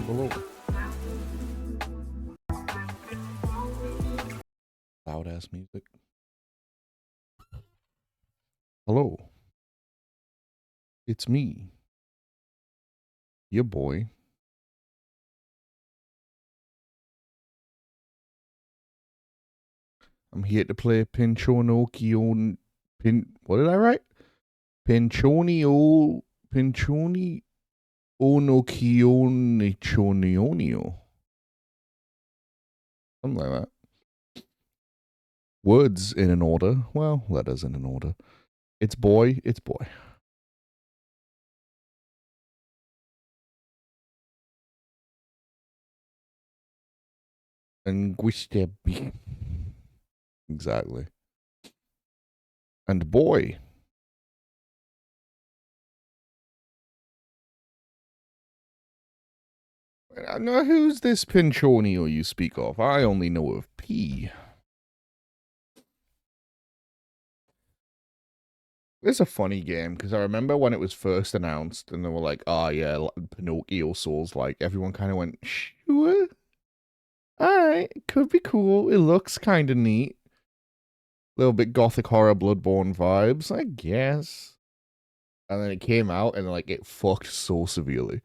Hello. Loud ass music. Hello. It's me. Your boy. I'm here to play Pinchonochionchonionio. What did I write? Pinchonochionchonionio. Something like that. Words in an order. Well, letters in an order. It's boy. Anguistebi. Exactly. And boy. Now, who's this Pinchonio you speak of? I only know of P. It's a funny game because I remember when it was first announced and they were like, oh yeah, Pinocchio Souls, like everyone kind of went, sure, alright, it could be cool. It looks kind of neat. A little bit gothic horror Bloodborne vibes, I guess. And then it came out and like it fucked so severely.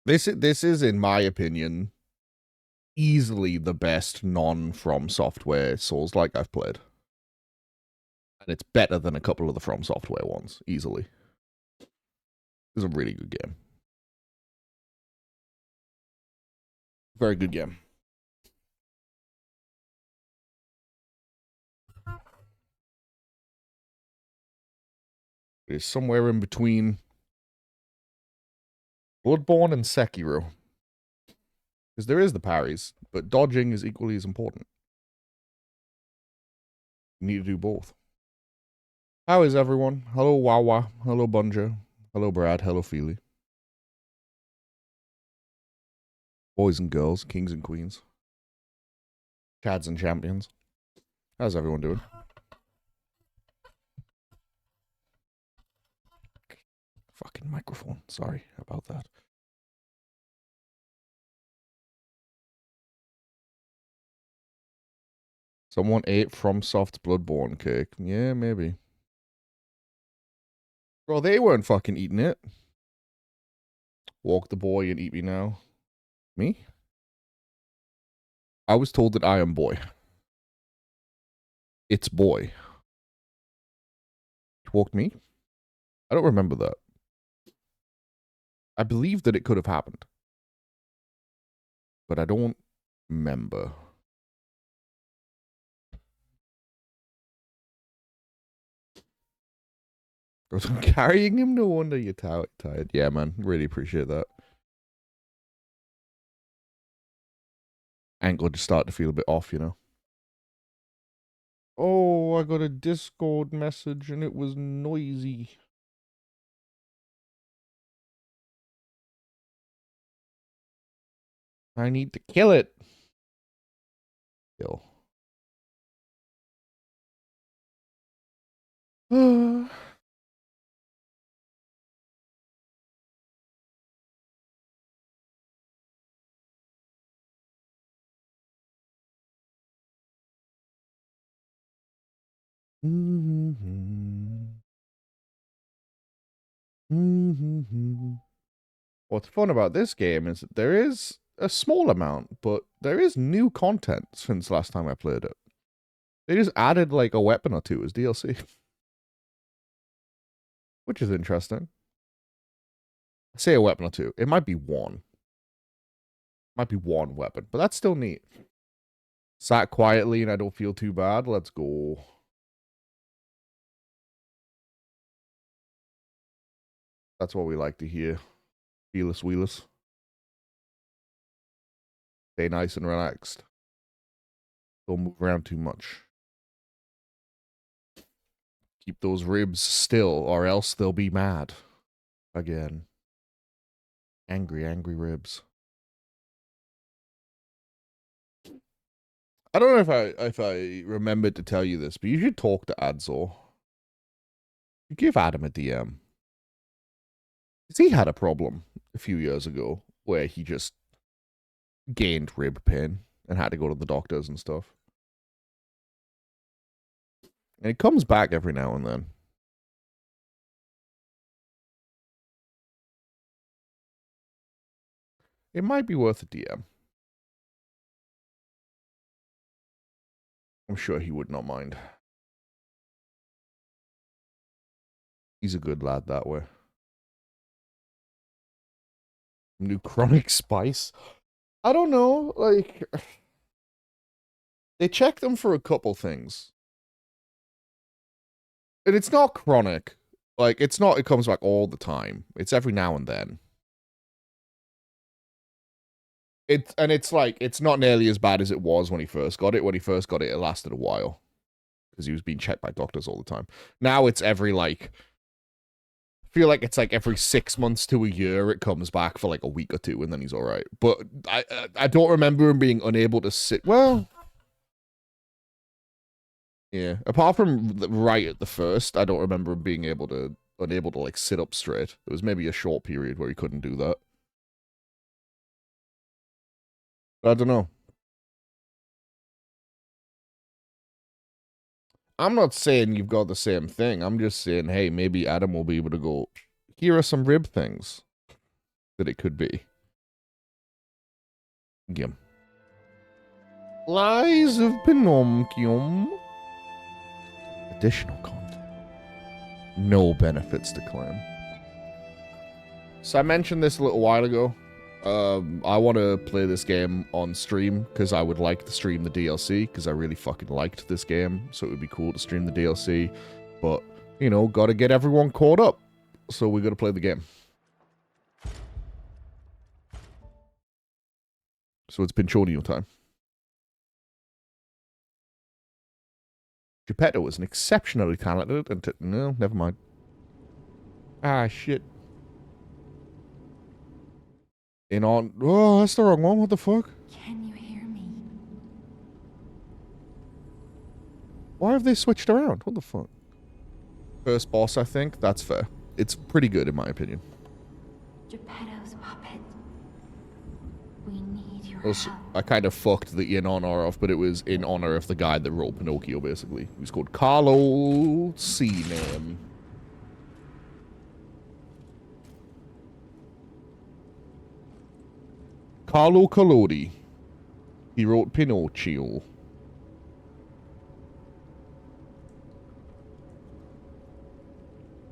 This is in my opinion easily the best non-From Software Souls-like I've played. And it's better than a couple of the From Software ones, easily. It's a really good game. Very good game. It's somewhere in between Bloodborne and Sekiro. Because there is the parries, but dodging is equally as important. You need to do both. How is everyone? Hello, Wawa. Hello, Bunja. Hello, Brad. Hello, Feely. Boys and girls, kings and queens. Chads and champions. How's everyone doing? Fucking microphone. Sorry about that. Someone ate FromSoft's Bloodborne cake. Yeah, maybe. Bro, they weren't fucking eating it. Walk the boy and eat me now. Me? I was told that I am boy. It's boy. Walked me? I don't remember that. I believe that it could have happened. But I don't remember. I'm carrying him, no wonder you're tired. Yeah, man. Really appreciate that. Ankle just started to feel a bit off, you know. Oh, I got a Discord message and it was noisy. I need to kill it. Kill. What's fun about this game is that there is a small amount, but there is new content since last time I played it. They just added like a weapon or two as DLC. Which is interesting. I say a weapon or two. It might be one. Might be one weapon, but that's still neat. Sat quietly and I don't feel too bad. Let's go. That's what we like to hear. Feeless wheelers. Stay nice and relaxed. Don't move around too much. Keep those ribs still, or else they'll be mad. Again. Angry, angry ribs. I don't know if I remembered to tell you this, but you should talk to Adzor. You give Adam a DM. Because he had a problem a few years ago where he just gained rib pain and had to go to the doctors and stuff. And it comes back every now and then. It might be worth a DM. I'm sure he would not mind. He's a good lad that way. New chronic spice? I don't know, like... They check them for a couple things. And it's not chronic. Like, it's not, it comes back all the time. It's every now and then. It's like, it's not nearly as bad as it was when he first got it. When he first got it, it lasted a while. Because he was being checked by doctors all the time. Now it's every, like... I feel like it's like every 6 months to a year it comes back for like a week or two and then he's alright. But I don't remember him being unable to sit... Well... Yeah. Apart from right at the first, I don't remember him being unable to like sit up straight. There was maybe a short period where he couldn't do that. I don't know. I'm not saying you've got the same thing. I'm just saying, hey, maybe Adam will be able to go, here are some rib things that it could be. Gim. Lies of Pinocchio. Additional content. No benefits to claim. So I mentioned this a little while ago. I want to play this game on stream because I would like to stream the DLC because I really fucking liked this game. So it would be cool to stream the DLC. But, you know, got to get everyone caught up. So we got to play the game. So it's Pinchonochionchonionio time. Geppetto is an exceptionally talented and... no, never mind. Ah, shit. In on... oh, that's the wrong one. What the fuck? Can you hear me? Why have they switched around? What the fuck? First boss, I think. That's fair. It's pretty good, in my opinion. Geppetto's puppet. We need your Also, help. I kind of fucked the in honor of, but it was in honor of the guy that wrote Pinocchio, basically. He was called Carlo C-Name. Carlo Collodi. He wrote Pinocchio.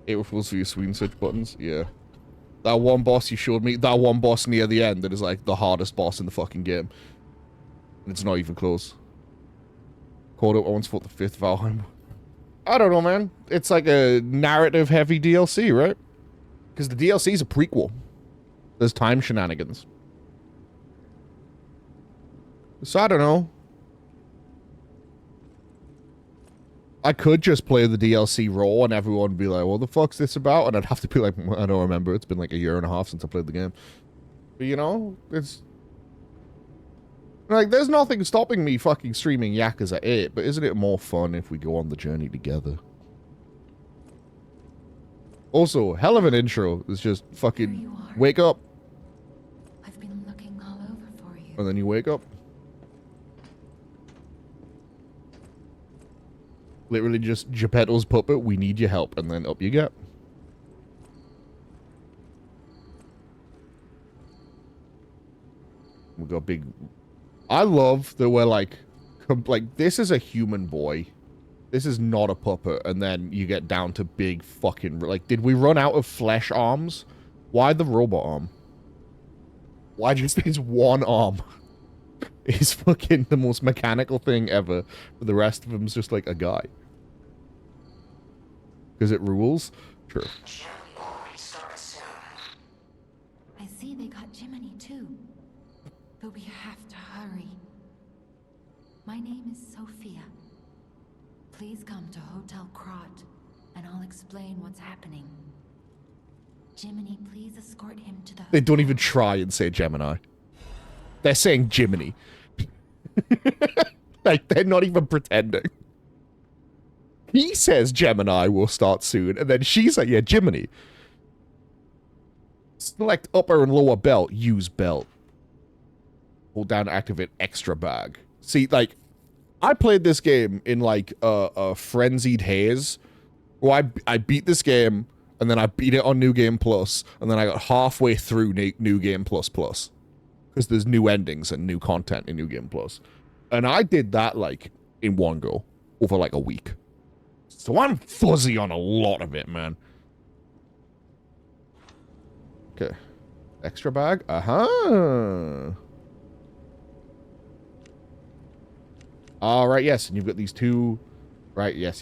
April Fool's for your screen switch buttons? Yeah. That one boss you showed me, that one boss near the end that is like the hardest boss in the fucking game. And it's not even close. Called up, I once fought the 5th Valheim. I don't know, man. It's like a narrative-heavy DLC, right? Because the DLC is a prequel. There's time shenanigans. So I don't know. I could just play the DLC raw and everyone would be like, what the fuck's this about? And I'd have to be like, I don't remember. It's been like a year and a half since I played the game. But you know, it's... like, there's nothing stopping me fucking streaming Yakuza 8, but isn't it more fun if we go on the journey together? Also, hell of an intro. It's just fucking wake up. I've been looking all over for you. And then you wake up. Literally just Geppetto's puppet, we need your help, and then up you get. We got big... I love that we're like, this is a human boy. This is not a puppet, and then you get down to big fucking... like, did we run out of flesh arms? Why the robot arm? Why just his one arm? Is fucking the most mechanical thing ever. But the rest of him's just like a guy. Because it rules? Sure. I see they got Jiminy too. But we have to hurry. My name is Sophia. Please come to Hotel Krot, and I'll explain what's happening. Jiminy, please escort him to the... They don't even try and say Gemini. They're saying Jiminy. Like, they're not even pretending. He says Gemini will start soon, and then she's like, yeah, Jiminy. Select upper and lower belt. Use belt. Hold down to activate extra bag. See, like, I played this game in, like, a frenzied haze. Where I beat this game, and then I beat it on New Game Plus, and then I got halfway through New Game Plus Plus. Because there's new endings and new content in New Game Plus. And I did that, like, in one go. Over, like, a week. So I'm fuzzy on a lot of it, man. Okay. Extra bag? Uh-huh. Alright, yes. And you've got these two... right, yes.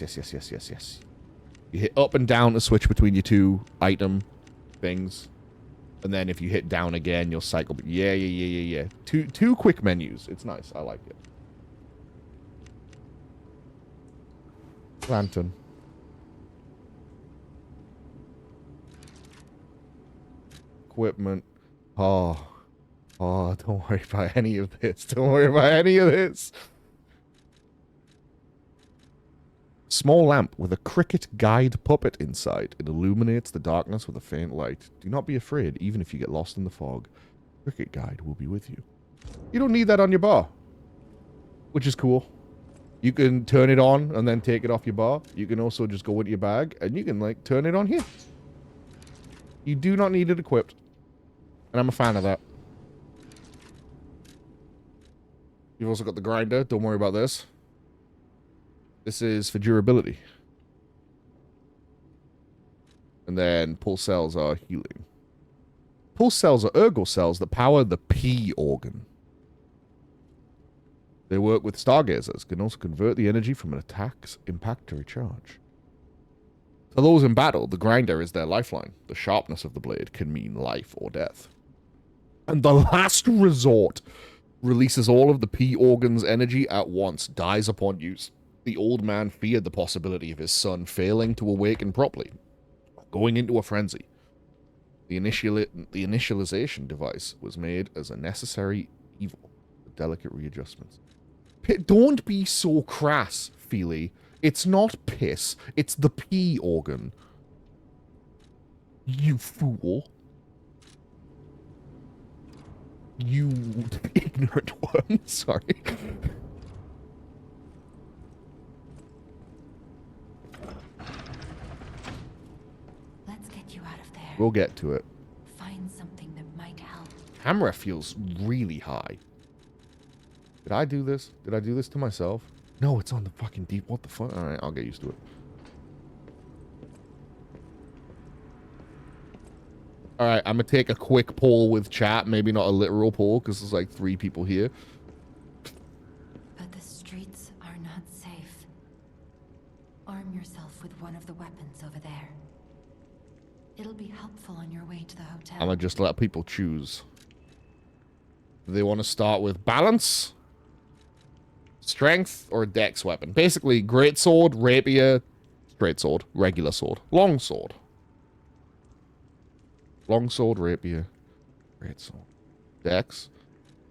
You hit up and down to switch between your two item things. And then if you hit down again, you'll cycle. Yeah. Two quick menus. It's nice. I like it. Lantern. Equipment. Oh, don't worry about any of this. Don't worry about any of this. Small lamp with a cricket guide puppet inside. It illuminates the darkness with a faint light. Do not be afraid, even if you get lost in the fog. Cricket guide will be with you. You don't need that on your bar, which is cool. You can turn it on and then take it off your bar. You can also just go into your bag and you can, like, turn it on here. You do not need it equipped. And I'm a fan of that. You've also got the grinder. Don't worry about this. This is for durability. And then pulse cells are healing. Pulse cells are ergo cells that power the P organ. They work with stargazers, can also convert the energy from an attack's impact to recharge. To those in battle, the grinder is their lifeline. The sharpness of the blade can mean life or death. And the last resort releases all of the P organ's energy at once, dies upon use. The old man feared the possibility of his son failing to awaken properly, going into a frenzy. The initialization device was made as a necessary evil with delicate readjustments. Don't be so crass, Feely. It's not piss. It's the P organ. You fool. You ignorant one. Sorry. Let's get you out of there. We'll get to it. Find something that might help. Camera feels really high. Did I do this? Did I do this to myself? No, it's on the fucking deep. What the fuck? Alright, I'll get used to it. Alright, I'm gonna take a quick poll with chat. Maybe not a literal poll, because there's like 3 people here. But the streets are not safe. Arm yourself with one of the weapons over there. It'll be helpful on your way to the hotel. I'm gonna just let people choose. Do they want to start with balance, strength, or a dex weapon? Basically, great sword, rapier, straight sword, regular sword, long sword. Long sword, rapier, great sword. Dex.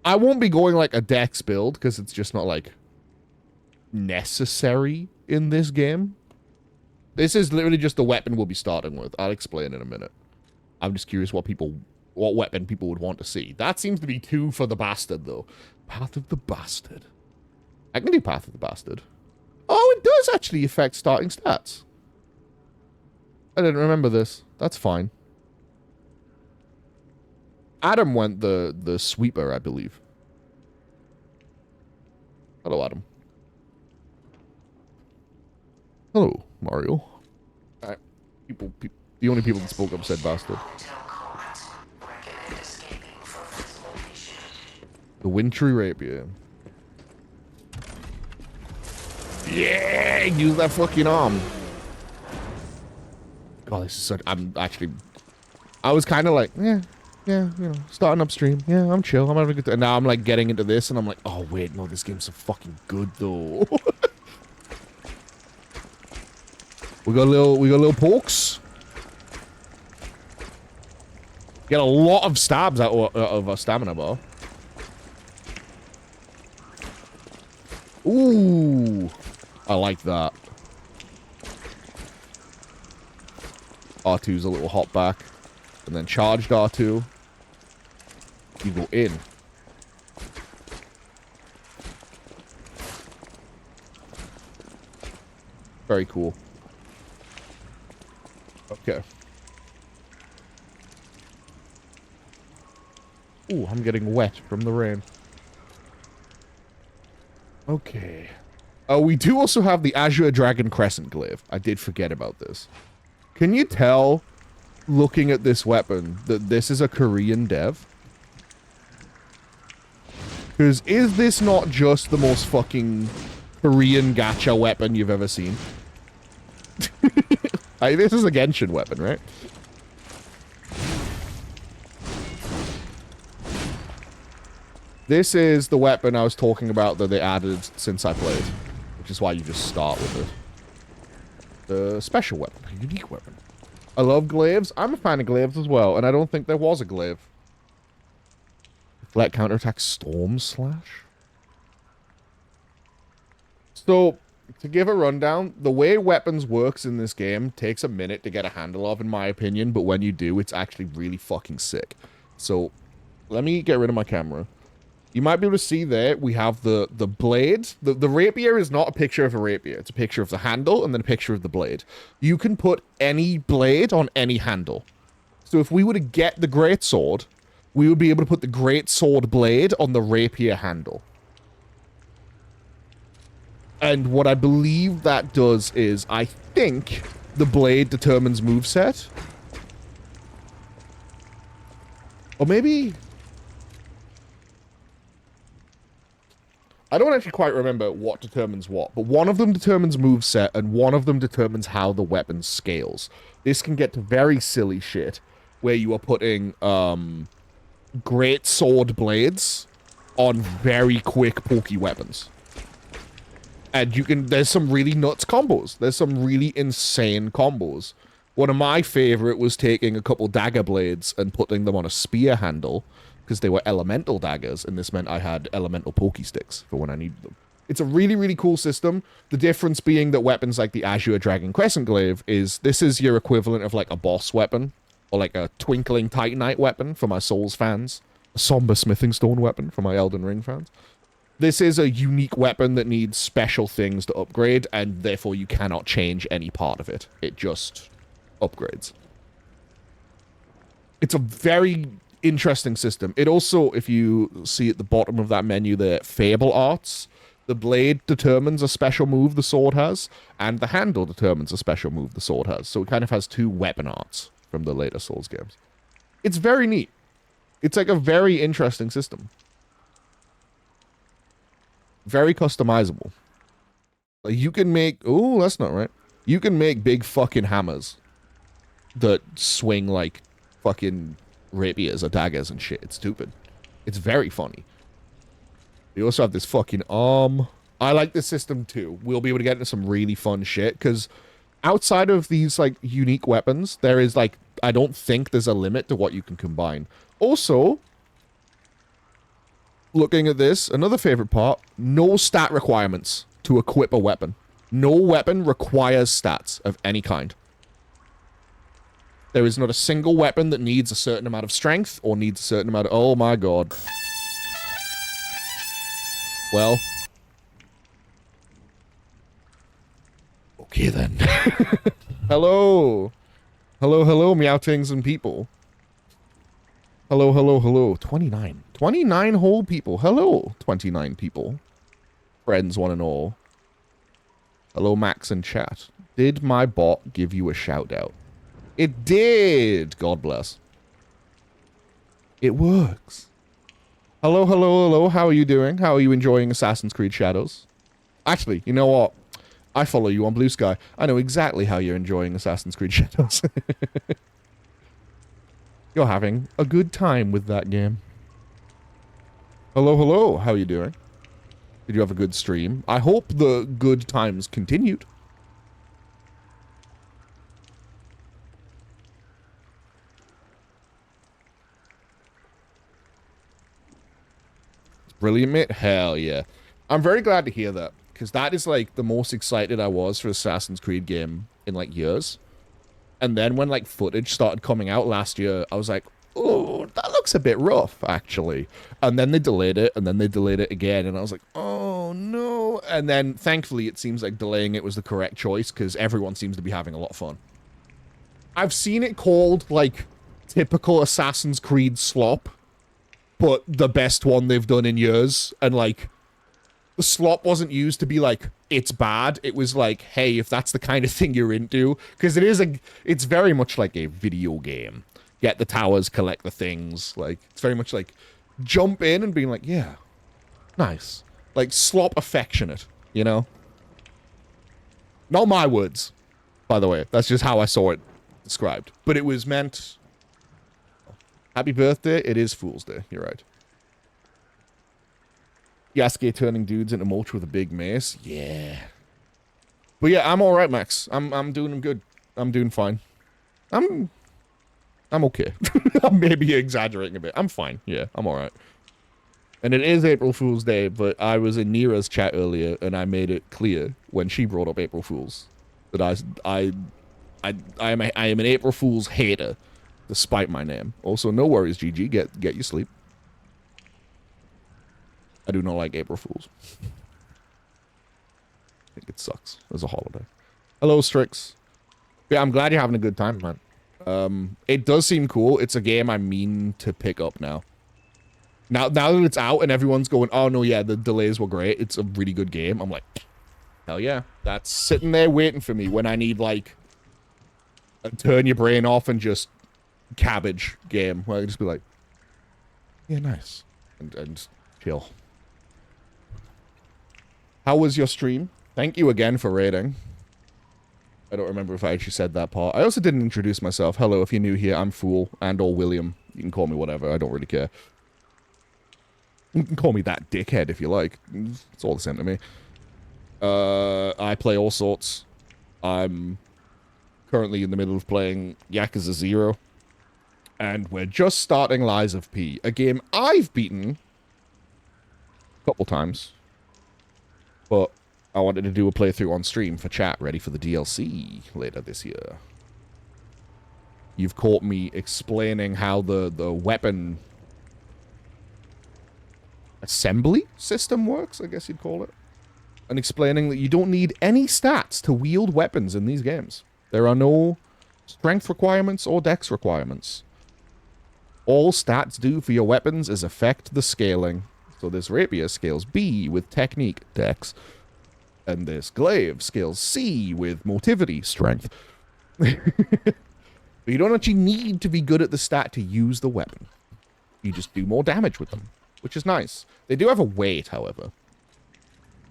I won't be going like a dex build because it's just not like necessary in this game. This is literally just the weapon we'll be starting with. I'll explain in a minute. I'm just curious what weapon people would want to see. That seems to be 2 for the bastard though. Path of the Bastard. I can do Path of the Bastard. Oh, it does actually affect starting stats. I didn't remember this. That's fine. Adam went the sweeper, I believe. Hello, Adam. Hello, Mario. Alright. The only people that spoke up said bastard. The wintry rapier. Yeah! Use that fucking arm. God, this is such... I was kind of like, yeah, you know, starting upstream. Yeah, I'm chill. I'm having a good time. And now I'm like getting into this and I'm like, oh wait, no, this game's so fucking good though. we got little pokes. Get a lot of stabs out of a stamina bar. Ooh, I like that. R2's a little hop back. And then charged R2. You go in. Very cool. Okay. Ooh, I'm getting wet from the rain. Okay. Oh, we do also have the Azure Dragon Crescent Glaive. I did forget about this. Can you tell, looking at this weapon, that this is a Korean dev? Because is this not just the most fucking Korean gacha weapon you've ever seen? This is a Genshin weapon, right? This is the weapon I was talking about that they added since I played. Which is why you just start with it. The special weapon. A unique weapon. I love glaives. I'm a fan of glaives as well. And I don't think there was a glaive. Let counterattack Storm Slash. So, to give a rundown, the way weapons works in this game takes a minute to get a handle of, in my opinion, but when you do, it's actually really fucking sick. So, let me get rid of my camera. You might be able to see there, we have the blade. The rapier is not a picture of a rapier. It's a picture of the handle and then a picture of the blade. You can put any blade on any handle. So if we were to get the greatsword, we would be able to put the greatsword blade on the rapier handle. And what I believe that does is, I think the blade determines moveset. Or maybe... I don't actually quite remember what determines what, but one of them determines moveset and one of them determines how the weapon scales. This can get to very silly shit where you are putting great sword blades on very quick pokey weapons. And you can, there's some really nuts combos. There's some really insane combos. One of my favorite was taking a couple dagger blades and putting them on a spear handle, because they were elemental daggers, and this meant I had elemental pokey sticks for when I needed them. It's a really, really cool system. The difference being that weapons like the Azure Dragon Crescent Glaive this is your equivalent of like a boss weapon, or like a Twinkling Titanite weapon for my Souls fans, a Somber Smithing Stone weapon for my Elden Ring fans. This is a unique weapon that needs special things to upgrade, and therefore you cannot change any part of it. It just upgrades. It's a very interesting system. It also, if you see at the bottom of that menu there, Fable Arts, the blade determines a special move the sword has, and the handle determines a special move the sword has. So it kind of has two weapon arts from the later Souls games. It's very neat. It's like a very interesting system. Very customizable. Like you can make... Oh, that's not right. You can make big fucking hammers that swing like fucking rapiers or daggers and shit. It's stupid. It's very funny. We also have this fucking arm. I like this system too. We'll be able to get into some really fun shit, because outside of these like unique weapons, there is like, I don't think there's a limit to what you can combine. Also, looking at this, another favorite part, no stat requirements to equip a weapon. No weapon requires stats of any kind. There is not a single weapon that needs a certain amount of strength or needs a certain amount of... Oh my god. Well. Okay then. Hello. Hello, hello, Meowtings and people. Hello, hello, hello. 29. 29 whole people. Hello, 29 people. Friends one and all. Hello, Max and chat. Did my bot give you a shout out? It did! God bless. It works. Hello, hello, hello. How are you doing? How are you enjoying Assassin's Creed Shadows? Actually, you know what? I follow you on Blue Sky. I know exactly how you're enjoying Assassin's Creed Shadows. You're having a good time with that game. Hello, hello. How are you doing? Did you have a good stream? I hope the good times continued. Brilliant, mate. Hell yeah. I'm very glad to hear that, because that is like the most excited I was for Assassin's Creed game in like years. And then when like footage started coming out last year, I was like, oh, that looks a bit rough, actually. And then they delayed it, and then they delayed it again, and I was like, oh no. And then thankfully it seems like delaying it was the correct choice, because everyone seems to be having a lot of fun. I've seen it called like typical Assassin's Creed slop, but the best one they've done in years. And like, the slop wasn't used to be like, it's bad. It was like, hey, if that's the kind of thing you're into, because it's very much like a video game. Get the towers, collect the things. Like, it's very much like, jump in and being like, yeah, nice. Like, slop affectionate, you know? Not my words, by the way. That's just how I saw it described. But it was meant... Happy birthday. It is Fool's Day. You're right. Yasuke turning dudes into mulch with a big mace. Yeah. But yeah, I'm alright, Max. I'm doing good. I'm doing fine. I'm okay. I'm maybe exaggerating a bit. I'm fine. Yeah, I'm alright. And it is April Fool's Day, but I was in Nira's chat earlier, and I made it clear when she brought up April Fool's that I am an April Fool's hater, despite my name. Also, no worries, GG. Get your sleep. I do not like April Fools. I think it sucks as a holiday. Hello, Strix. Yeah, I'm glad you're having a good time, man. It does seem cool. It's a game I mean to pick up now. Now that it's out and everyone's going, oh no, yeah, the delays were great. It's a really good game. I'm like, hell yeah. That's sitting there waiting for me when I need like a turn your brain off and just cabbage game where I can just be like, yeah, nice. And chill. How was your stream? Thank you again for raiding. I don't remember if I actually said that part. I also didn't introduce myself. Hello, if you're new here, I'm Fool and or William. You can call me whatever. I don't really care. You can call me that dickhead if you like. It's all the same to me. I play all sorts. I'm currently in the middle of playing Yakuza 0. And we're just starting Lies of P, a game I've beaten a couple times. But I wanted to do a playthrough on stream for chat, ready for the DLC later this year. You've caught me explaining how the weapon assembly system works, I guess you'd call it. And explaining that you don't need any stats to wield weapons in these games. There are no strength requirements or dex requirements. All stats do for your weapons is affect the scaling. So this rapier scales B with technique, dex. And this glaive scales C with motivity, strength. But you don't actually need to be good at the stat to use the weapon. You just do more damage with them, which is nice. They do have a weight, however.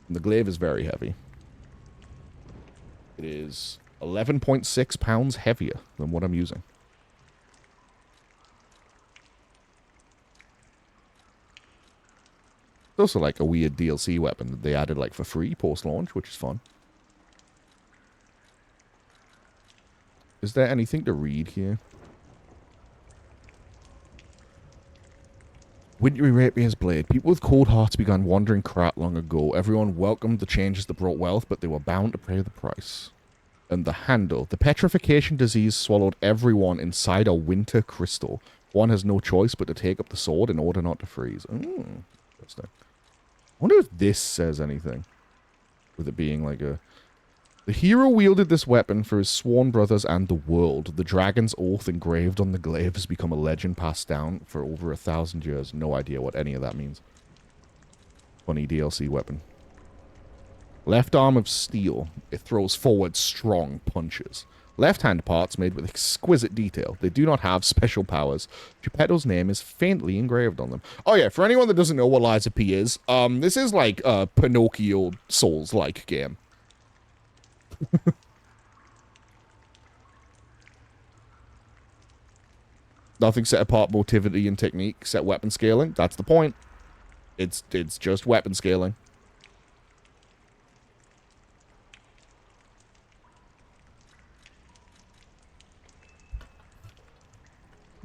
And the glaive is very heavy. It is 11.6 pounds heavier than what I'm using. It's also like a weird DLC weapon that they added like for free post-launch, which is fun. Is there anything to read here? Wintry Rapier's Blade. People with cold hearts began wandering Krat long ago. Everyone welcomed the changes that brought wealth, but they were bound to pay the price. And the handle. The petrification disease swallowed everyone inside a winter crystal. One has no choice but to take up the sword in order not to freeze. Interesting. I wonder if this says anything. With it being like a... The hero wielded this weapon for his sworn brothers and the world. The dragon's oath engraved on the glaive has become a legend passed down for over 1,000 years. No idea what any of that means. Funny DLC weapon. Left arm of steel. It throws forward strong punches. Left-hand parts made with exquisite detail. They do not have special powers. Geppetto's name is faintly engraved on them. Oh yeah, for anyone that doesn't know what Lies of P is, this is like a Pinocchio Souls-like game. Nothing set apart motivity and technique, set weapon scaling. That's the point. It's just weapon scaling.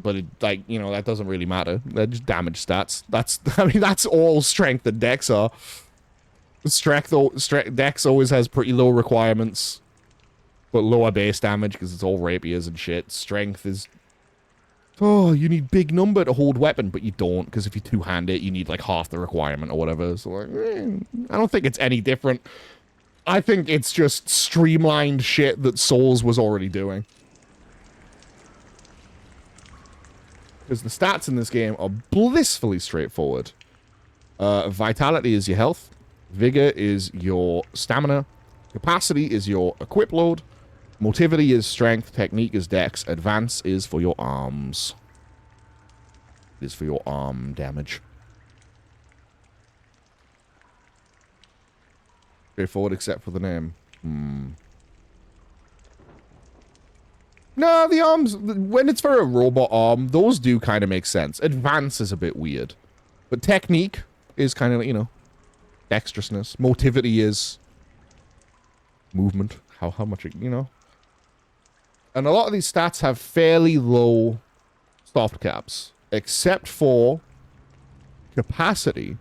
But it, like, you know, that doesn't really matter. They're just damage stats. That's, I mean, that's all strength and dex are. Dex always has pretty low requirements, but lower base damage because it's all rapiers and shit. Strength is... Oh, you need big number to hold weapon, but you don't, because if you two-hand it, you need like half the requirement or whatever. So like, I don't think it's any different. I think it's just streamlined shit that Souls was already doing. Because the stats in this game are blissfully straightforward. Vitality is your health. Vigor is your stamina. Capacity is your equip load. Motivity is strength. Technique is dex. Advance is for your arms. It is for your arm damage. Straightforward except for the name. No, the arms, when it's for a robot arm, those do kind of make sense. Advance is a bit weird. But technique is kind of, you know, dexterousness. Motivity is movement. How much, you know. And a lot of these stats have fairly low soft caps. Except for capacity,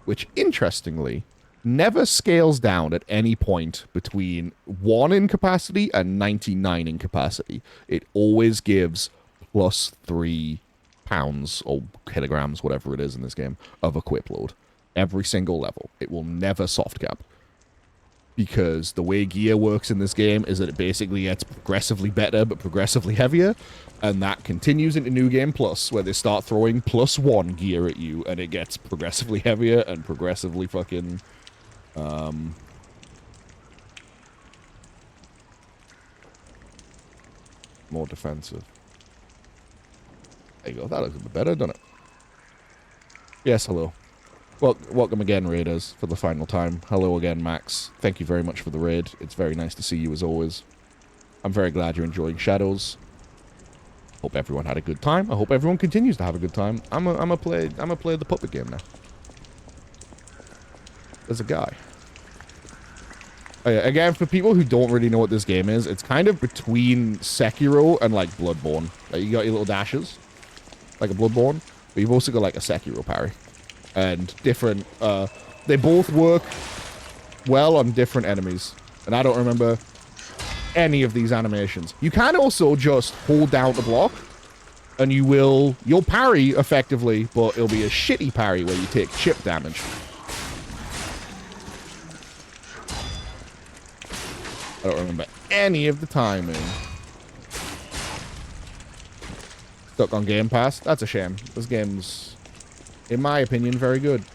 which interestingly never scales down at any point between 1 in capacity and 99 in capacity. It always gives plus 3 pounds or kilograms, whatever it is in this game, of equip load. Every single level. It will never soft cap. Because the way gear works in this game is that it basically gets progressively better but progressively heavier, and that continues into New Game Plus, where they start throwing +1 gear at you, and it gets progressively heavier and progressively fucking more defensive. There you go. That looks a bit better, doesn't it? Yes, hello. Well, welcome again, Raiders, for the final time. Hello again, Max. Thank you very much for the raid. It's very nice to see you, as always. I'm very glad you're enjoying Shadows. Hope everyone had a good time. I hope everyone continues to have a good time. I'm a play the puppet game now. There's a guy. Oh, yeah, again, for people who don't really know what this game is, it's kind of between Sekiro and, like, Bloodborne. Like, you got your little dashes, like a Bloodborne, but you've also got, like, a Sekiro parry. And different, they both work well on different enemies. And I don't remember any of these animations. You can also just hold down the block, and you'll parry effectively, but it'll be a shitty parry where you take chip damage. I don't remember any of the timing. Stuck on Game Pass? That's a shame. This game's, in my opinion, very good.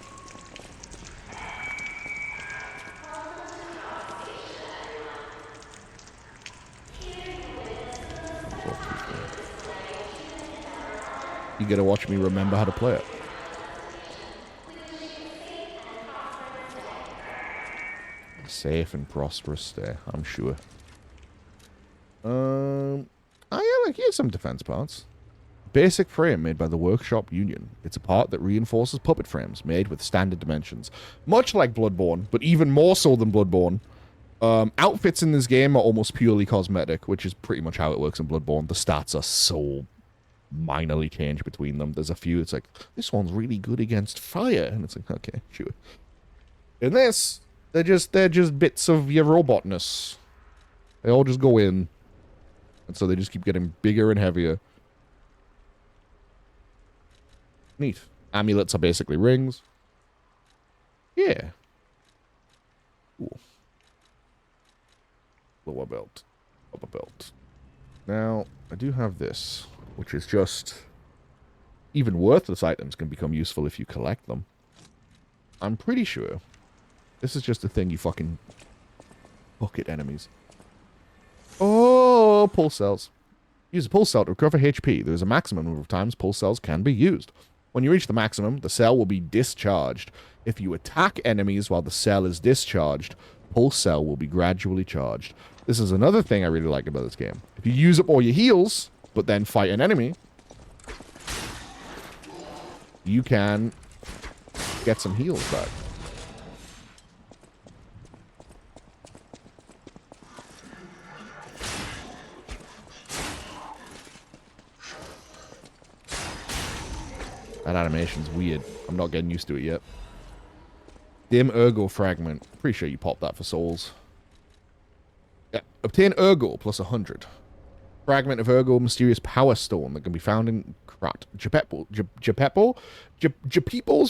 You gotta watch me remember how to play it. Safe and prosperous stay, I'm sure. Oh yeah, like here's some defense parts. Basic frame made by the Workshop Union. It's a part that reinforces puppet frames made with standard dimensions. Much like Bloodborne, but even more so than Bloodborne. Outfits in this game are almost purely cosmetic, which is pretty much how it works in Bloodborne. The stats are so minorly changed between them. There's a few, it's like, this one's really good against fire. And it's like, okay, sure. In this, they're just bits of your robotness. They all just go in. And so they just keep getting bigger and heavier. Neat. Amulets are basically rings. Yeah. Cool. Lower belt. Upper belt. Now, I do have this, which is just... even worthless items can become useful if you collect them. I'm pretty sure this is just a thing you fucking bucket enemies. Oh, pulse cells. Use a pulse cell to recover HP. There is a maximum number of times pulse cells can be used. When you reach the maximum, the cell will be discharged. If you attack enemies while the cell is discharged, pulse cell will be gradually charged. This is another thing I really like about this game. If you use up all your heals, but then fight an enemy, you can get some heals back. That animation's weird. I'm not getting used to it yet. Dim Ergo Fragment. Pretty sure you popped that for souls. Yeah. Obtain Ergo plus 100. Fragment of Ergo Mysterious Power Stone that can be found in Krat. Japeeple's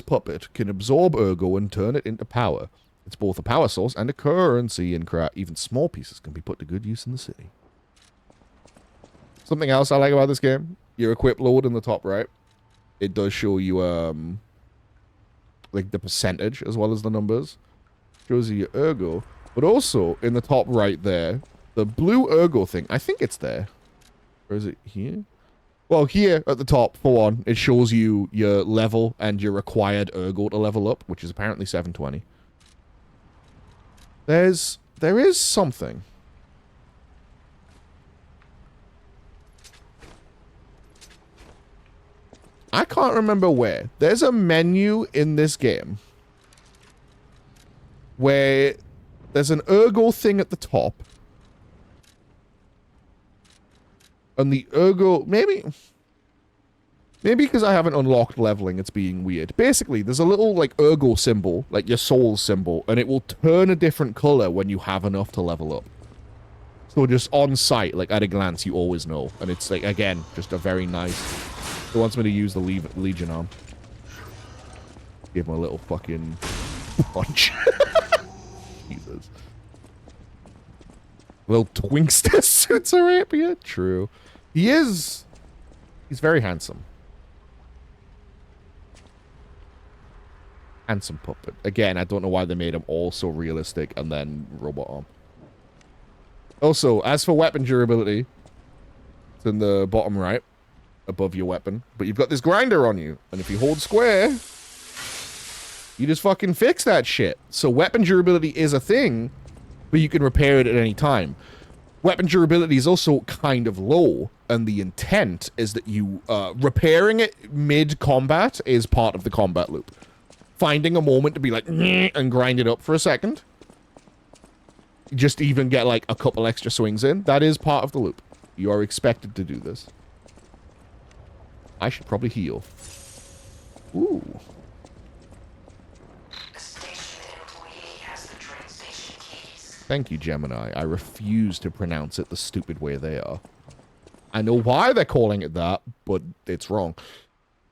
puppet can absorb Ergo and turn it into power. It's both a power source and a currency in Krat. Even small pieces can be put to good use in the city. Something else I like about this game. Your equip load in the top right. It does show you, like, the percentage as well as the numbers. Shows you your Ergo. But also, in the top right there, the blue Ergo thing, I think it's there. Or is it here? Well, here at the top, for one, it shows you your level and your required Ergo to level up, which is apparently 720. There is something. I can't remember where. There's a menu in this game where there's an Ergo thing at the top. And the Ergo... maybe... Maybe because I haven't unlocked leveling, it's being weird. Basically, there's a little, like, ergo symbol, like your soul symbol, and it will turn a different color when you have enough to level up. So just on sight, like, at a glance, you always know. And it's, like, again, just a very nice... It wants me to use the Legion arm. Give him a little fucking punch. Jesus. Little twinkster suits a rapier? True. He is... He's very handsome. Handsome puppet. Again, I don't know why they made him all so realistic and then robot arm. Also, as for weapon durability, it's in the bottom right, above your weapon. But you've got this grinder on you, and if you hold square, you just fucking fix that shit. So weapon durability is a thing, but you can repair it at any time. Weapon durability is also kind of low, and the intent is that you, repairing it mid-combat is part of the combat loop. Finding a moment to be like, and grind it up for a second. Just even get, like, a couple extra swings in. That is part of the loop. You are expected to do this. I should probably heal. Ooh. The station employee has the train station keys. Thank you, Gemini. I refuse to pronounce it the stupid way they are. I know why they're calling it that, but it's wrong.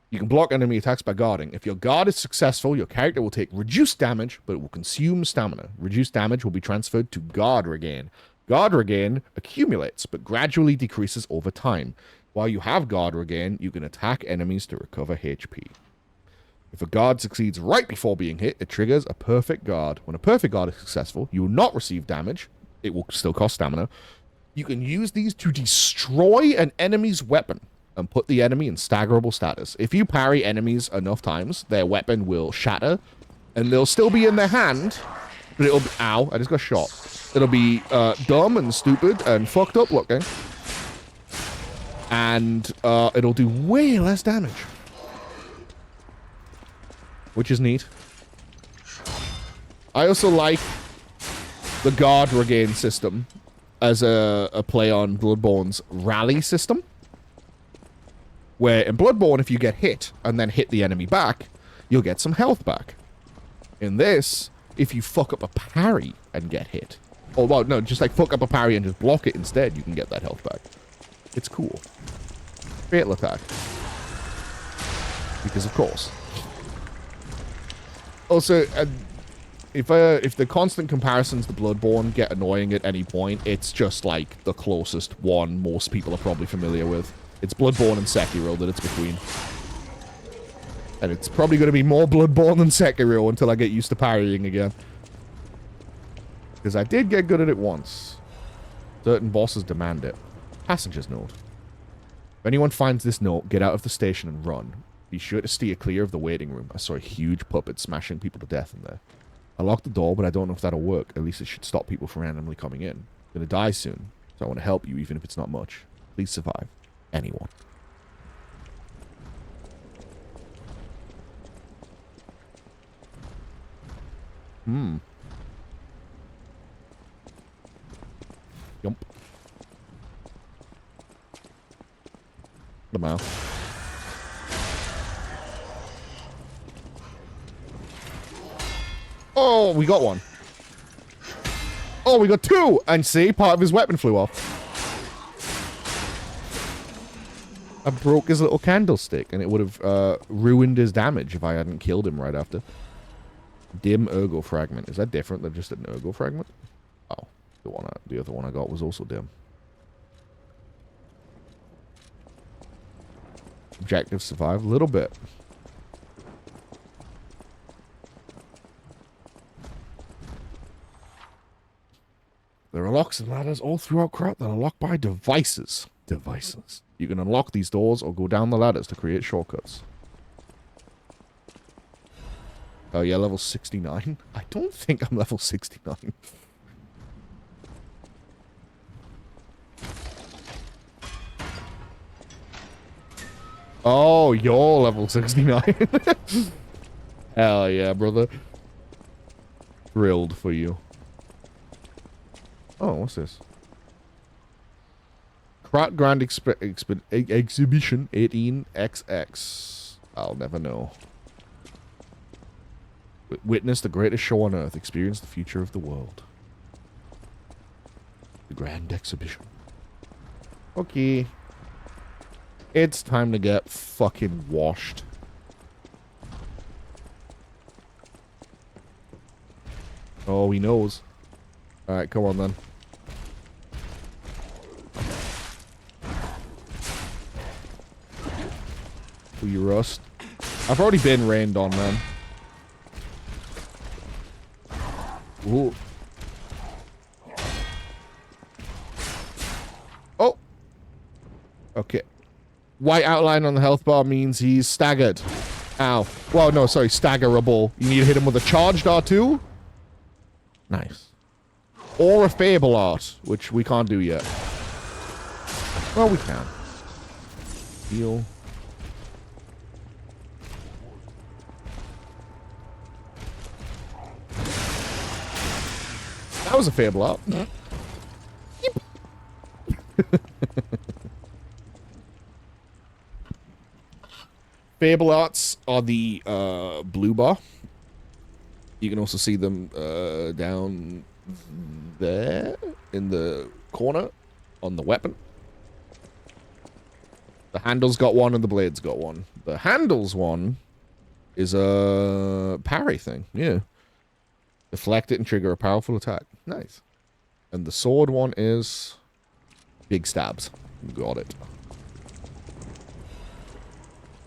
You can block enemy attacks by guarding. If your guard is successful, your character will take reduced damage, but it will consume stamina. Reduced damage will be transferred to guard regain. Guard regain accumulates, but gradually decreases over time. While you have guard regain, you can attack enemies to recover HP. If a guard succeeds right before being hit, it triggers a perfect guard. When a perfect guard is successful, you will not receive damage. It will still cost stamina. You can use these to destroy an enemy's weapon and put the enemy in staggerable status. If you parry enemies enough times, their weapon will shatter, and they'll still be in their hand, but it'll be... Ow, I just got shot. It'll be dumb and stupid and fucked up looking. And it'll do way less damage. Which is neat. I also like the guard regain system as a play on Bloodborne's rally system. Where in Bloodborne, if you get hit and then hit the enemy back, you'll get some health back. In this, if you fuck up a parry and get hit, or well, no, just like fuck up a parry and just block it instead, you can get that health back. It's cool. Fatal attack. Because of course. Also, if the constant comparisons to Bloodborne get annoying at any point, it's just like the closest one most people are probably familiar with. It's Bloodborne and Sekiro that it's between. And it's probably going to be more Bloodborne than Sekiro until I get used to parrying again. Because I did get good at it once. Certain bosses demand it. Passenger's note. If anyone finds this note, get out of the station and run. Be sure to steer clear of the waiting room. I saw a huge puppet smashing people to death in there. I locked the door, but I don't know if that'll work. At least it should stop people from randomly coming in. I'm gonna die soon, so I want to help you, even if it's not much. Please survive. Anyone. Yump. The mouth. Oh, we got one. Oh, we got two! And see, part of his weapon flew off. I broke his little candlestick, and it would have ruined his damage if I hadn't killed him right after. Dim ergo fragment. Is that different than just an ergo fragment? Oh, the other one I got was also dim. Objective survive a little bit. There are locks and ladders all throughout Krat that are locked by devices. Devices. You can unlock these doors or go down the ladders to create shortcuts. Oh yeah, level 69? I don't think I'm level 69. Oh, you're level 69. Hell yeah, brother. Thrilled for you. Oh, what's this? Krat Grand Exhibition 18XX. I'll never know. Witness the greatest show on earth. Experience the future of the world. The Grand Exhibition. Okay. It's time to get fucking washed. Oh, he knows. Alright, come on then. Will you rust? I've already been rained on, man. Ooh. Oh! Okay. White outline on the health bar means he's staggered. Ow. Well, no, sorry, staggerable. You need to hit him with a charged R2? Nice. Or a Fable Art, which we can't do yet. Well, we can. Heal. That was a Fable Art. Fable Arts are the blue bar. You can also see them down there in the corner on the weapon. The handle's got one and the blade's got one. The handle's one is a parry thing. Yeah. Deflect it and trigger a powerful attack. Nice. And the sword one is big stabs. Got it.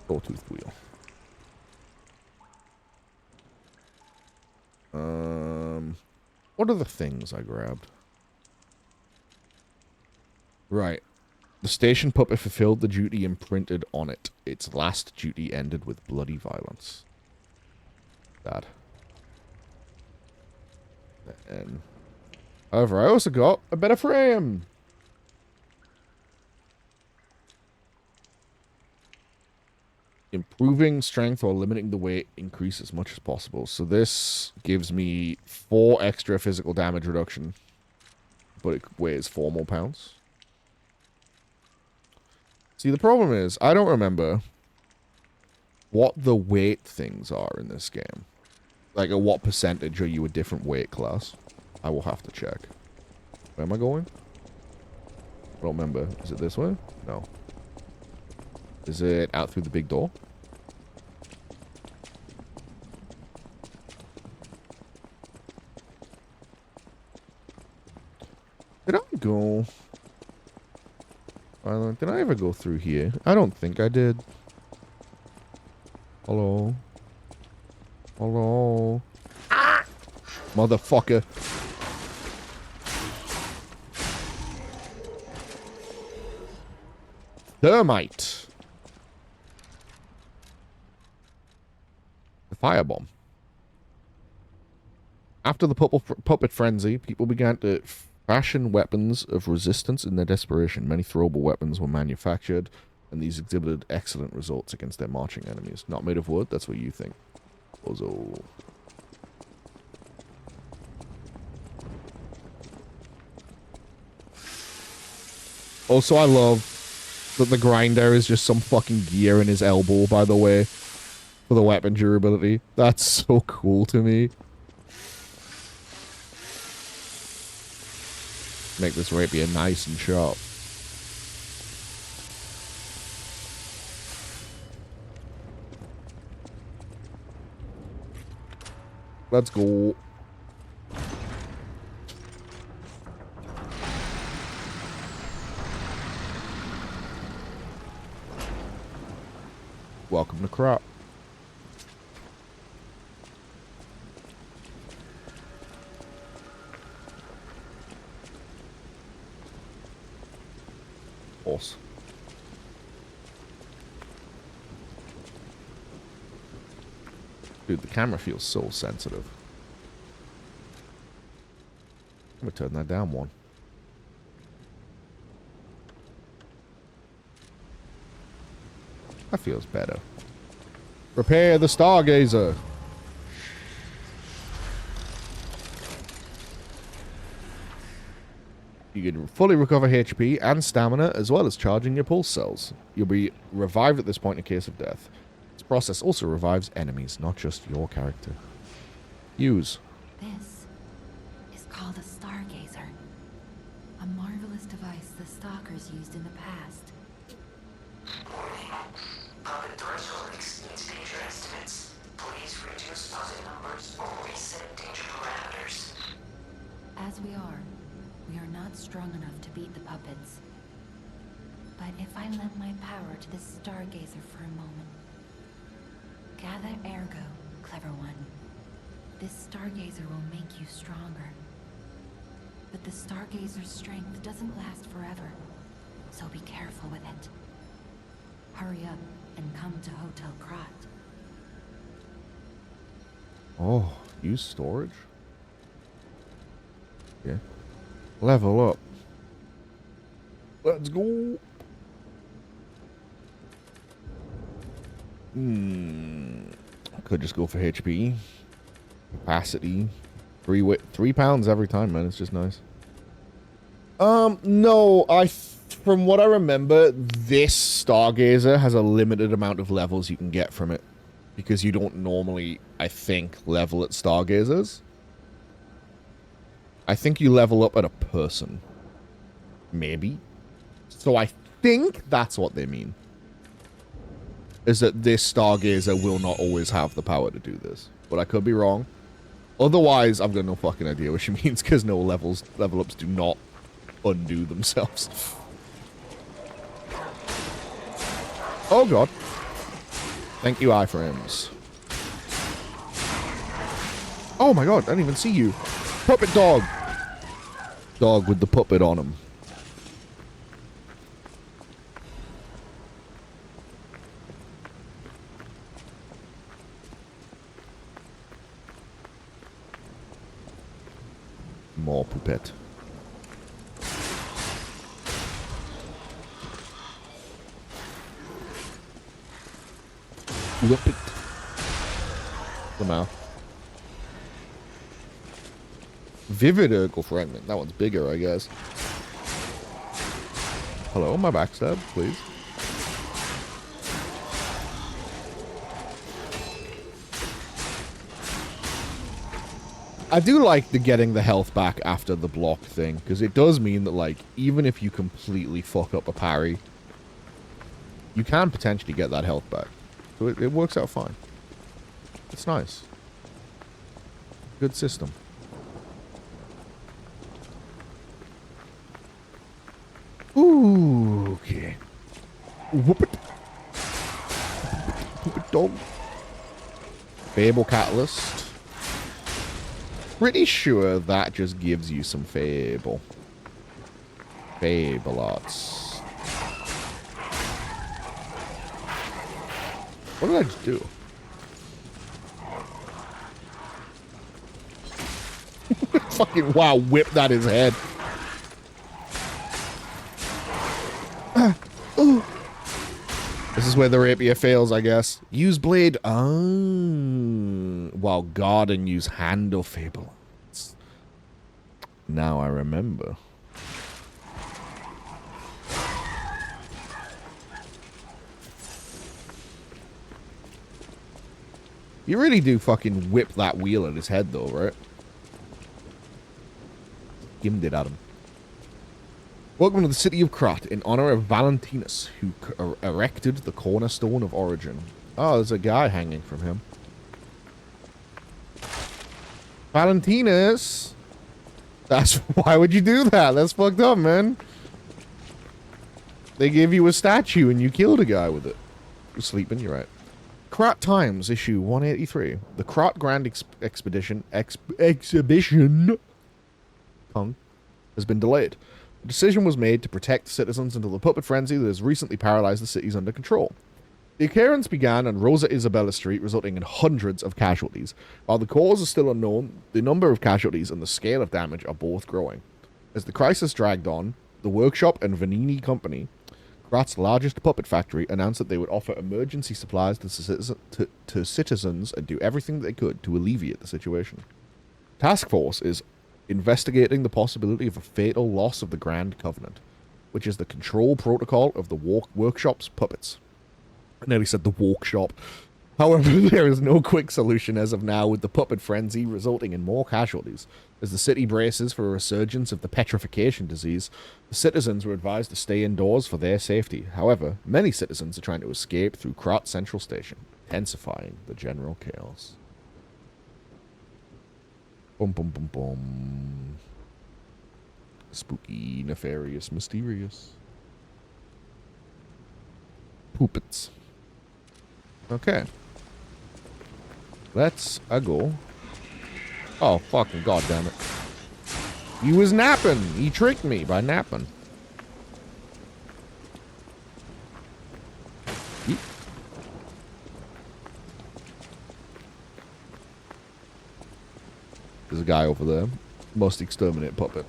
Sawtooth wheel. What are the things I grabbed? Right. The station puppet fulfilled the duty imprinted on it. Its last duty ended with bloody violence. Sad. And however, I also got a better frame. Improving strength or limiting the weight increase as much as possible. So this gives me 4 extra physical damage reduction. But it weighs 4 more pounds. See, the problem is, I don't remember what the weight things are in this game. Like, at what percentage are you a different weight class? I will have to check. Where am I going? I don't remember. Is it this way? No. Is it out through the big door? Did I go? Did I ever go through here? I don't think I did. Hello? Hello? Ah! Motherfucker. Thermite. The firebomb. After the puppet frenzy, people began to fashion weapons of resistance in their desperation. Many throwable weapons were manufactured, and these exhibited excellent results against their marching enemies. Not made of wood? That's what you think. Bozo. Also, I love that the grinder is just some fucking gear in his elbow, by the way, for the weapon durability. That's so cool to me. Make this rapier nice and sharp. Let's go. Welcome to Crop. Horse. Dude, the camera feels so sensitive. I'm gonna turn that down one. That feels better. Repair the Stargazer. You can fully recover HP and stamina, as well as charging your pulse cells. You'll be revived at this point in case of death. This process also revives enemies, not just your character. Use. This is called a stargazer. A marvelous device the stalkers used in the past. Warning. Puppet threshold exceeds danger estimates. Please reduce puppet numbers or reset danger parameters. As we are not strong enough to beat the puppets. But if I lend my power to this stargazer for a moment. Gather ergo, clever one. This stargazer will make you stronger. But the stargazer's strength doesn't last forever, so be careful with it. Hurry up and come to Hotel Krot. Oh, use storage? Yeah. Level up. Let's go. I could just go for HP. Capacity. 3 pounds every time, man. It's just nice. No, from what I remember, this Stargazer has a limited amount of levels you can get from it. Because you don't normally, I think, level at Stargazers. I think you level up at a person. Maybe. So I think that's what they mean. Is that this Stargazer will not always have the power to do this. But I could be wrong. Otherwise, I've got no fucking idea what she means, because no level ups do not undo themselves. Oh god. Thank you, iframes. Oh my god, I didn't even see you. Puppet dog. Dog with the puppet on him. More puppet. Whip it. Somehow. Vivid Urkel Fragment. That one's bigger, I guess. Hello, my backstab, please. I do like the getting the health back after the block thing, because it does mean that, like, even if you completely fuck up a parry, you can potentially get that health back. So it works out fine. It's nice. Good system. Ooh, okay. Whoop it. Whoop it, dog. Fable Catalyst. Pretty sure that just gives you some Fable. Fable arts. What did I just do? Fucking wow, whip that his head. This is where the rapier fails, I guess. Use blade. While guard and use hand or fable. Now I remember. You really do fucking whip that wheel at his head, though, right? Skimmed it at him. Welcome to the city of Krot, in honor of Valentinus, who erected the cornerstone of origin. Oh, there's a guy hanging from him. Valentinus! Why would you do that? That's fucked up, man. They gave you a statue and you killed a guy with it. You're sleeping, you're right. Krot Times, issue 183. The Krot Grand Exhibition Kong has been delayed. The decision was made to protect the citizens until the puppet frenzy that has recently paralyzed the city is under control. The occurrence began on Rosa Isabella Street, resulting in hundreds of casualties. While the cause is still unknown, the number of casualties and the scale of damage are both growing. As the crisis dragged on, the workshop and Vanini Company, Krot's largest puppet factory, announced that they would offer emergency supplies to citizens and do everything they could to alleviate the situation. Task Force is investigating the possibility of a fatal loss of the Grand Covenant, which is the control protocol of the workshop's puppets. I nearly said the workshop. However, there is no quick solution as of now, with the puppet frenzy resulting in more casualties. As the city braces for a resurgence of the petrification disease, the citizens were advised to stay indoors for their safety. However, many citizens are trying to escape through Krat Central Station, intensifying the general chaos. Boom, boom, boom, boom. Spooky, nefarious, mysterious. Puppets. Okay. Let's go. Oh, fucking goddamn it. He was napping. He tricked me by napping. Yeet. There's a guy over there. Must exterminate puppet.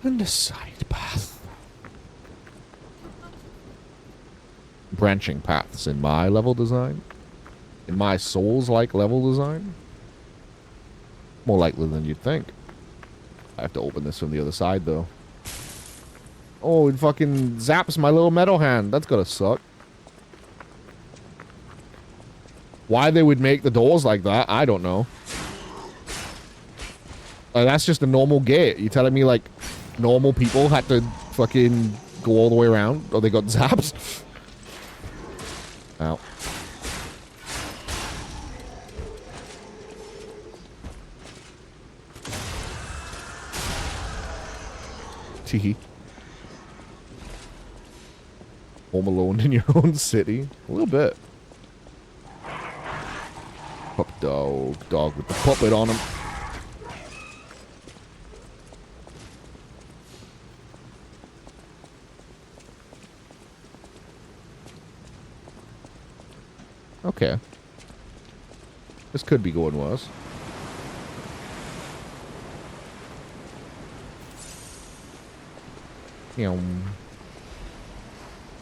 And a side path. Branching paths in my level design. In my Souls-like level design. More likely than you'd think. I have to open this from the other side, though. Oh, it fucking zaps my little metal hand. That's gotta suck. Why they would make the doors like that, I don't know. That's just a normal gate. You telling me, like, normal people had to fucking go all the way around? Or they got zapped? Ow. Teehee. Home alone in your own city? A little bit. Pup dog. Dog with the puppet on him. Okay. This could be going worse.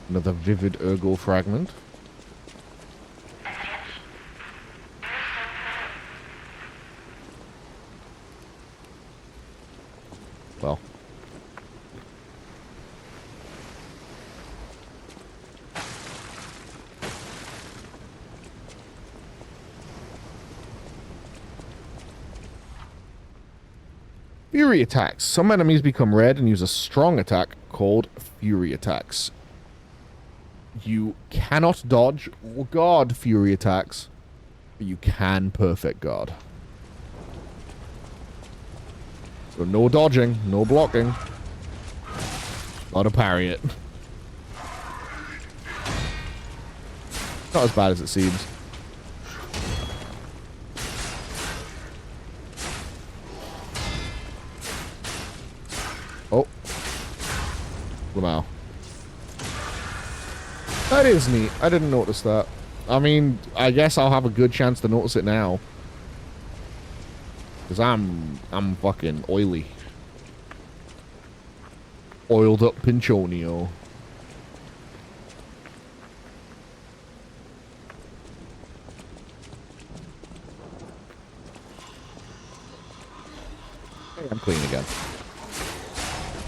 Another vivid ergo fragment. Well. Fury attacks. Some enemies become red and use a strong attack called Fury attacks. You cannot dodge or guard Fury attacks, but you can perfect guard. So no dodging, no blocking. Gotta parry it. Not as bad as it seems. Oh. Lamau. That is neat. I didn't notice that. I mean, I guess I'll have a good chance to notice it now. Because I'm fucking oily. Oiled up Pinchonio. Hey, I'm clean again.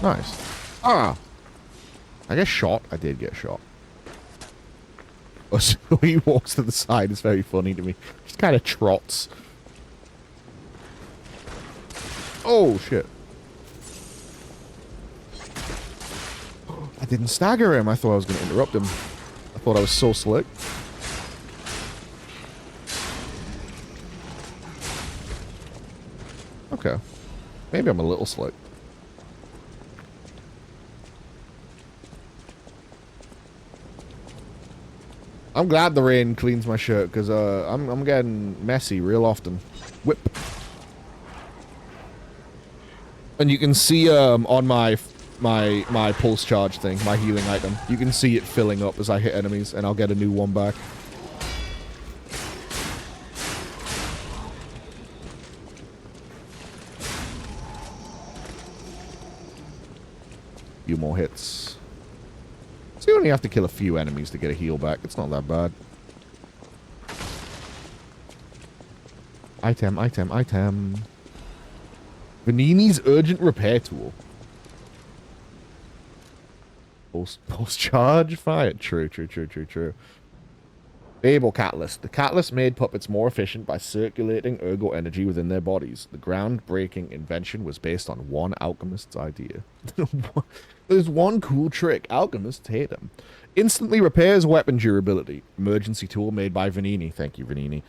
Nice. Ah! I get shot. I did get shot. So he walks to the side. It's very funny to me. Just kind of trots. Oh, shit. I didn't stagger him. I thought I was going to interrupt him. I thought I was so slick. Okay. Maybe I'm a little slick. I'm glad the rain cleans my shirt, because I'm getting messy real often. Whip. And you can see on my pulse charge thing, my healing item, you can see it filling up as I hit enemies, and I'll get a new one back. Few more hits. So you only have to kill a few enemies to get a heal back. It's not that bad. Item, item, item. Vanini's urgent repair tool. Pulse charge fire. True. Babel catalyst. The catalyst made puppets more efficient by circulating ergo energy within their bodies. The groundbreaking invention was based on one alchemist's idea. There's one cool trick. Alchemists hate them. Instantly repairs weapon durability. Emergency tool made by Vanini. Thank you, Vanini.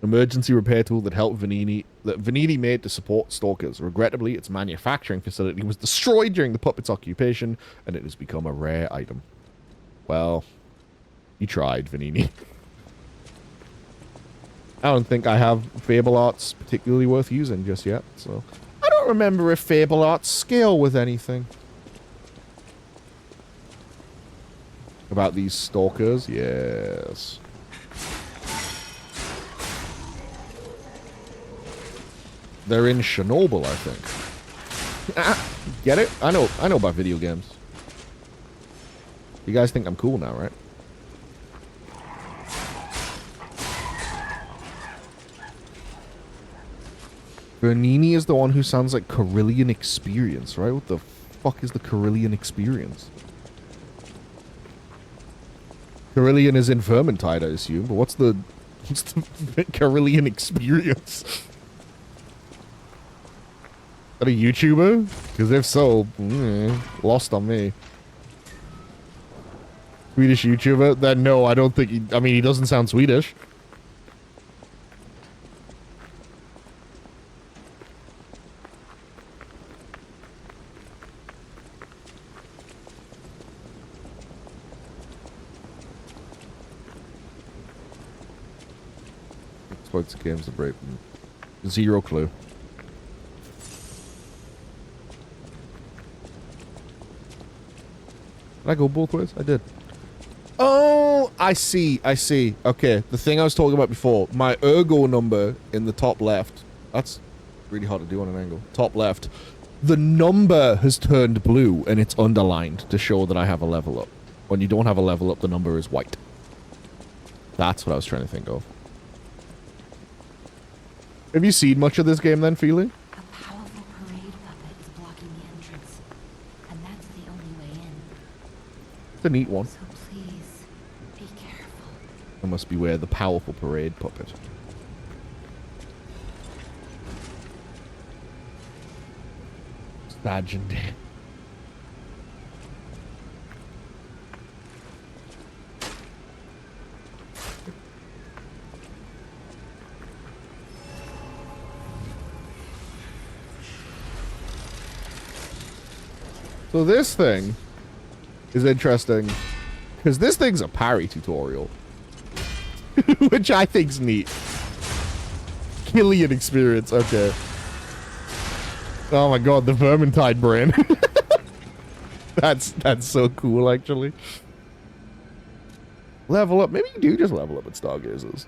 Emergency repair tool that helped Vanini, that Vanini made to support stalkers. Regrettably, its manufacturing facility was destroyed during the puppet's occupation, and it has become a rare item. Well, you tried, Vanini. I don't think I have Fable Arts particularly worth using just yet, so... I don't remember if Fable Arts scale with anything. About these stalkers? Yes. They're in Chernobyl, I think. Get it? I know about video games. You guys think I'm cool now, right? Bernini is the one who sounds like Carillion Experience, right? What the fuck is the Carillion Experience? Carillion is in Vermintide, I assume, but what's the Carillion Experience? Is that a YouTuber? Because if so, lost on me. Swedish YouTuber? Then no, I don't think he... I mean, he doesn't sound Swedish. Exploits games to break. Zero clue. Did I go both ways? I did. Oh, I see. Okay, the thing I was talking about before. My ergo number in the top left. That's really hard to do on an angle. Top left. The number has turned blue and it's underlined to show that I have a level up. When you don't have a level up, the number is white. That's what I was trying to think of. Have you seen much of this game then, Feely? A powerful parade puppet is blocking the entrance, and that's the only way in. It's a neat one. So please, be careful. I must beware the powerful parade puppet. Sergeant. So this thing is interesting because this thing's a parry tutorial, which I think's neat. Killian experience, okay. Oh my god, the Vermintide brain. That's so cool, actually. Level up. Maybe you do just level up at Stargazers.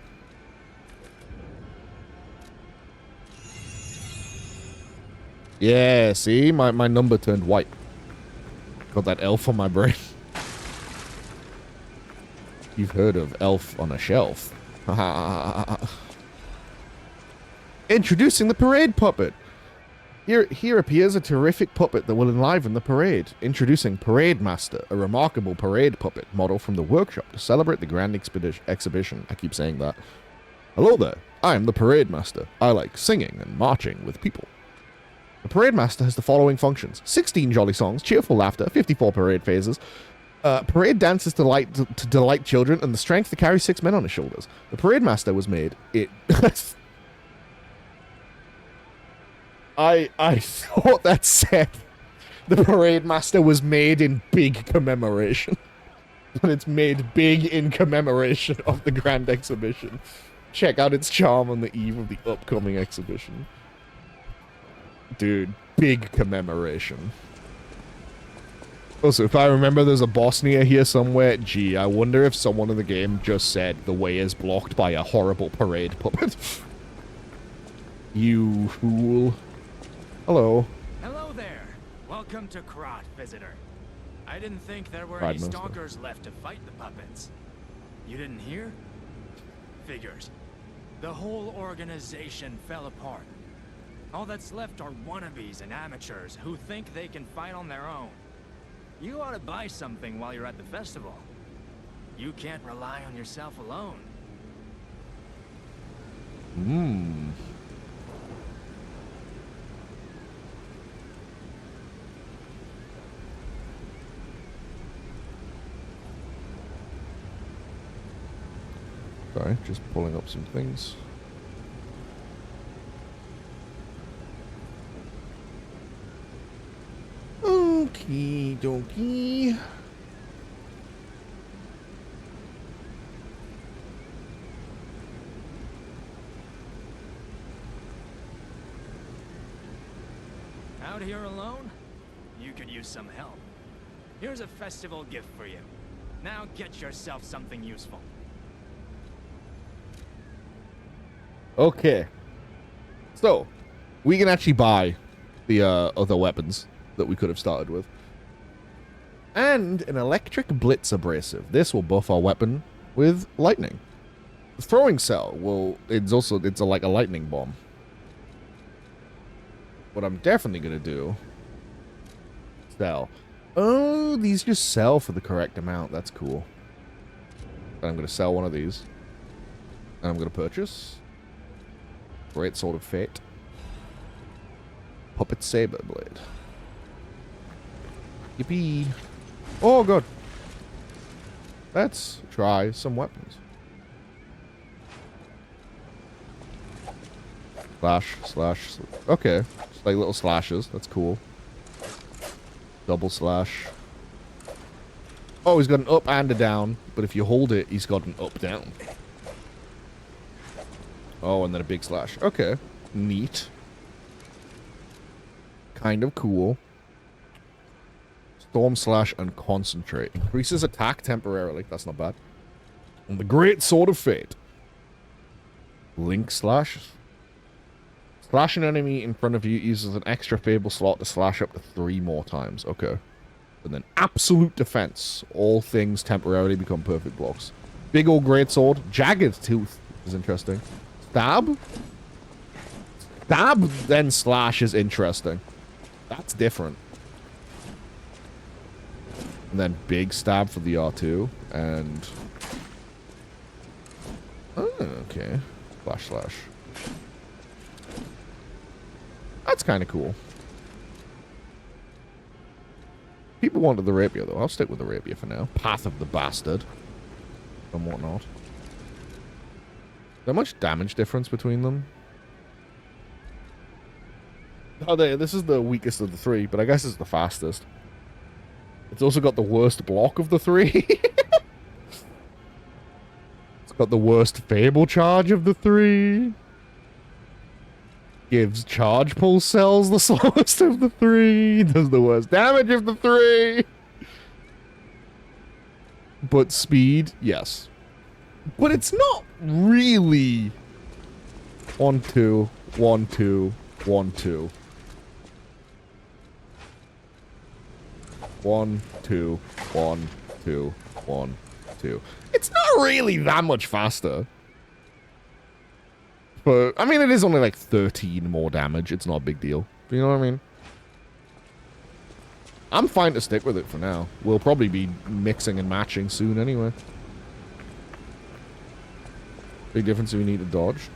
Yeah, see? My number turned white. Got that elf on my brain. You've heard of elf on a shelf. Introducing the parade puppet. Here appears a terrific puppet that will enliven the parade. Introducing Parade Master, a remarkable parade puppet model from the workshop to celebrate the grand exhibition. I keep saying that. Hello there. I am the Parade Master. I like singing and marching with people. The Parade Master has the following functions. 16 jolly songs, cheerful laughter, 54 parade phases, parade dances to delight children, and the strength to carry 6 men on his shoulders. The Parade Master was made... I thought that said the Parade Master was made in big commemoration. But it's made big in commemoration of the grand exhibition. Check out its charm on the eve of the upcoming exhibition. Dude, big commemoration. Also, if I remember, there's a boss near here somewhere. Gee, I wonder if someone in the game just said the way is blocked by a horrible parade puppet. You fool. Hello. Hello there. Welcome to Krot, visitor. I didn't think there were Right, any most stalkers left to fight the puppets. You didn't hear? Figures. The whole organization fell apart. All that's left are wannabes and amateurs who think they can fight on their own. You ought to buy something while you're at the festival. You can't rely on yourself alone. Hmm. Sorry, just pulling up some things. Okie dokie. Out here alone? You could use some help. Here's a festival gift for you. Now get yourself something useful. Okay. So, we can actually buy the other weapons that we could have started with. And an electric blitz abrasive. This will buff our weapon with lightning. The throwing cell will... It's like a lightning bomb. What I'm definitely going to do... Sell. Oh, these just sell for the correct amount. That's cool. And I'm going to sell one of these. And I'm going to purchase... Great Sword of Fate. Puppet Saber Blade. Yippee. Oh, good. Let's try some weapons. Slash, slash. Okay. Just like little slashes. That's cool. Double slash. Oh, he's got an up and a down. But if you hold it, he's got an up down. Oh, and then a big slash. Okay. Neat. Kind of cool. Storm slash and concentrate. Increases attack temporarily. That's not bad. And the Great Sword of Fate. Link slash. Slash an enemy in front of you uses an extra fable slot to slash up to 3 more times. Okay. And then absolute defense. All things temporarily become perfect blocks. Big old great sword. Jagged tooth is interesting. Stab? Stab then slash is interesting. That's different. And then big stab for the R2. And... Oh, okay. Slash slash. That's kind of cool. People wanted the rapier, though. I'll stick with the rapier for now. Path of the Bastard. And whatnot. Is there much damage difference between them? Oh, this is the weakest of the 3, but I guess it's the fastest. It's also got the worst block of the 3. It's got the worst Fable charge of the 3. Gives charge pulse cells the slowest of the 3. Does the worst damage of the 3. But speed, yes. But it's not really 1, 2, 1, 2, 1, 2. 1, 2, 1, 2, 1, 2. It's not really that much faster. But, I mean, it is only like 13 more damage. It's not a big deal. Do you know what I mean? I'm fine to stick with it for now. We'll probably be mixing and matching soon anyway. Big difference if we need to dodge.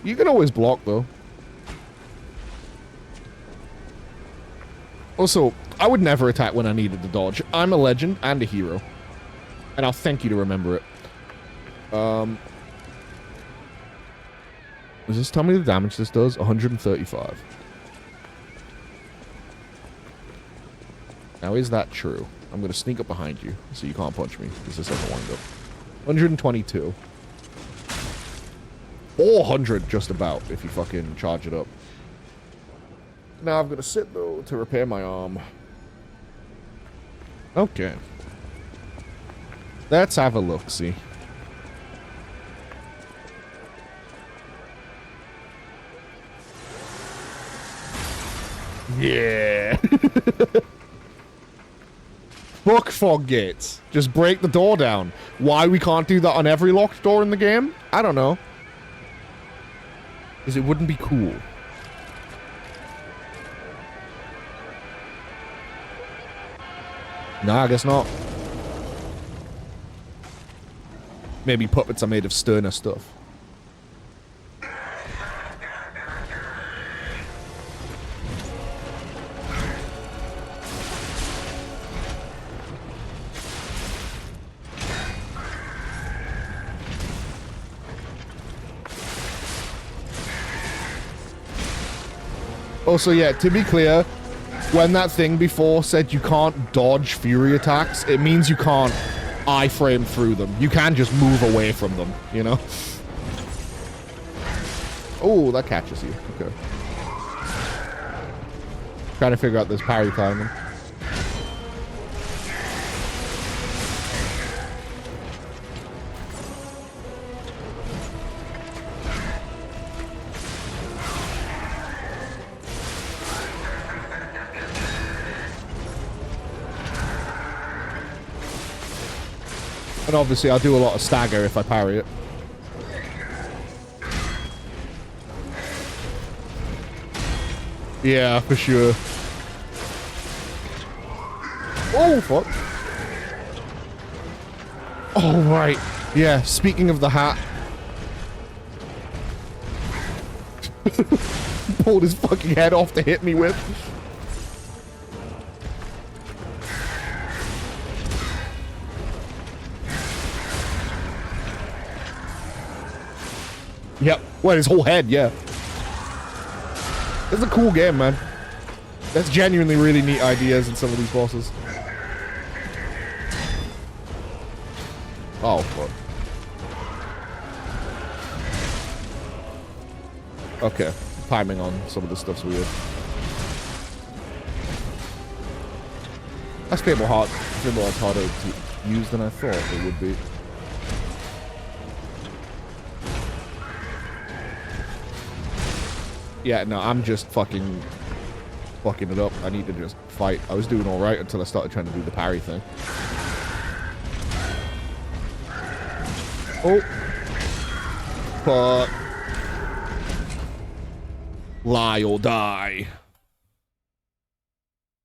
You can always block, though. Also, I would never attack when I needed to dodge. I'm a legend and a hero. And I'll thank you to remember it. Does this tell me the damage this does? 135. Now, is that true? I'm going to sneak up behind you so you can't punch me because this doesn't wind up. 122. 400 just about if you fucking charge it up. Now I've got to sit, though, to repair my arm. Okay. Let's have a look-see. Yeah. Fuck fog gates. Just break the door down. Why we can't do that on every locked door in the game? I don't know. Because it wouldn't be cool. Nah, I guess not. Maybe puppets are made of sterner stuff. Also, yeah, to be clear, when that thing before said you can't dodge fury attacks, it means you can't iframe through them. You can just move away from them, you know? Oh, that catches you. Okay. Trying to figure out this parry timing. And obviously, I'll do a lot of stagger if I parry it. Yeah, for sure. Oh, fuck. Oh, right. Yeah, speaking of the hat. Pulled his fucking head off to hit me with. Yep. Well, his whole head, yeah. It's a cool game, man. That's genuinely really neat ideas in some of these bosses. Oh, fuck. Okay. Timing on some of the stuff's weird. That's Fable Heart. Fable Heart's harder to use than I thought it would be. Yeah, no, I'm just fucking it up. I need to just fight. I was doing alright until I started trying to do the parry thing. Oh. Fuck. Lie or die.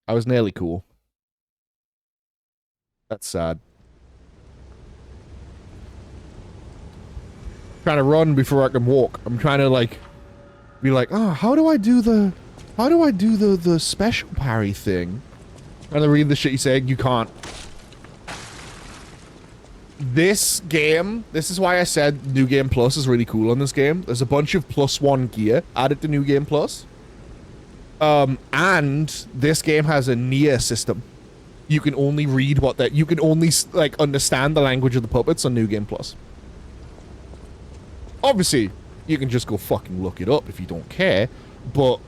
I was nearly cool. That's sad. Trying to run before I can walk. I'm trying to, like, be like, oh, how do I do the special parry thing? And I read the shit you saying, you can't. This game, this is why I said New Game Plus is really cool on this game. There's a bunch of +1 gear added to New Game Plus. And this game has a near system. You can only read what that, you can only, like, understand the language of the puppets on New Game Plus. Obviously, you can just go fucking look it up if you don't care, but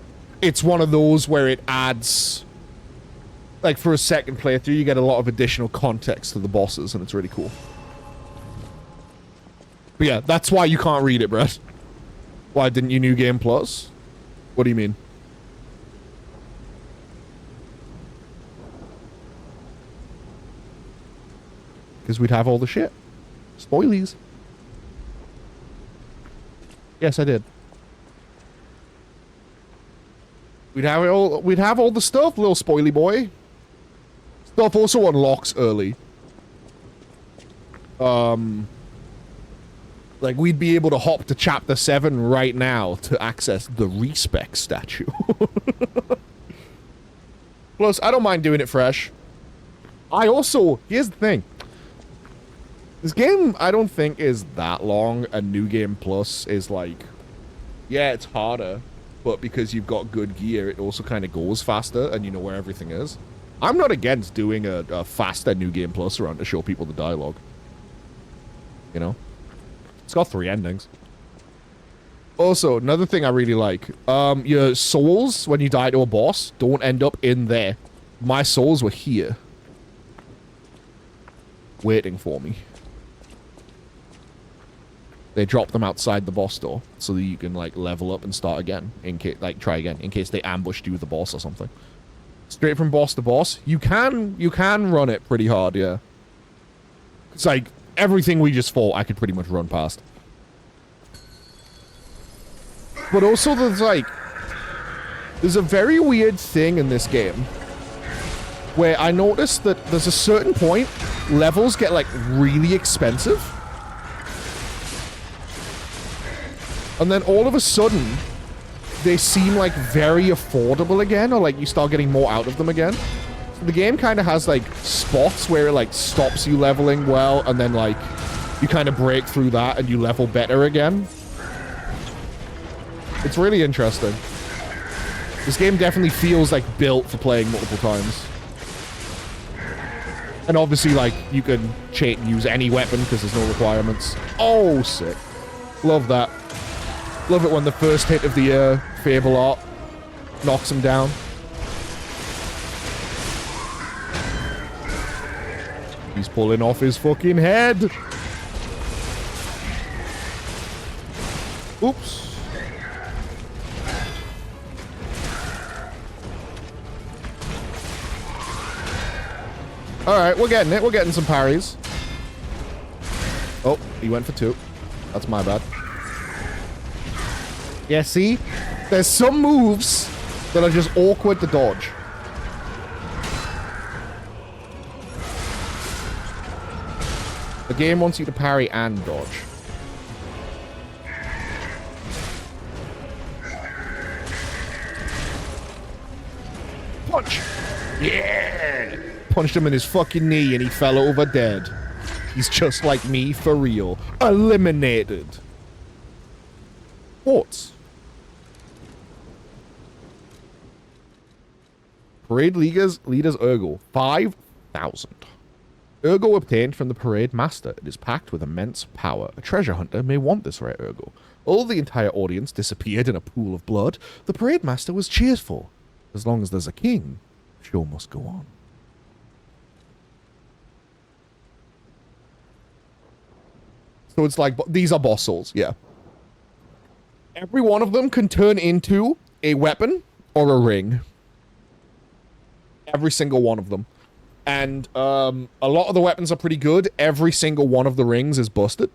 it's one of those where it adds, like, for a second playthrough, you get a lot of additional context to the bosses, and it's really cool. But yeah, that's why you can't read it, Brett. Why didn't you New Game Plus? What do you mean? Because we'd have all the shit. Spoilies. Yes, I did. We'd have it all. We'd have all the stuff, little spoily boy. Stuff also unlocks early. Like, we'd be able to hop to chapter 7 right now to access the respect statue. Plus, I don't mind doing it fresh. I also, here's the thing. This game, I don't think, is that long, and New Game Plus is like, yeah, it's harder, but because you've got good gear, it also kind of goes faster, and you know where everything is. I'm not against doing a faster New Game Plus run to show people the dialogue. You know? It's got 3 endings. Also, another thing I really like, your souls, when you die to a boss, don't end up in there. My souls were here. Waiting for me. They drop them outside the boss door so that you can, like, level up and start again in case, like, try again in case they ambushed you with the boss or something. Straight from boss to boss. You can run it pretty hard, yeah. It's like everything we just fought, I could pretty much run past. But also there's a very weird thing in this game where I noticed that there's a certain point levels get like really expensive. And then all of a sudden they seem like very affordable again, or like you start getting more out of them again. So the game kind of has like spots where it like stops you leveling well, and then like you kind of break through that and you level better again. It's really interesting. This game definitely feels like built for playing multiple times. And obviously like you can use any weapon because there's no requirements. Oh, sick. Love that. Love it when the first hit of the Fable art knocks him down. He's pulling off his fucking head. Oops. Alright, we're getting it. We're getting some parries. Oh, he went for 2. That's my bad. Yeah, see? There's some moves that are just awkward to dodge. The game wants you to parry and dodge. Punch! Yeah! Punched him in his fucking knee and he fell over dead. He's just like me for real. Eliminated. What? Parade leaders Urgo. 5,000. Urgo obtained from the parade master. It is packed with immense power. A treasure hunter may want this rare Urgo. Although the entire audience disappeared in a pool of blood, the parade master was cheerful. As long as there's a king, the show must go on. So it's like, these are boss souls, yeah. Every one of them can turn into a weapon or a ring. Every single one of them. And a lot of the weapons are pretty good. Every single one of the rings is busted.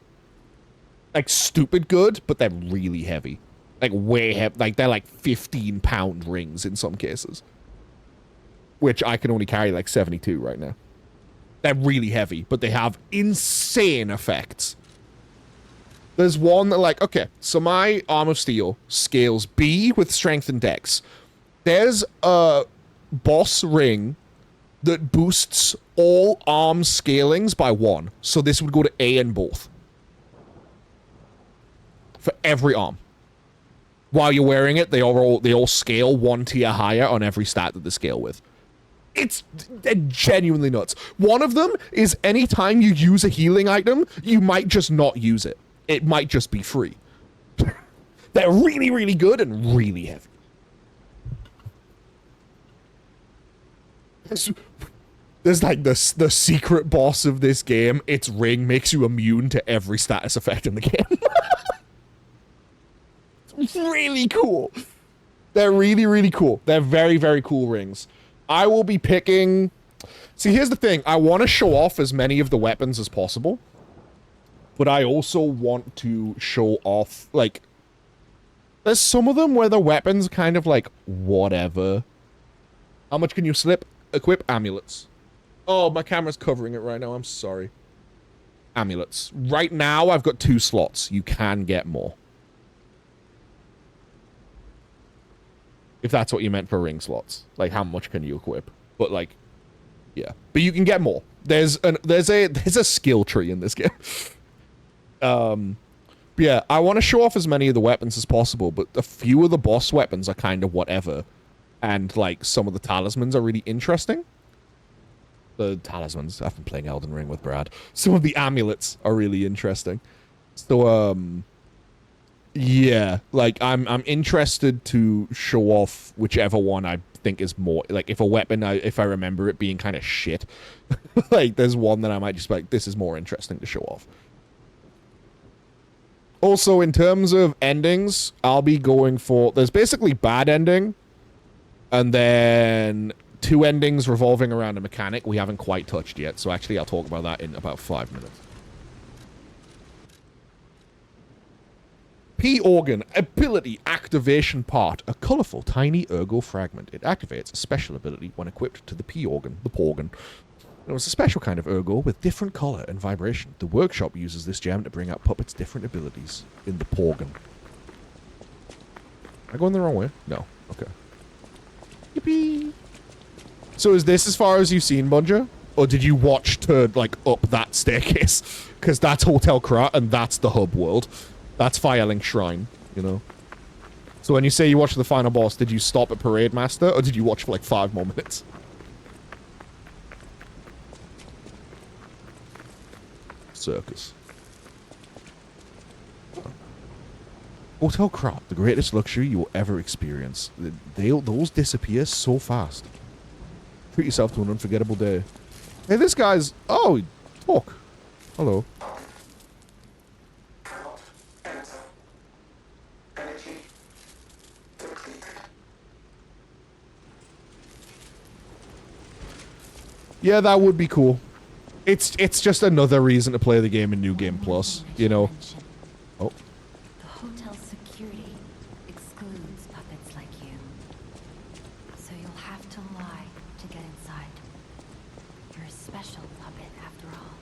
Like, stupid good, but they're really heavy. Like, way heavy. Like, they're like 15-pound rings in some cases. Which I can only carry like 72 right now. They're really heavy, but they have insane effects. There's one that like, okay, so my Arm of Steel scales B with Strength and Dex. There's a boss ring that boosts all arm scalings by 1. So this would go to A in both. For every arm. While you're wearing it, they all scale 1 tier higher on every stat that they scale with. They're genuinely nuts. One of them is anytime you use a healing item, you might just not use it. It might just be free. They're really, really good and really heavy. There's like the secret boss of this game. Its ring makes you immune to every status effect in the game. It's really cool. They're really, really cool. They're very, very cool rings. I will be picking... See, here's the thing. I want to show off as many of the weapons as possible. But I also want to show off, like... There's some of them where the weapons kind of like, whatever. How much can you equip amulets? Oh, my camera's covering it right now. I'm sorry. Amulets. Right now, I've got 2 slots. You can get more. If that's what you meant for ring slots. Like, how much can you equip? But, like, yeah. But you can get more. There's a skill tree in this game. Yeah, I want to show off as many of the weapons as possible, but a few of the boss weapons are kind of whatever. And, like, some of the talismans are really interesting. The talismans, I've been playing Elden Ring with Brad. Some of the amulets are really interesting. So, yeah, like, I'm interested to show off whichever one I think is more, like, if a weapon, if I remember it being kind of shit, like, there's one that I might just be like, this is more interesting to show off. Also, in terms of endings, I'll be going for... There's basically bad ending, and then 2 endings revolving around a mechanic we haven't quite touched yet. So actually, I'll talk about that in about 5 minutes. P-Organ, ability activation part. A colorful, tiny ergo fragment. It activates a special ability when equipped to the P-Organ, the Porgan. It was a special kind of ergo with different color and vibration. The workshop uses this gem to bring out puppets' different abilities in the Porgan. Am I going the wrong way? No. Okay. Yippee! So is this as far as you've seen, Bunja? Or did you watch to, like, up that staircase? Because that's Hotel Krat and that's the hub world. That's Firelink Shrine, you know? So when you say you watched the final boss, did you stop at Parade Master, or did you watch for like 5 more minutes? Circus. Hotel Krat, the greatest luxury you will ever experience. Those disappear so fast. Treat yourself to an unforgettable day. Hey, this guy's... Oh, talk. Hello. Yeah, that would be cool. It's just another reason to play the game in New Game Plus, you know. Oh. The hotel security excludes puppets like you. So you'll have to lie to get inside. You're a special puppet after all.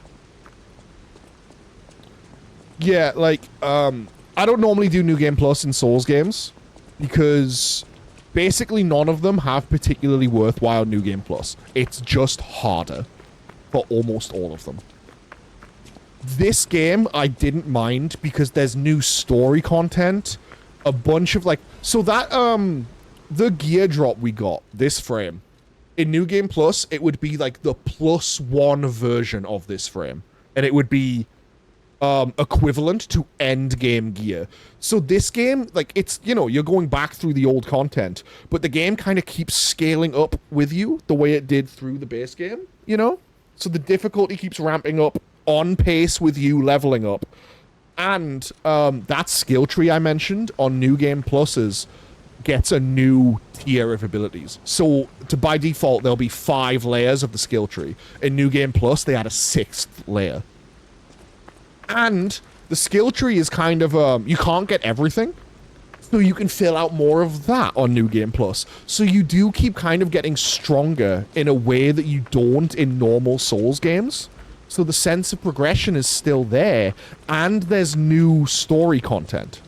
Yeah, like, I don't normally do New Game Plus in Souls games because basically none of them have particularly worthwhile New Game Plus. It's just harder for almost all of them. This game, I didn't mind because there's new story content, a bunch of, like... So that, the gear drop we got, this frame, in New Game Plus, it would be, like, the +1 version of this frame. And it would be... equivalent to end game gear. So this game, like, it's, you know, you're going back through the old content, but the game kind of keeps scaling up with you the way it did through the base game, you know? So the difficulty keeps ramping up on pace with you leveling up. And that skill tree I mentioned on New Game Pluses gets a new tier of abilities. So by default, there'll be 5 layers of the skill tree. In New Game Plus, they add a 6th layer. And the skill tree is kind of, you can't get everything. So you can fill out more of that on New Game Plus. So you do keep kind of getting stronger in a way that you don't in normal Souls games. So the sense of progression is still there. And there's new story content.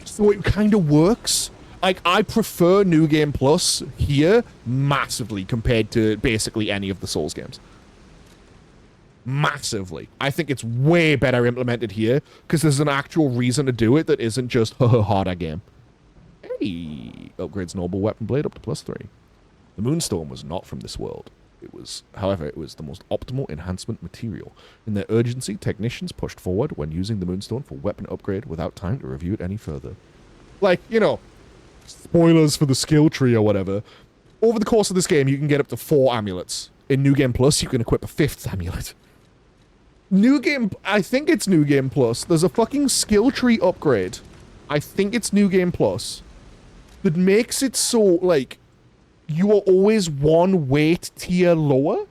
So it kind of works. Like, I prefer New Game Plus here massively compared to basically any of the Souls games. Massively. I think it's way better implemented here because there's an actual reason to do it that isn't just harder game. Hey, upgrades Noble Weapon Blade up to +3. The Moonstone was not from this world. However, it was the most optimal enhancement material. In their urgency, technicians pushed forward when using the Moonstone for weapon upgrade without time to review it any further. Like, you know, spoilers for the skill tree or whatever. Over the course of this game, you can get up to 4 amulets. In New Game Plus, you can equip a 5th amulet. New Game... I think it's New Game Plus. There's a fucking skill tree upgrade. I think it's New Game Plus. That makes it so, like, you are always 1 weight tier lower.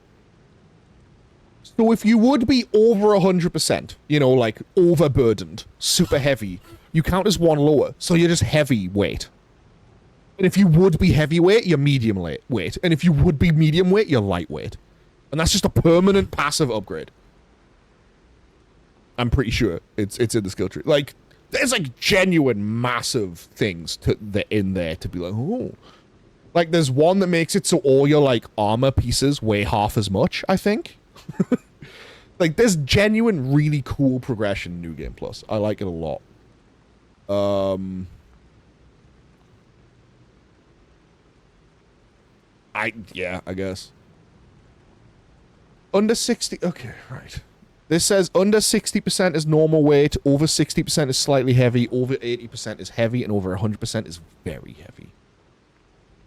So if you would be over 100%, you know, like, overburdened, super heavy, you count as 1 lower. So you're just heavy weight. And if you would be heavyweight, you're medium weight. And if you would be medium weight, you're lightweight. And that's just a permanent passive upgrade. I'm pretty sure it's in the skill tree. Like, there's like genuine massive things in there to be like, oh. Like, there's one that makes it so all your, like, armor pieces weigh half as much, I think. Like, there's genuine, really cool progression in New Game Plus. I like it a lot. Yeah, I guess. Under 60... Okay, right. This says under 60% is normal weight, over 60% is slightly heavy, over 80% is heavy, and over 100% is very heavy.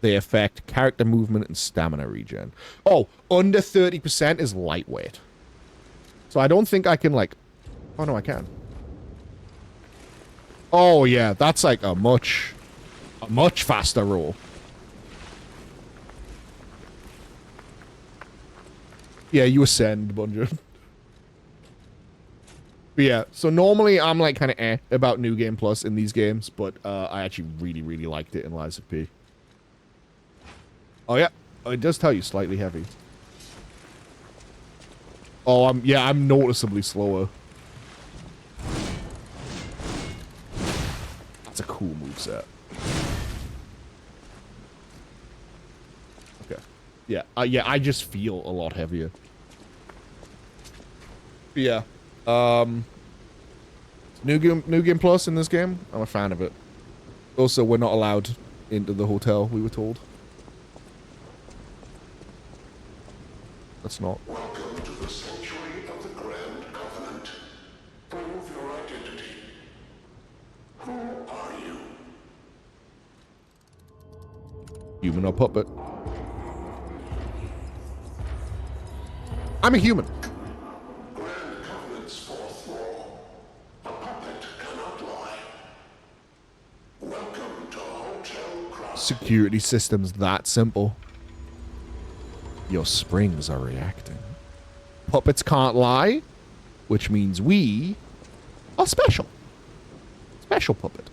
They affect character movement and stamina regen. Oh, under 30% is lightweight. So I don't think I can, like... Oh, no, I can. Oh, yeah, that's like a much faster roll. Yeah, you ascend, Bunja. But yeah, so normally I'm like kind of about New Game Plus in these games, but I actually really, really liked it in Lies of P. Oh yeah, it does tell you slightly heavy. Oh, I'm noticeably slower. That's a cool moveset. Okay. Yeah, yeah, I just feel a lot heavier. But yeah. New Game Plus in this game. I'm a fan of it. Also, we're not allowed into the hotel, we were told. That's not. Welcome to the sanctuary of the Grand Covenant. Prove your identity. Who are you? Human or puppet? I'm a human. Grand Covenant's fourth law. A puppet cannot lie. Welcome to Hotel Cross. Security system's that simple. Your springs are reacting. Puppets can't lie, which means we are special. Special puppet.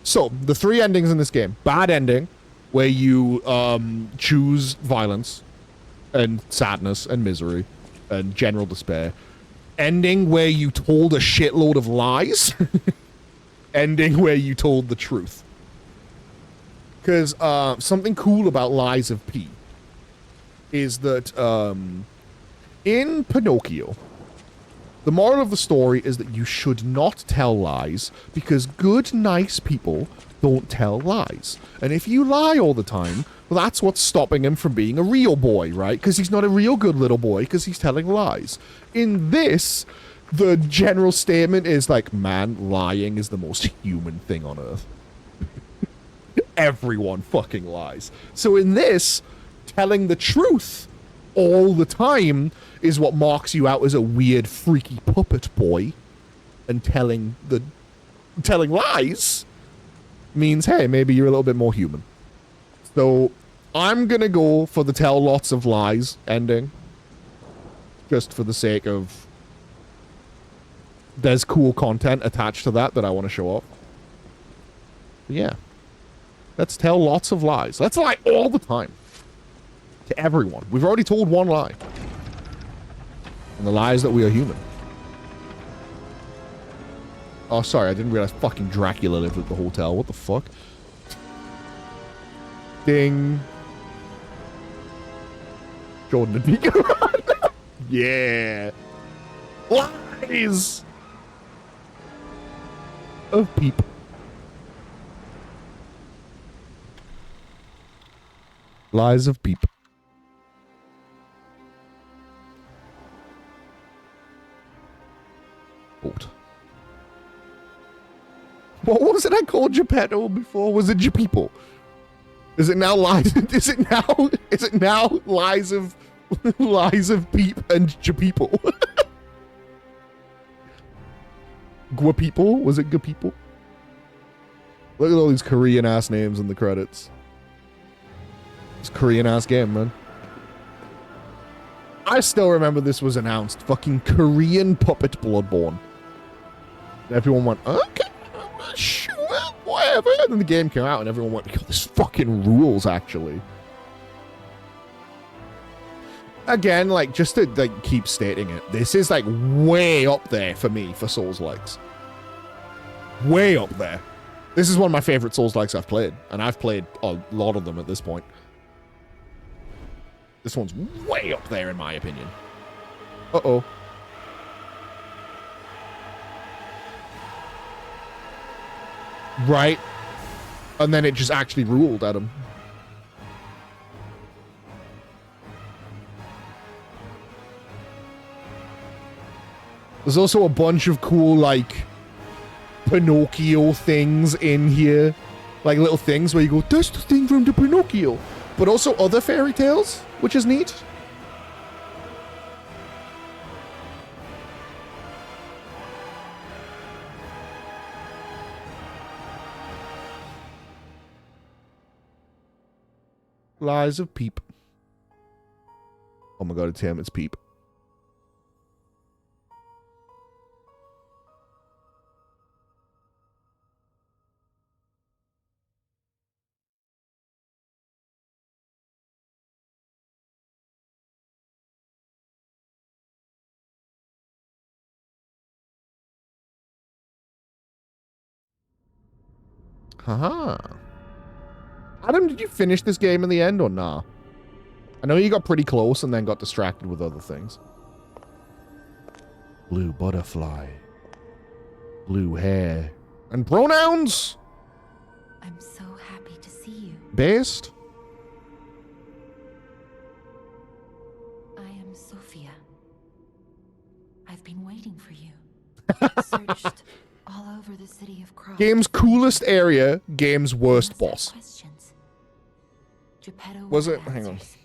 So, the 3 endings in this game. Bad ending, where you choose violence and sadness and misery and general despair. Ending where you told a shitload of lies. Ending where you told the truth. Because something cool about Lies of P is that in Pinocchio, the moral of the story is that you should not tell lies because good, nice people don't tell lies. And if you lie all the time, well, that's what's stopping him from being a real boy, right? Because he's not a real good little boy because he's telling lies. In this, the general statement is like, man, lying is the most human thing on earth. Everyone fucking lies. So in this, telling the truth all the time is what marks you out as a weird, freaky puppet boy. And telling lies means, hey, maybe you're a little bit more human. So I'm gonna go for the tell lots of lies ending. Just for the sake of there's cool content attached to that I want to show off. But yeah. Let's tell lots of lies. Let's lie all the time. To everyone. We've already told one lie. And the lie is that we are human. Oh, sorry. I didn't realize fucking Dracula lived at the hotel. What the fuck? Ding. Jordan and Mika run. Yeah. Lies of Peep. Lies of Peep. Boat. What was it I called Geppetto before? Was it Gepeople? Is it now lies? Is it now lies of Peep and Gepeople? Gwapeople? Was it Gapeople? Look at all these Korean ass names in the credits. It's a Korean ass game, man. I still remember this was announced. Fucking Korean puppet Bloodborne. Everyone went, okay, sure, whatever. And then the game came out and everyone went, yo, this fucking rules, actually. Again, like, just to like keep stating it, this is like way up there for me for Souls-likes. Way up there. This is one of my favorite Souls-likes I've played, and I've played a lot of them at this point. This one's way up there in my opinion. Uh-oh. Right. And then it just actually ruled at him. There's also a bunch of cool, like, Pinocchio things in here. Like, little things where you go, that's the thing from the Pinocchio. But also other fairy tales, which is neat. Lies of Peep. Oh my god, it's him, it's Peep. Haha. Adam, did you finish this game in the end or nah? I know you got pretty close and then got distracted with other things. Blue butterfly. Blue hair. And pronouns! I'm so happy to see you. Based? I am Sophia. I've been waiting for you. Searched all over the city of Cross. Game's coolest area, game's worst Must have boss. questions. Geppetto Was will it? have Hang on. answers,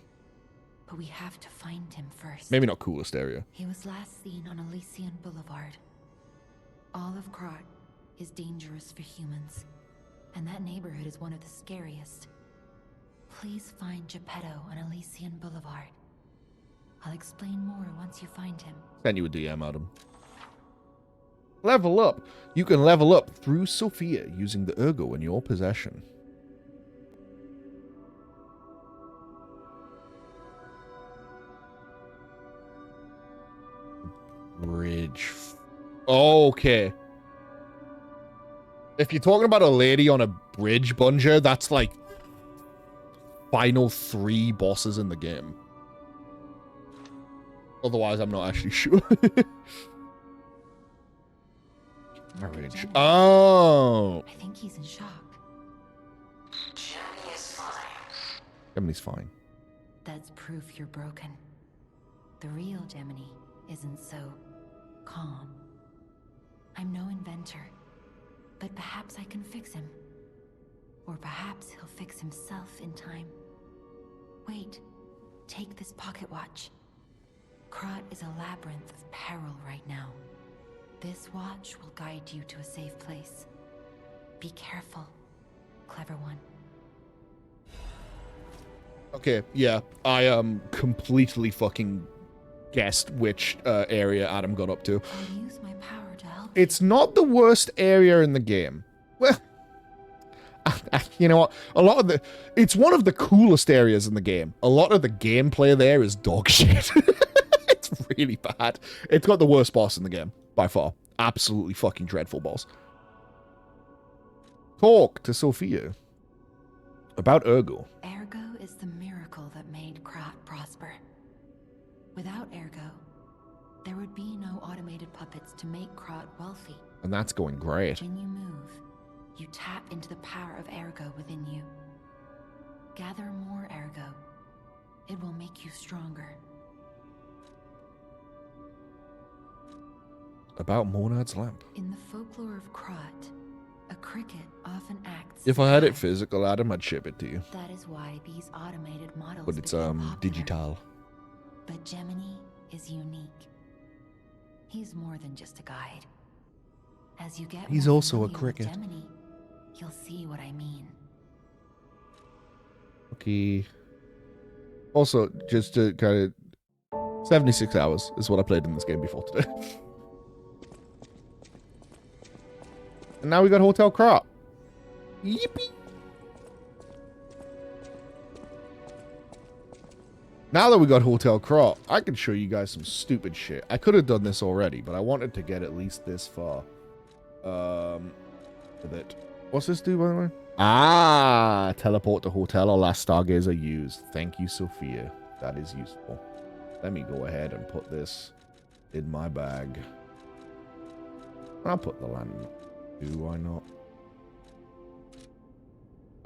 but we have to find him first. Maybe not coolest area. He was last seen on Elysian Boulevard. All of Krot is dangerous for humans, and that neighborhood is one of the scariest. Please find Geppetto on Elysian Boulevard. I'll explain more once you find him. Send you a DM, Adam. Level up. You can level up through Sophia using the Ergo in your possession. Bridge. Okay. If you're talking about a lady on a bridge, Bunger, that's like final 3 bosses in the game. Otherwise, I'm not actually sure. Bridge. Oh. I think he's in shock. Jimmy is fine. Emily's fine. That's proof you're broken. The real Gemini isn't so calm. I'm no inventor, but perhaps I can fix him. Or perhaps he'll fix himself in time. Wait, take this pocket watch. Krot is a labyrinth of peril right now. This watch will guide you to a safe place. Be careful, clever one. Okay, yeah. I completely fucking guessed which area Adam got up to. I'll use my power to help It's not the worst area in the game. Well, you know what? It's one of the coolest areas in the game. A lot of the gameplay there is dog shit. It's really bad. It's got the worst boss in the game, by far. Absolutely fucking dreadful boss. Talk to Sophia about Ergo. Ergo is the miracle that made Krot prosper. Without Ergo, there would be no automated puppets to make Krot wealthy. And that's going great. When you move, you tap into the power of Ergo within you. Gather more Ergo. It will make you stronger. About Monad's lamp. In the folklore of Krot, a cricket often acts. If I had it as- physical, Adam, I'd ship it to you. That is why these automated models But it's became popular. digital. But Gemini is unique. He's more than just a guide. As you get He's more also a familiar with cricket. Gemini, you'll see what I mean. Okay. Also, just to kind of 76 hours is what I played in this game before today. And now we got Hotel Krot. Yippee! Now that we got Hotel Krot, I can show you guys some stupid shit. I could have done this already, but I wanted to get at least this far. With it. What's this do, by the way? Ah, teleport to hotel or last stargazer used. Thank you, Sophia. That is useful. Let me go ahead and put this in my bag. I'll put the land. Why not?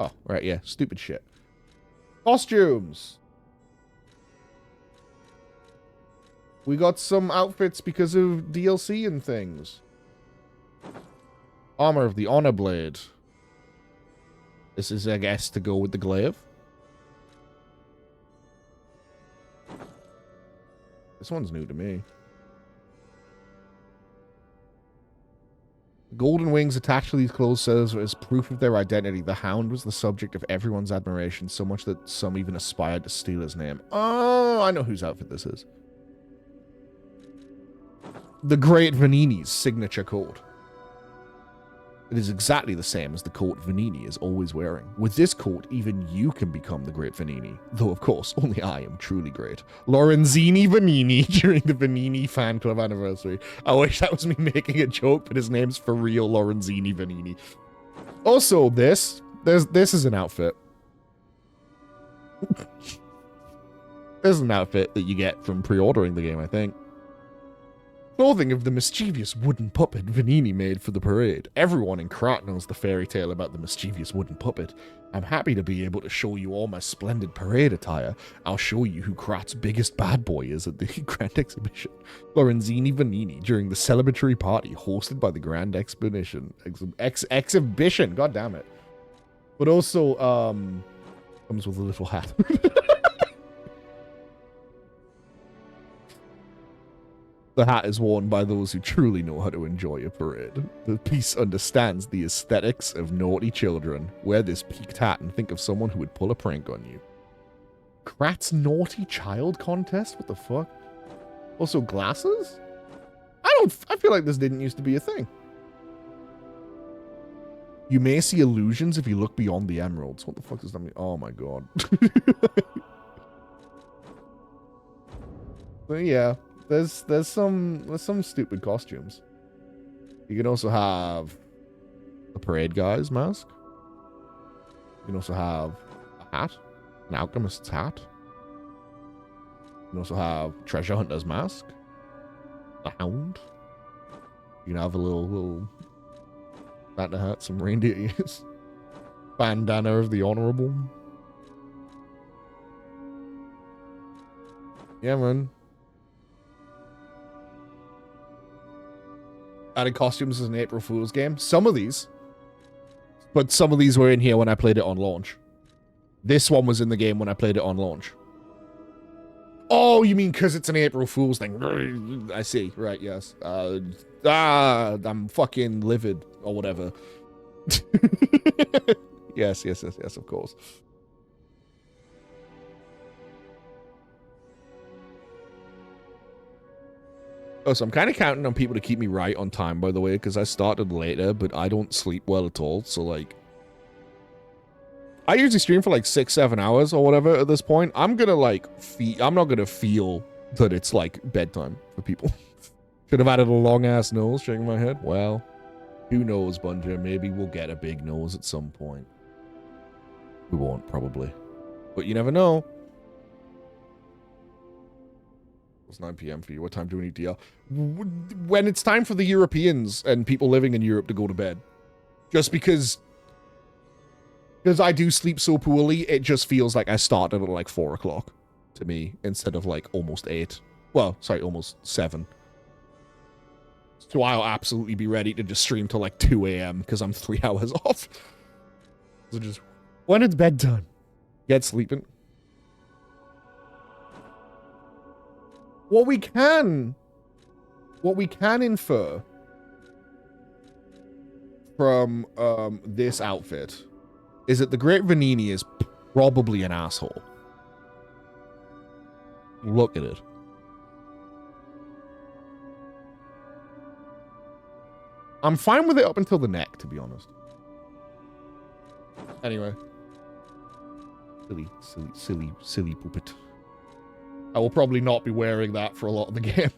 Oh, right, yeah. Stupid shit. Costumes! We got some outfits because of DLC and things. Armor of the Honor Blade. This is, I guess, to go with the glaive. This one's new to me. Golden wings attached to these clothes serves as proof of their identity. The Hound was the subject of everyone's admiration, so much that some even aspired to steal his name. Oh, I know whose outfit this is. The Great Vanini's signature coat. It is exactly the same as the coat Vanini is always wearing. With this coat, even you can become the Great Vanini. Though, of course, only I am truly great. Lorenzini Vanini during the Vanini fan club anniversary. I wish that was me making a joke, but his name's for real Lorenzini Vanini. Also, this is an outfit. This is an outfit that you get from pre-ordering the game, I think. Clothing of the mischievous wooden puppet Vanini made for the parade. Everyone in Krat knows the fairy tale about the mischievous wooden puppet. I'm happy to be able to show you all my splendid parade attire. I'll show you who Krat's biggest bad boy is at the Grand Exhibition. Lorenzini Vanini during the celebratory party hosted by the Grand Exhibition. Exhibition, god damn it. But also, comes with a little hat. The hat is worn by those who truly know how to enjoy a parade. The piece understands the aesthetics of naughty children. Wear this peaked hat and think of someone who would pull a prank on you. Krat's Naughty Child Contest? What the fuck? Also, glasses? I feel like this didn't used to be a thing. You may see illusions if you look beyond the emeralds. What the fuck does that mean? Oh my god. But yeah. There's some stupid costumes. You can also have a parade guy's mask. You can also have a hat, an alchemist's hat. You can also have treasure hunter's mask, a hound. You can have a little Santa hat, some reindeer ears, bandana of the honorable. Yeah, man. Added costumes as an April Fool's game. Some of these. But some of these were in here when I played it on launch. This one was in the game when I played it on launch. Oh, you mean because it's an April Fool's thing. I see. Right, yes. I'm fucking livid or whatever. Yes, of course. Oh, so I'm kind of counting on people to keep me right on time, by the way, because I started later, but I don't sleep well at all, so, like... I usually stream for, like, 6-7 hours or whatever at this point. I'm gonna, like, I'm not gonna feel that it's, like, bedtime for people. Should have added a long-ass nose, shaking my head. Well, who knows, Bunja? Maybe we'll get a big nose at some point. We won't, probably. But you never know. It's 9 p.m. for you. What time do we need to yell? When it's time for the Europeans and people living in Europe to go to bed. Just because I do sleep so poorly, it just feels like I started at like 4 o'clock to me instead of like almost 8. Well, sorry, almost 7. So I'll absolutely be ready to just stream till like 2 a.m. because I'm 3 hours off. So just, when it's bedtime, get sleeping. What we can infer from this outfit is that the Great Vanini is probably an asshole. Look at it. I'm fine with it up until the neck, to be honest. Anyway. Silly puppet. I will probably not be wearing that for a lot of the game.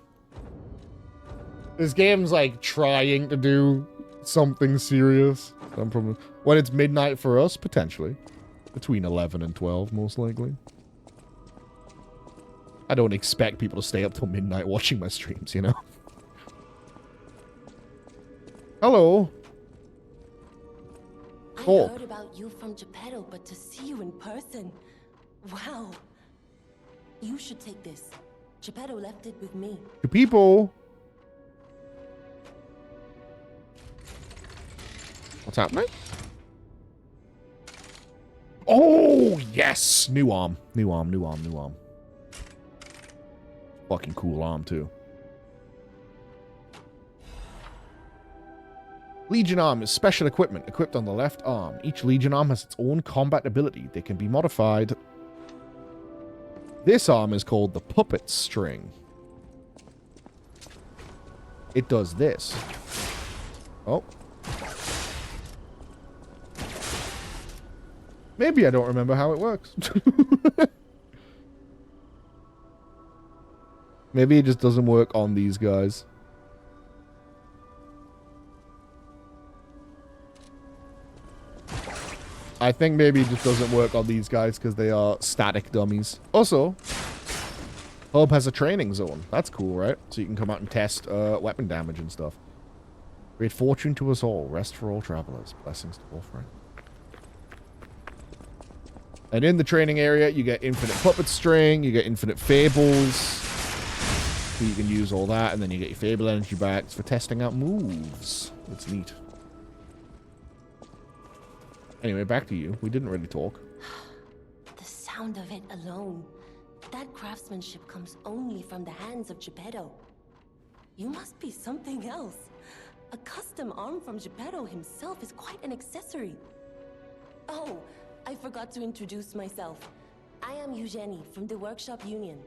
This game's like trying to do something serious. When it's midnight for us, potentially. Between 11 and 12, most likely. I don't expect people to stay up till midnight watching my streams, you know? Hello. I heard about you from Geppetto, but to see you in person, wow. You should take this. Geppetto left it with me. To people. What's happening? Oh, yes! New arm. New arm, new arm, new arm. Fucking cool arm, too. Legion arm is special equipment equipped on the left arm. Each Legion arm has its own combat ability. They can be modified. This arm is called the Puppet String. It does this. Oh. Maybe I don't remember how it works. Maybe it just doesn't work on these guys. I think maybe it just doesn't work on these guys because they are static dummies. Also, Hub has a training zone. That's cool, right? So you can come out and test weapon damage and stuff. Great fortune to us all. Rest for all travelers. Blessings to all friends. And in the training area, you get infinite puppet string. You get infinite fables. So you can use all that. And then you get your fable energy back for testing out moves. That's neat. Anyway, back to you. We didn't really talk. The sound of it alone. That craftsmanship comes only from the hands of Geppetto. You must be something else. A custom arm from Geppetto himself is quite an accessory. Oh, I forgot to introduce myself. I am Eugenie from the Workshop Union.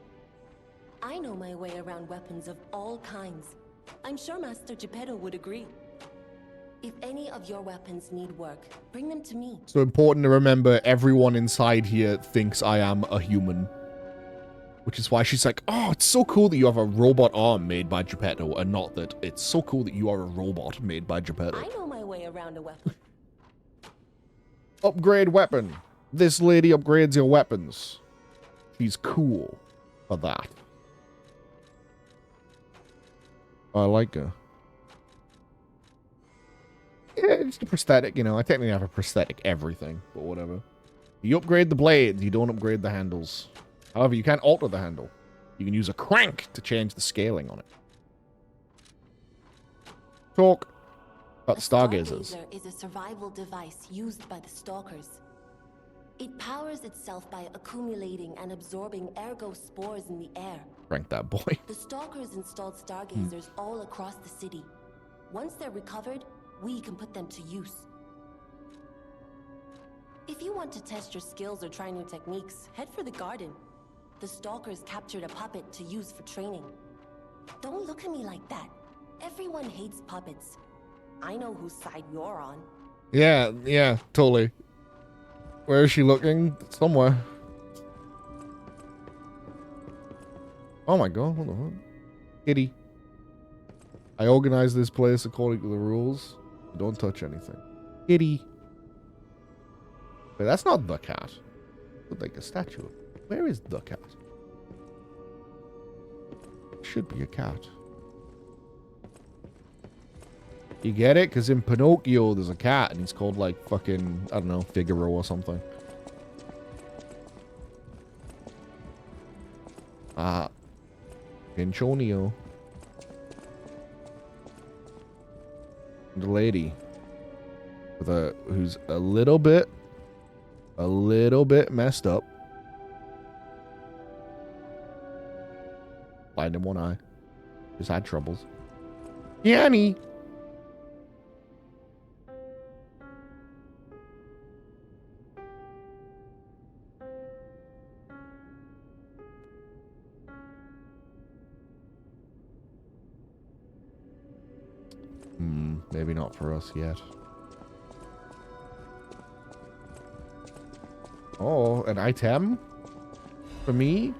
I know my way around weapons of all kinds. I'm sure Master Geppetto would agree. If any of your weapons need work, bring them to me. So important to remember, everyone inside here thinks I am a human. Which is why she's like, oh, it's so cool that you have a robot arm made by Geppetto, and not that it's so cool that you are a robot made by Geppetto. I know my way around a weapon. Upgrade weapon. This lady upgrades your weapons. She's cool for that. I like her. Yeah, it's a prosthetic, you know. I technically have a prosthetic everything, but whatever. You upgrade the blades, you don't upgrade the handles. However, you can't alter the handle. You can use a crank to change the scaling on it. Talk about the stargazers. Stargazer is a survival device used by the stalkers. It powers itself by accumulating and absorbing ergo spores in the air. Crank that boy. The stalkers installed stargazers all across the city. Once they're recovered, we can put them to use. If you want to test your skills or try new techniques, head for the garden. The stalkers captured a puppet to use for training. Don't look at me like that. Everyone hates puppets. I know whose side you're on. Yeah, totally. Where is she looking? Somewhere. Oh my god, what the fuck? Kitty. I organized this place according to the rules. Don't touch anything. Kitty. Wait, that's not the cat. Look like a statue. Where is the cat? Should be a cat. You get it? Because in Pinocchio, there's a cat, and he's called, like, fucking, I don't know, Figaro or something. Ah. Pinchonio. The lady. With who's a little bit messed up. Blind in one eye. Just had troubles. Yanni! Maybe not for us yet. Oh, an item? For me?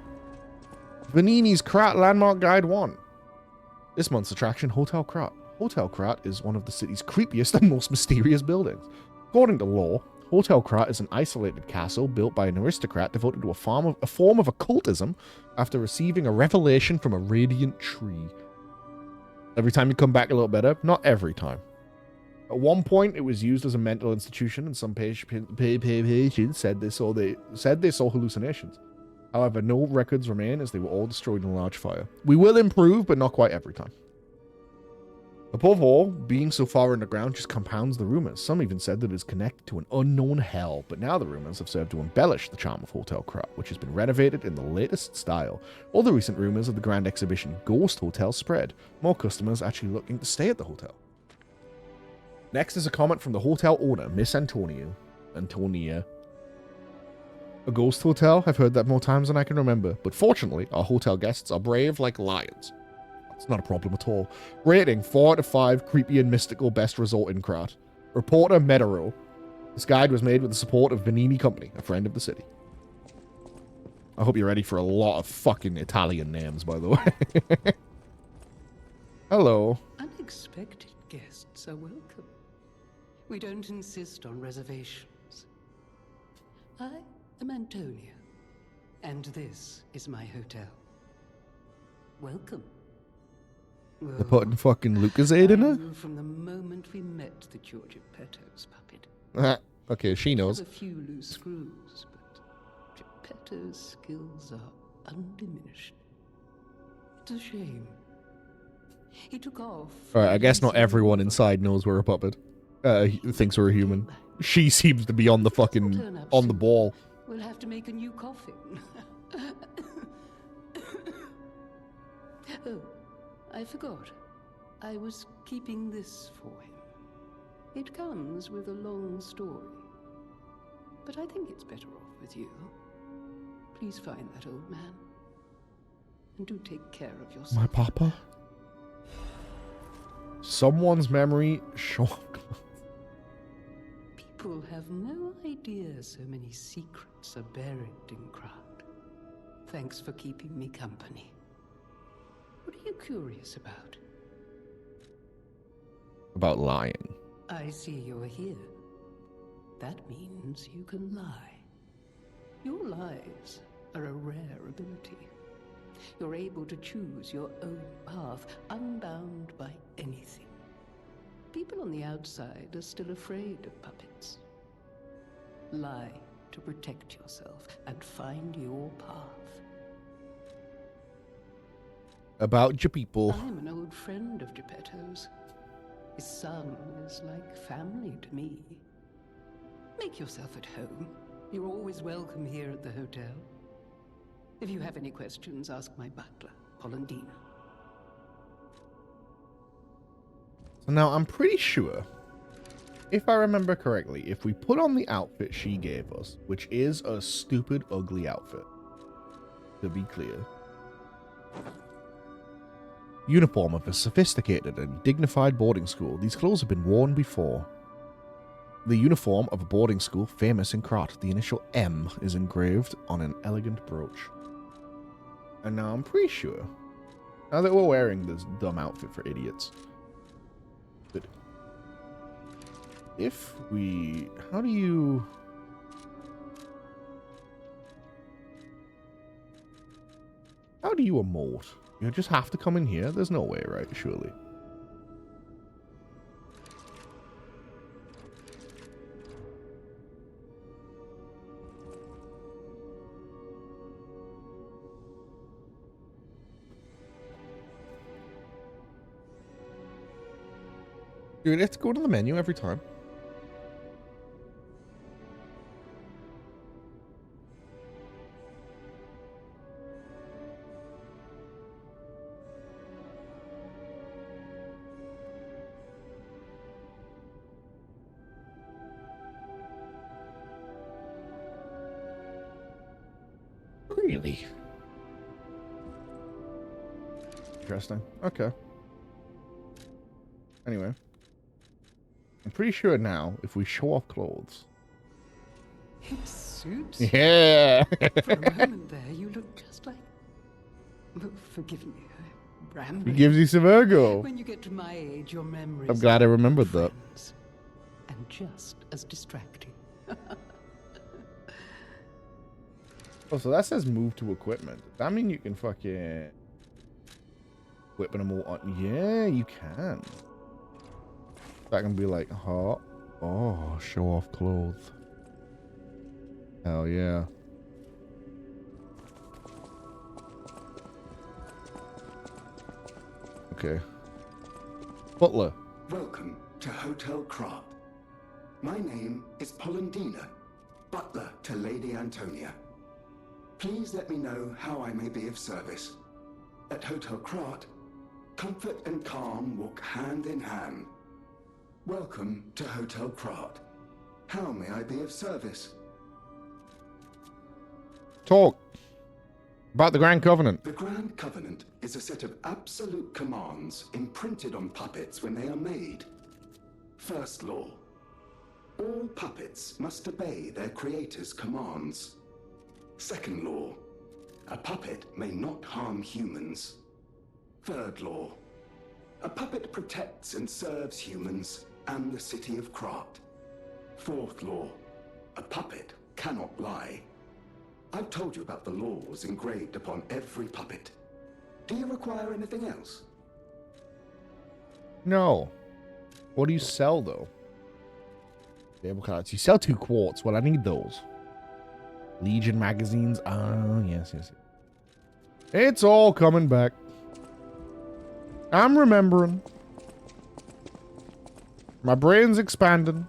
Vanini's Krat Landmark Guide 1. This month's attraction, Hotel Krat. Hotel Krat is one of the city's creepiest and most mysterious buildings. According to lore, Hotel Krat is an isolated castle built by an aristocrat devoted to a form of occultism after receiving a revelation from a radiant tree. Every time you come back a little better, not every time. At one point, it was used as a mental institution, and some patients said they saw hallucinations. However, no records remain as they were all destroyed in a large fire. We will improve, but not quite every time. Above all, being so far underground just compounds the rumors. Some even said that it is connected to an unknown hell, but now the rumors have served to embellish the charm of Hotel Krat, which has been renovated in the latest style. All the recent rumors of the grand exhibition Ghost Hotel spread. More customers actually looking to stay at the hotel. Next is a comment from the hotel owner, Miss Antonia. A ghost hotel? I've heard that more times than I can remember, but fortunately, our hotel guests are brave like lions. It's not a problem at all. Rating 4 out of 5, creepy and mystical best resort in Krat. Reporter Medero. This guide was made with the support of Vanini Company, a friend of the city. I hope you're ready for a lot of fucking Italian names, by the way. Hello. Unexpected guests are welcome. We don't insist on reservations. I am Antonia, and this is my hotel. Welcome. They're putting fucking Lucasade in I her? knew from the moment we met that you're Geppetto's puppet. Okay, she knows. Have a few loose screws, but Geppetto's skills are undiminished. It's a shame. He took off. Alright, I guess not releasing everyone all of inside knows we're a puppet. Thinks we're a human. She seems to be on the fucking, on the ball. We'll have to make a new coffin. Oh, I forgot. I was keeping this for him. It comes with a long story. But I think it's better off with you. Please find that old man. And do take care of yourself. My papa? Someone's memory shock. People have no idea so many secrets are buried in Krat. Thanks for keeping me company. What are you curious about? About lying. I see you're here. That means you can lie. Your lies are a rare ability. You're able to choose your own path, unbound by anything. People on the outside are still afraid of puppets. Lie to protect yourself and find your path. About your people. I'm an old friend of Geppetto's. His son is like family to me. Make yourself at home. You're always welcome here at the hotel. If you have any questions, ask my butler, Polendina. So now I'm pretty sure, if I remember correctly, if we put on the outfit she gave us, which is a stupid, ugly outfit, to be clear. Uniform of a sophisticated and dignified boarding school. These clothes have been worn before. The uniform of a boarding school famous in Krat. The initial M is engraved on an elegant brooch. And now I'm pretty sure, now that we're wearing this dumb outfit for idiots, that if we, how do you emote? You just have to come in here? There's no way, right? Surely. Dude, let's go to the menu every time. Really? Interesting. Okay. Anyway. I'm pretty sure now, if we show off clothes. It suits. Yeah! For a moment there, you look just like... Oh, forgive me, I'm rambling. He gives you some ergo. When you get to my age, your memories... I'm glad I remembered that. friends, and just as distracting. Oh, so that says move to equipment. Does that mean you can fucking... Whip them all on? Yeah, you can. That can be like hot. Oh, show off clothes. Hell yeah. Okay. Butler. Welcome to Hotel Krat. My name is Polendina, butler to Lady Antonia. Please let me know how I may be of service. At Hotel Krat, comfort and calm walk hand in hand. Welcome to Hotel Krat. How may I be of service? Talk. About the Grand Covenant. The Grand Covenant is a set of absolute commands imprinted on puppets when they are made. First law. All puppets must obey their creator's commands. Second law. A puppet may not harm humans. Third law. A puppet protects and serves humans and the city of Krat. Fourth law. A puppet cannot lie. I've told you about the laws engraved upon every puppet. Do you require anything else? No. What do you sell, though? Table cards. You sell 2 quartz. Well, I need those. Legion magazines. Oh, yes. It's all coming back. I'm remembering. My brain's expanding.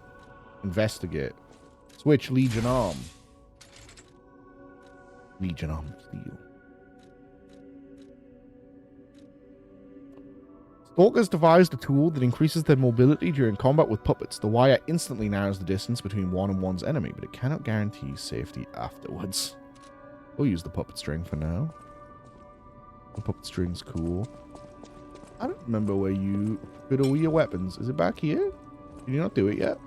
Investigate. Switch Legion Arm. Legion Arm Steel. Stalkers devised a tool that increases their mobility during combat with puppets. The wire instantly narrows the distance between one and one's enemy, but it cannot guarantee safety afterwards. We'll use the puppet string for now. The puppet string's cool. I don't remember where you put all your weapons. Is it back here? Did you not do it yet?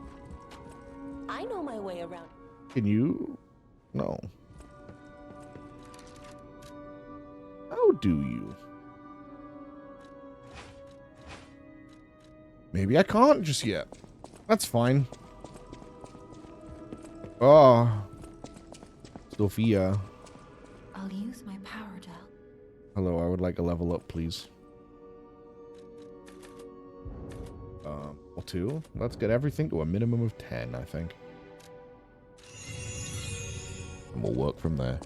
I know my way around. Can you? No. How do you? Maybe I can't just yet. That's fine. Oh. Sophia. I'll use my power gel. Hello, I would like a level up, please. Or 2. Let's get everything to a minimum of 10, I think. And we'll work from there.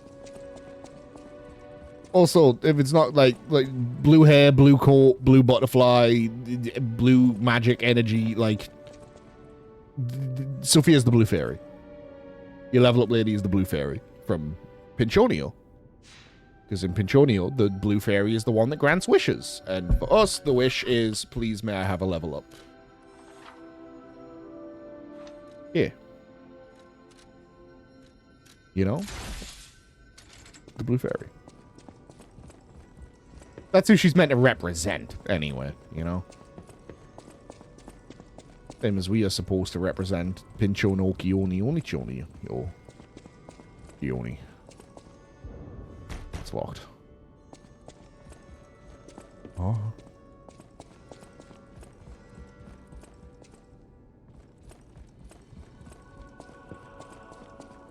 Also, if it's not like blue hair, blue coat, blue butterfly, blue magic energy, like Sophia's the blue fairy. Your level up lady is the blue fairy from Pinchonio. Because in Pinchonio, the blue fairy is the one that grants wishes. And for us, the wish is, please may I have a level up. Yeah. You know? The blue fairy. That's who she's meant to represent, anyway, you know? Same as we are supposed to represent Pinchonochionionio. Kioni. It's locked. Oh.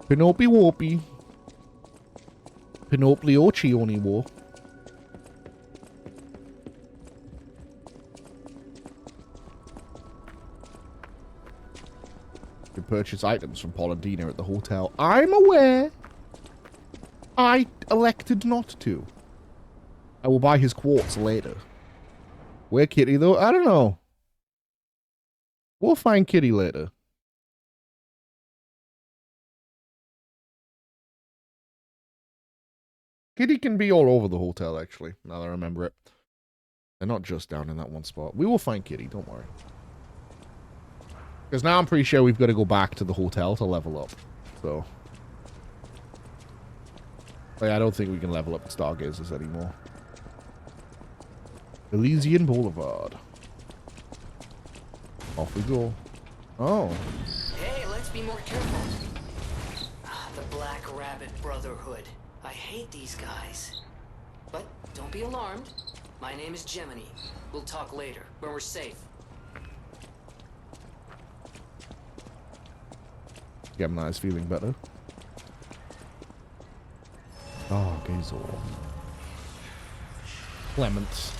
Pinopi Warpy. Pinopliochioni War. You purchase items from Polendina at the hotel. I'm aware. I elected not to. I will buy his quartz later. Where Kitty, though? I don't know. We'll find Kitty later. Kitty can be all over the hotel, actually, now that I remember it. They're not just down in that one spot. We will find Kitty, don't worry. Because now I'm pretty sure we've got to go back to the hotel to level up. So. Like, I don't think we can level up the Stargazers anymore. Elysian Boulevard. Off we go. Oh. Hey, let's be more careful. The Black Rabbit Brotherhood. I hate these guys. But don't be alarmed. My name is Gemini. We'll talk later, when we're safe. Gemini's feeling better. Oh, Gazor. Clements.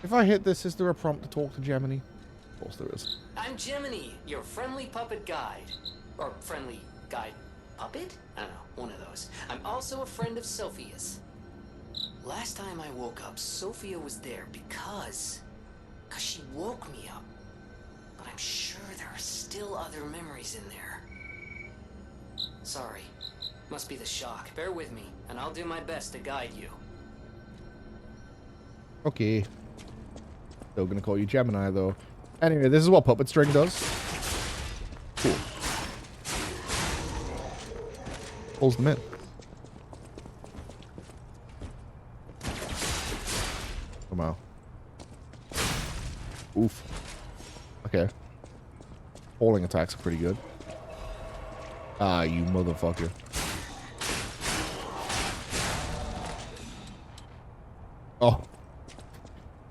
If I hit this, is there a prompt to talk to Gemini? Of course there is. I'm Gemini, your friendly puppet guide. Or friendly guide puppet? I don't know, one of those. I'm also a friend of Sophia's. Last time I woke up, Sophia was there because she woke me up. But I'm sure there are still other memories in there. Sorry. Must be the shock. Bear with me, and I'll do my best to guide you. Okay. Still gonna call you Gemini, though. Anyway, this is what Puppet String does. Cool. Pulls them in. Come on. Oof. Okay. Falling attacks are pretty good. Ah, you motherfucker. Oh.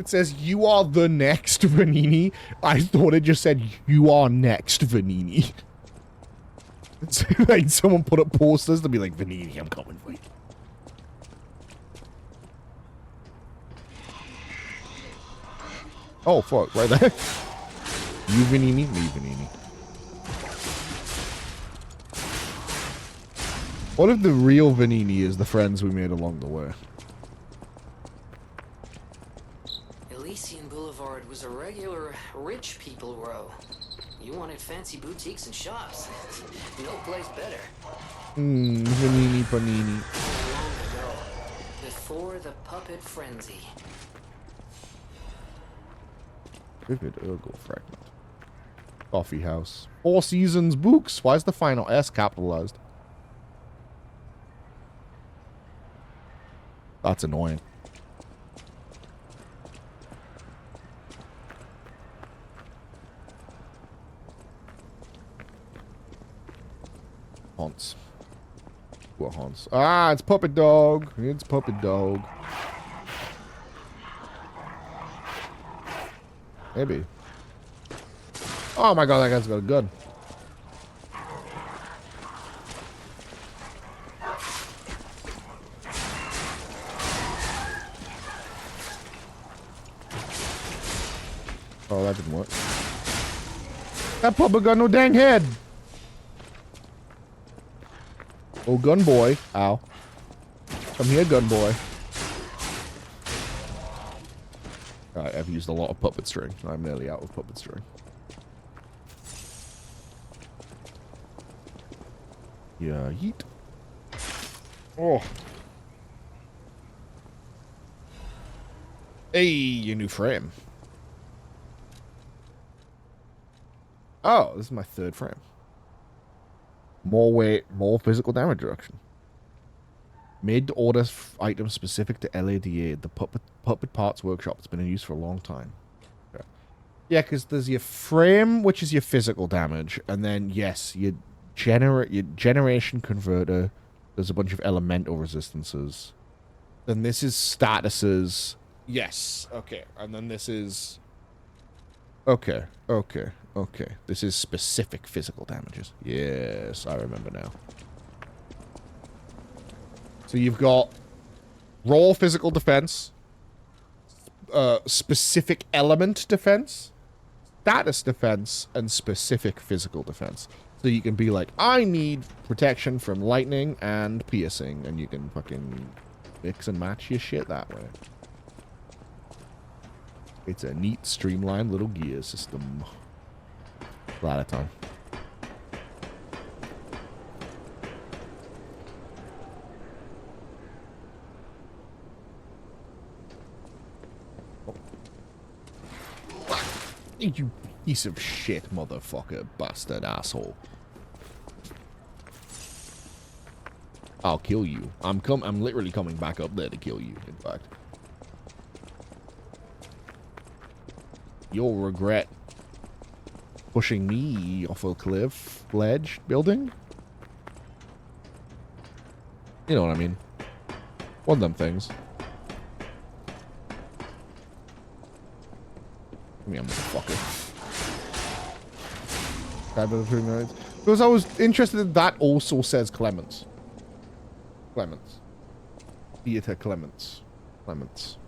It says, you are the next Vanini. I thought it just said, you are next Vanini. It's like someone put up posters to be like, Vanini, I'm coming for you. Oh, fuck, right there. You Vanini, me Vanini. What if the real Vanini is the friends we made along the way? Elysian Boulevard was a regular rich people row. You wanted fancy boutiques and shops. No place better. Vanini Panini. Long ago, before the puppet frenzy. Vivid Urgle fragment. Coffee house. Four Seasons books. Why is the final S capitalized? That's annoying. Haunts. What haunts? Ah, it's Puppet Dog. It's Puppet Dog. Maybe. Oh my god, that guy's got a gun. Oh, that didn't work. That puppet got no dang head. Oh, gun boy. Ow. Come here, gun boy. Alright, I've used a lot of puppet string. I'm nearly out of puppet string. Yeah, yeet. Oh. Hey, your new frame. Oh, this is my third frame. More weight, more physical damage reduction. Made to order items specific to LADA. The puppet parts workshop has been in use for a long time. Okay. Yeah, because there's your frame, which is your physical damage, and then yes, your generation converter. There's a bunch of elemental resistances. Then this is statuses. Yes. Okay. And then this is. Okay. This is specific physical damages. Yes, I remember now. So you've got raw physical defense, specific element defense, status defense, and specific physical defense. So you can be like, I need protection from lightning and piercing, and you can fucking mix and match your shit that way. It's a neat, streamlined little gear system. A lot of time. Oh. You piece of shit, motherfucker, bastard, asshole. I'll kill you. I'm literally coming back up there to kill you, in fact. You'll regret pushing me off a cliff, ledge, building. You know what I mean. One of them things. Give me a motherfucker. Because I was interested in that also says Clements. Clements. Theater Clements. Clements.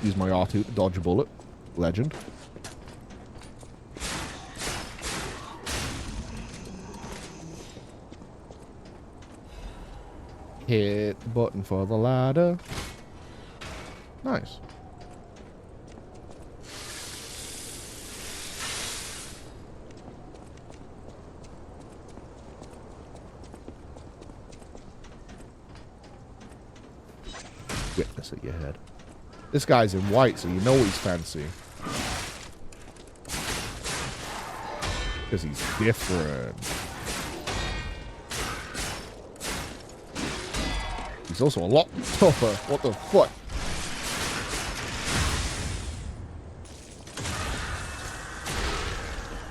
Use my R2 to dodge a bullet. Legend. Hit the button for the ladder. Nice. Witness at your head. This guy's in white, so you know he's fancy. Because he's different. He's also a lot tougher. What the fuck?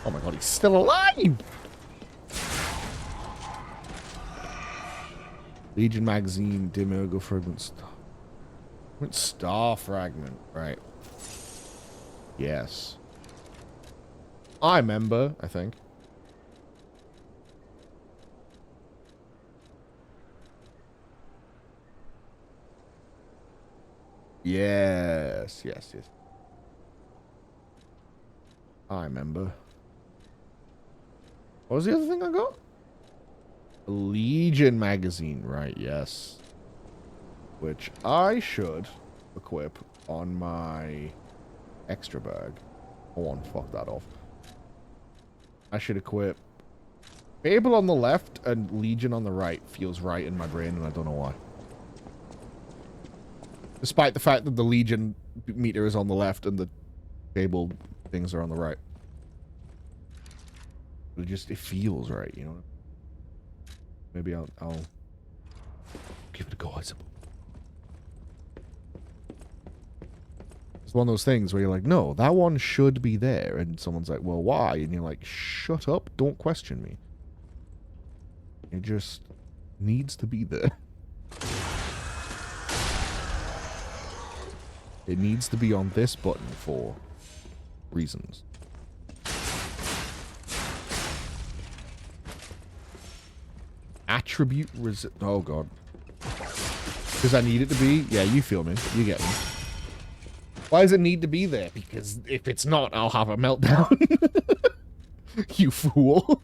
Oh my god, he's still alive! Legion magazine, dim ergo fragment, star fragment. Right. Yes. I remember, I think. Yes, yes, yes. I remember. What was the other thing I got? Legion magazine, right, yes. Which I should equip on my extra bag. Hold on, fuck that off. I should equip Fable on the left and Legion on the right. Feels right in my brain, and I don't know why. Despite the fact that the Legion meter is on the left and the Fable things are on the right. But it feels right, you know? Maybe I'll give it a go, I suppose. It's one of those things where you're like, no, that one should be there. And someone's like, well, why? And you're like, shut up, don't question me. It just needs to be there. It needs to be on this button for reasons. Attribute oh god. Because I need it to be? Yeah, you feel me. You get me. Why does it need to be there? Because if it's not, I'll have a meltdown. You fool.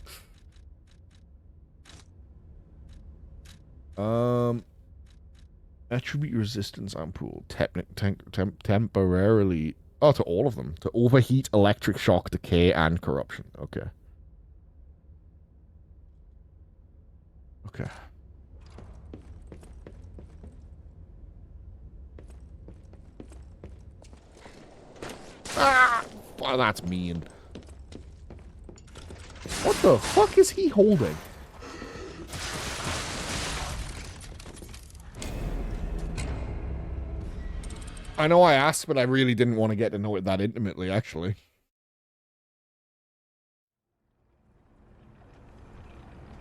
Attribute resistance ampoule. Temporarily. Oh, to all of them. To overheat, electric shock, decay, and corruption. Okay. Okay. Ah! Well, that's mean. What the fuck is he holding? I know I asked, but I really didn't want to get to know it that intimately, actually.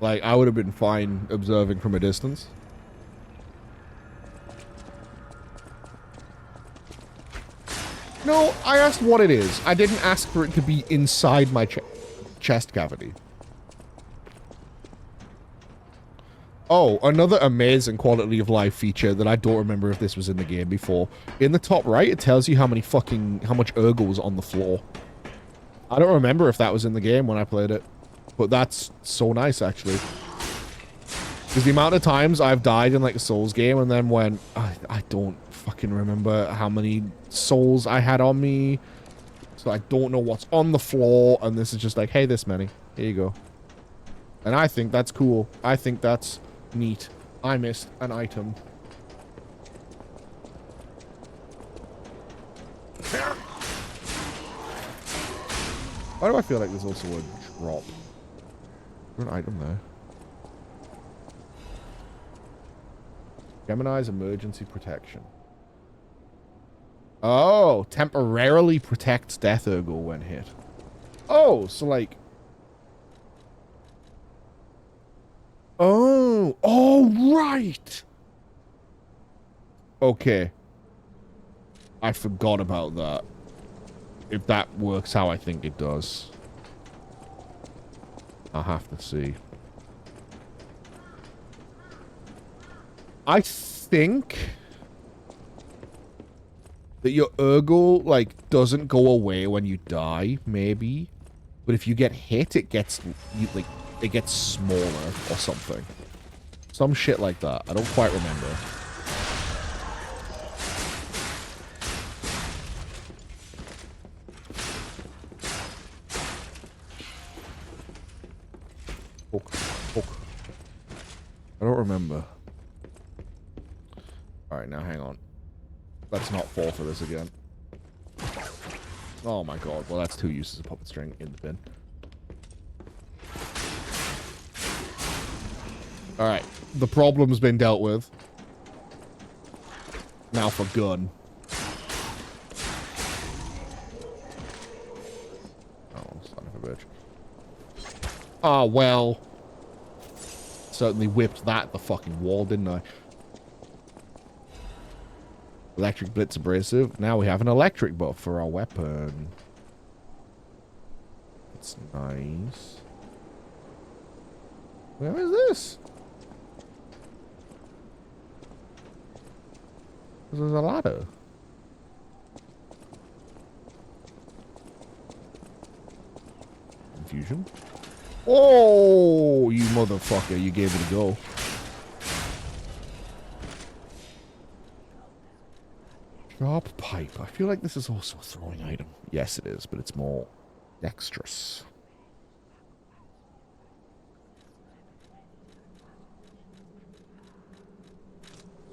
Like, I would have been fine observing from a distance. No, I asked what it is. I didn't ask for it to be inside my chest cavity. Oh, another amazing quality of life feature that I don't remember if this was in the game before. In the top right, it tells you how much ergo was on the floor. I don't remember if that was in the game when I played it. But that's so nice, actually. Because the amount of times I've died in, like, a Souls game and then went, I don't fucking remember how many souls I had on me. So I don't know what's on the floor. And this is just like, hey, this many. Here you go. And I think that's cool. I think that's neat. I missed an item. Why do I feel like there's also a drop? An item there. Gemini's emergency protection. Oh, temporarily protects death ergo when hit. Oh, so like... Oh, right! Okay. I forgot about that. If that works how I think it does. I'll have to see. I think that your ergo, like, doesn't go away when you die, maybe. But if you get hit, it gets, it gets smaller or something. Some shit like that. I don't quite remember. I don't remember. Alright, now hang on. Let's not fall for this again. Oh my god. Well, that's 2 uses of puppet string in the bin. Alright. The problem's been dealt with. Now for gun. Oh, son of a bitch. Oh, well. certainly whipped that at the fucking wall, didn't I? Electric Blitz Abrasive. Now we have an electric buff for our weapon. That's nice. Where is this? There's a ladder. Confusion. Oh, you motherfucker. You gave it a go. Sharp pipe. I feel like this is also a throwing item. Yes, it is, but it's more dexterous.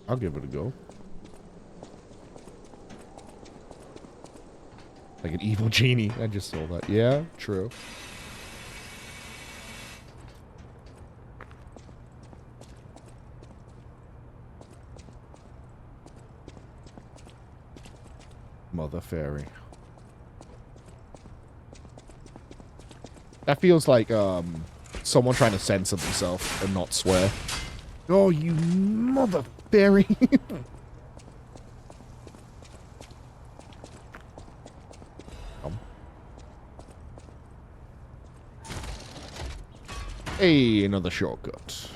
I'll give it a go. Like an evil genie. I just saw that. Yeah, true. Mother fairy. That feels like someone trying to censor themselves and not swear. Oh, you mother fairy. Hey, another shortcut.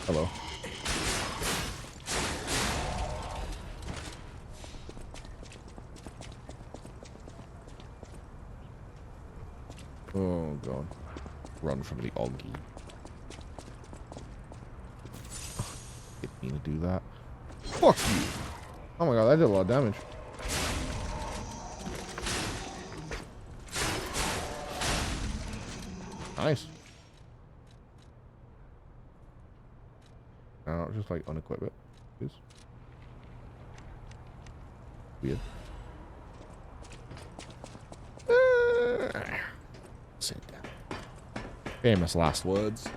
Hello. Oh, God. Run from the Oggy. Didn't mean to do that. Fuck you. Oh my God, that did a lot of damage. Nice. Now, just like unequip it. Please. Weird. Sit down. Famous last words.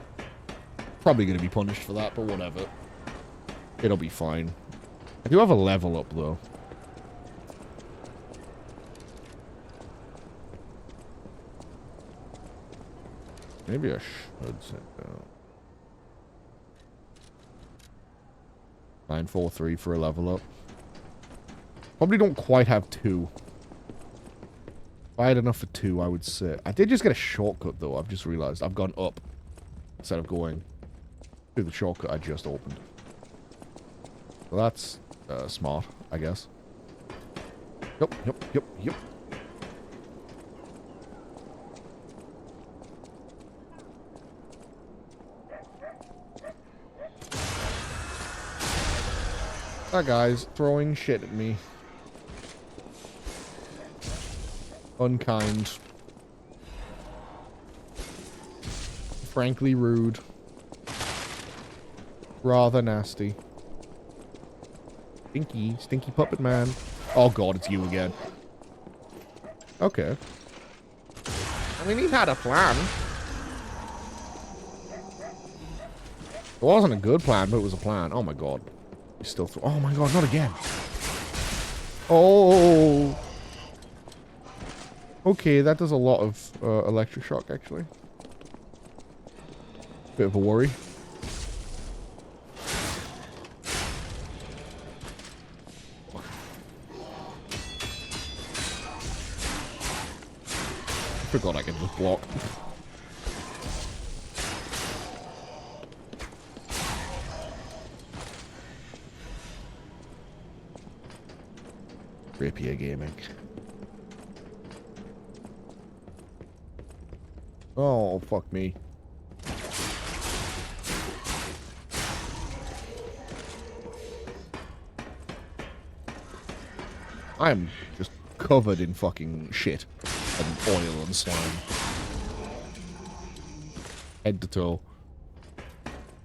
Probably going to be punished for that, but whatever. It'll be fine. I do have a level up, though. Maybe I should sit down. 943 for a level up. Probably don't quite have 2. If I had enough for 2, I would sit. I did just get a shortcut, though. I've just realized. I've gone up instead of going through the shortcut I just opened. So that's smart, I guess. Yep. That guy's throwing shit at me. Unkind. Frankly rude. Rather nasty. Stinky puppet man. Oh God, it's you again. Okay. I mean, he had a plan. It wasn't a good plan, but it was a plan. Oh my God. He's still oh my God, not again. Oh. Okay, that does a lot of electric shock, actually. Bit of a worry. I forgot I can just block. Rapier gaming. Oh, fuck me. I'm just covered in fucking shit and oil and slime. Head to toe.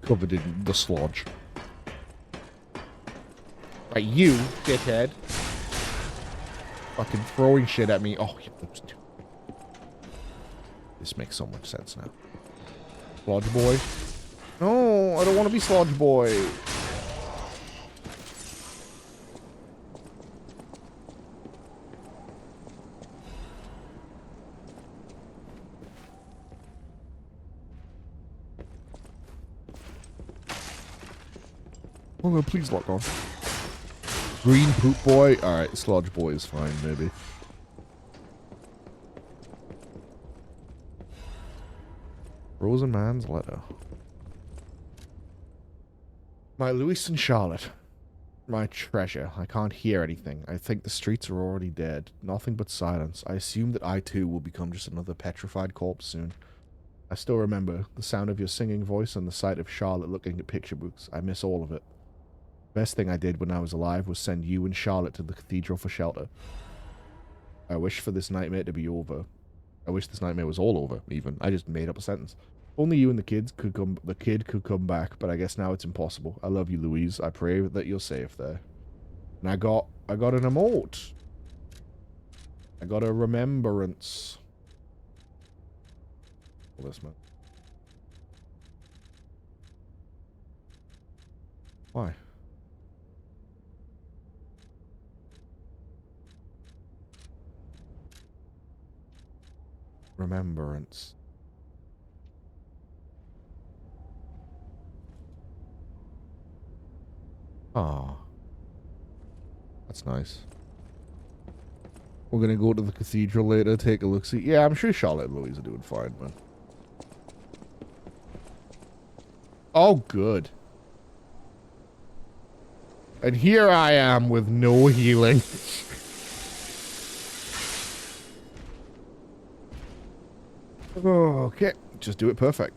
Covered in the sludge. Right, you, dickhead. Fucking throwing shit at me. Oh, this makes so much sense now. Sludge boy. No, I don't want to be sludge boy. Oh no, please lock on. Green poop boy. Alright, sludge boy is fine, maybe. Rosenman's letter. My Louis and Charlotte. My treasure. I can't hear anything. I think the streets are already dead. Nothing but silence. I assume that I too will become just another petrified corpse soon. I still remember the sound of your singing voice and the sight of Charlotte looking at picture books. I miss all of it. Best thing I did when I was alive was send you and Charlotte to the cathedral for shelter. I wish for this nightmare to be over. I wish this nightmare was all over, even. I just made up a sentence. Only you and the kid could come back, but I guess now it's impossible. I love you, Louise. I pray that you're safe there. And I got an emote. I got a remembrance. All this, man. Why? Remembrance. Ah, that's nice. We're gonna go to the cathedral later, take a look-see. Yeah, I'm sure Charlotte and Louise are doing fine, man. Oh, good. And here I am with no healing. Okay, just do it perfect.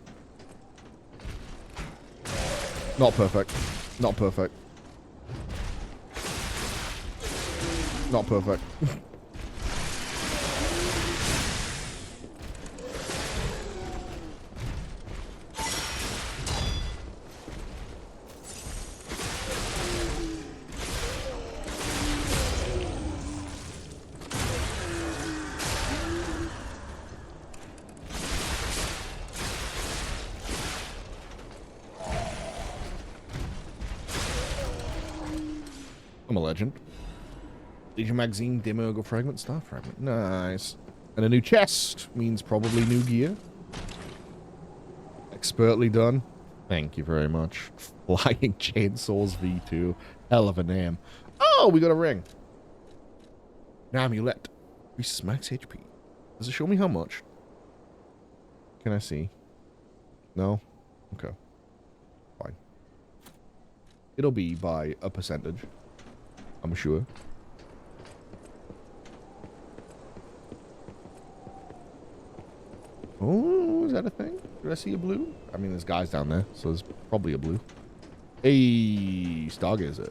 Not perfect. Not perfect. Not perfect. I'm a legend. Legion magazine, demo, go fragment, star fragment. Nice. And a new chest means probably new gear. Expertly done. Thank you very much. Flying Chainsaws V2. Hell of a name. Oh, we got a ring. An amulet. Increases max HP. Does it show me how much? Can I see? No? Okay. Fine. It'll be by a percentage. I'm sure. Oh, is that a thing? Did I see a blue? I mean, there's guys down there, so there's probably a blue. Hey, Stargazer.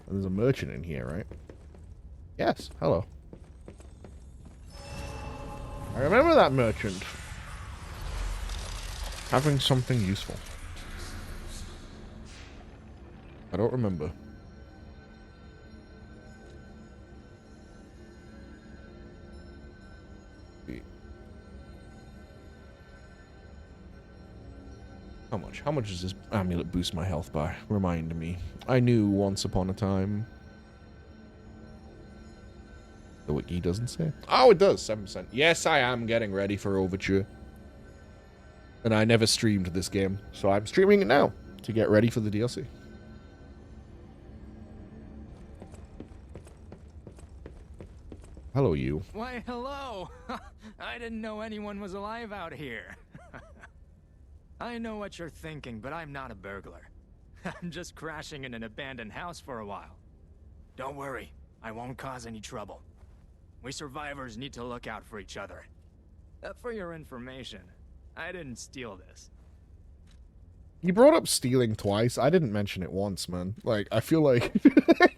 And there's a merchant in here, right? Yes, hello. I remember that merchant. Having something useful. I don't remember. How much? How much does this amulet boost my health by? Remind me. I knew once upon a time. The wiki doesn't say. Oh, it does. 7%. Yes, I am getting ready for Overture. And I never streamed this game, so I'm streaming it now to get ready for the DLC. Hello, you. Why, hello! I didn't know anyone was alive out here. I know what you're thinking, but I'm not a burglar. I'm just crashing in an abandoned house for a while. Don't worry, I won't cause any trouble. We survivors need to look out for each other. For your information, I didn't steal this. You brought up stealing twice. I didn't mention it once, man. Like, I feel like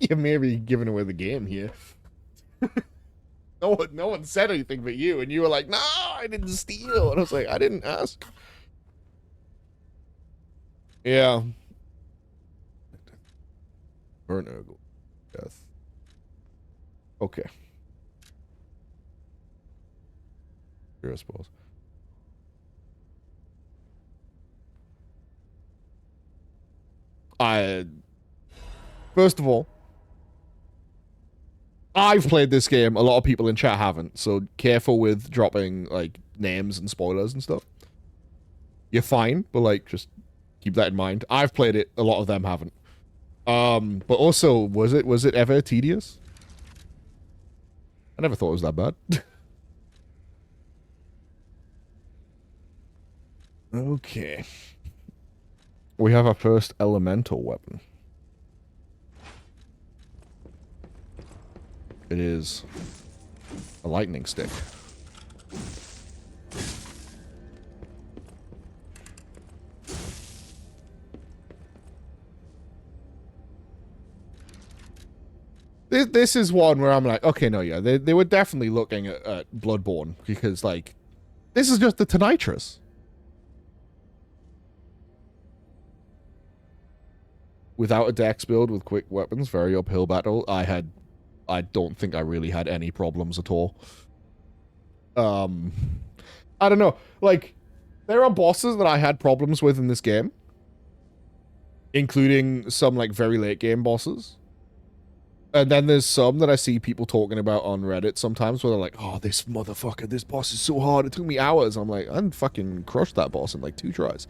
you may be giving away the game here. No one said anything but you, and you were like, no, I didn't steal. And I was like, I didn't ask. Yeah. Burn Urgle. Death. Okay. Sure, I suppose. First of all, I've played this game. A lot of people in chat haven't, so careful with dropping like names and spoilers and stuff. You're fine, but like just Keep that in mind. I've played it. A lot of them haven't. But also, was it ever tedious? I never thought it was that bad. Okay. We have our first elemental weapon. It is a lightning stick. This is one where I'm like, okay, no, yeah, they were definitely looking at Bloodborne, because, like, this is just the Tonitrus. Without a dex build with quick weapons, very uphill battle, I don't think I really had any problems at all. I don't know, like, there are bosses that I had problems with in this game, including some, like, very late game bosses. And then there's some that I see people talking about on Reddit sometimes where they're like, oh, this motherfucker, this boss is so hard, it took me hours. I'm like, I fucking crushed that boss in like 2 tries.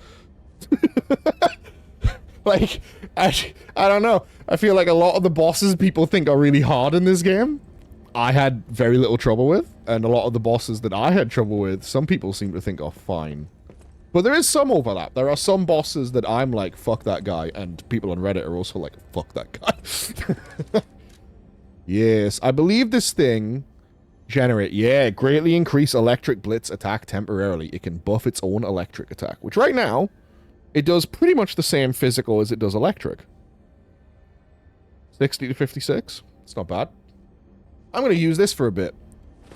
Like, I don't know. I feel like a lot of the bosses people think are really hard in this game, I had very little trouble with. And a lot of the bosses that I had trouble with, some people seem to think are fine. But there is some overlap. There are some bosses that I'm like, fuck that guy. And people on Reddit are also like, fuck that guy. Yes, I believe this thing greatly increase electric blitz attack temporarily. It can buff its own electric attack, which right now, it does pretty much the same physical as it does electric. 60 to 56. It's not bad. I'm going to use this for a bit,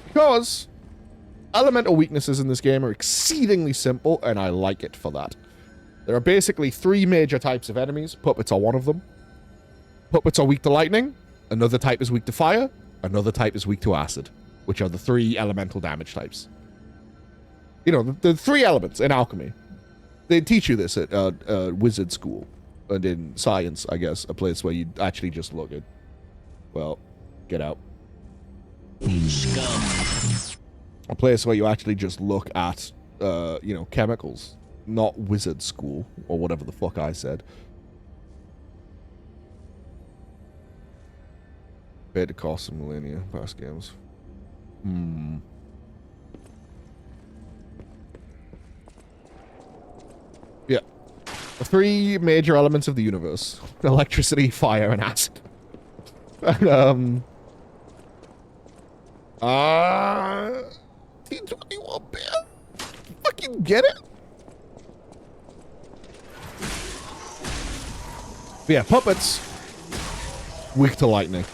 because elemental weaknesses in this game are exceedingly simple, and I like it for that. There are basically 3 major types of enemies. Puppets are one of them. Puppets are weak to lightning. Another type is weak to fire. Another type is weak to acid, which are the 3 elemental damage types. You know, the 3 elements in alchemy. They teach you this at wizard school. And in science, I guess, a place where you actually just look at... Well, get out. A place where you actually just look at, you know, chemicals. Not wizard school, or whatever the fuck I said. Paid to cost some millennia past games. Yeah. The 3 major elements of the universe. Electricity, fire, and acid. And, T21 bear? Fucking get it? But yeah, puppets. Weak to lightning.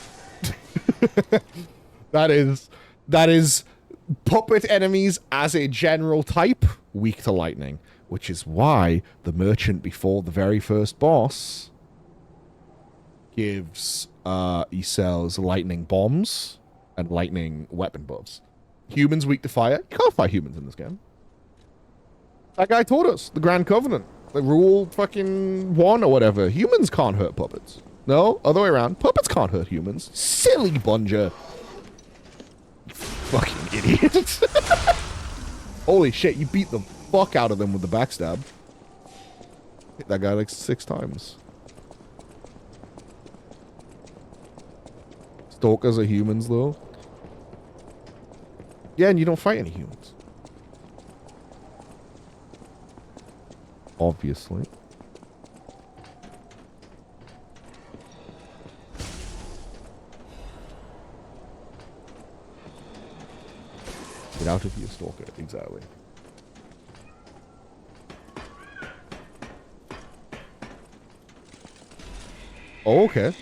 That is puppet enemies as a general type, weak to lightning, which is why the merchant before the very first boss gives he sells lightning bombs and lightning weapon buffs. Humans weak to fire. You can't fight humans in this game. That guy taught us the Grand Covenant, the rule fucking 1 or whatever. Humans can't hurt puppets. No, other way around. Puppets can't hurt humans. Silly bunger. Fucking idiot. Holy shit, you beat the fuck out of them with the backstab. Hit that guy like 6 times. Stalkers are humans, though. Yeah, and you don't fight any humans. Obviously. Get out of here, stalker. Exactly. Oh, okay.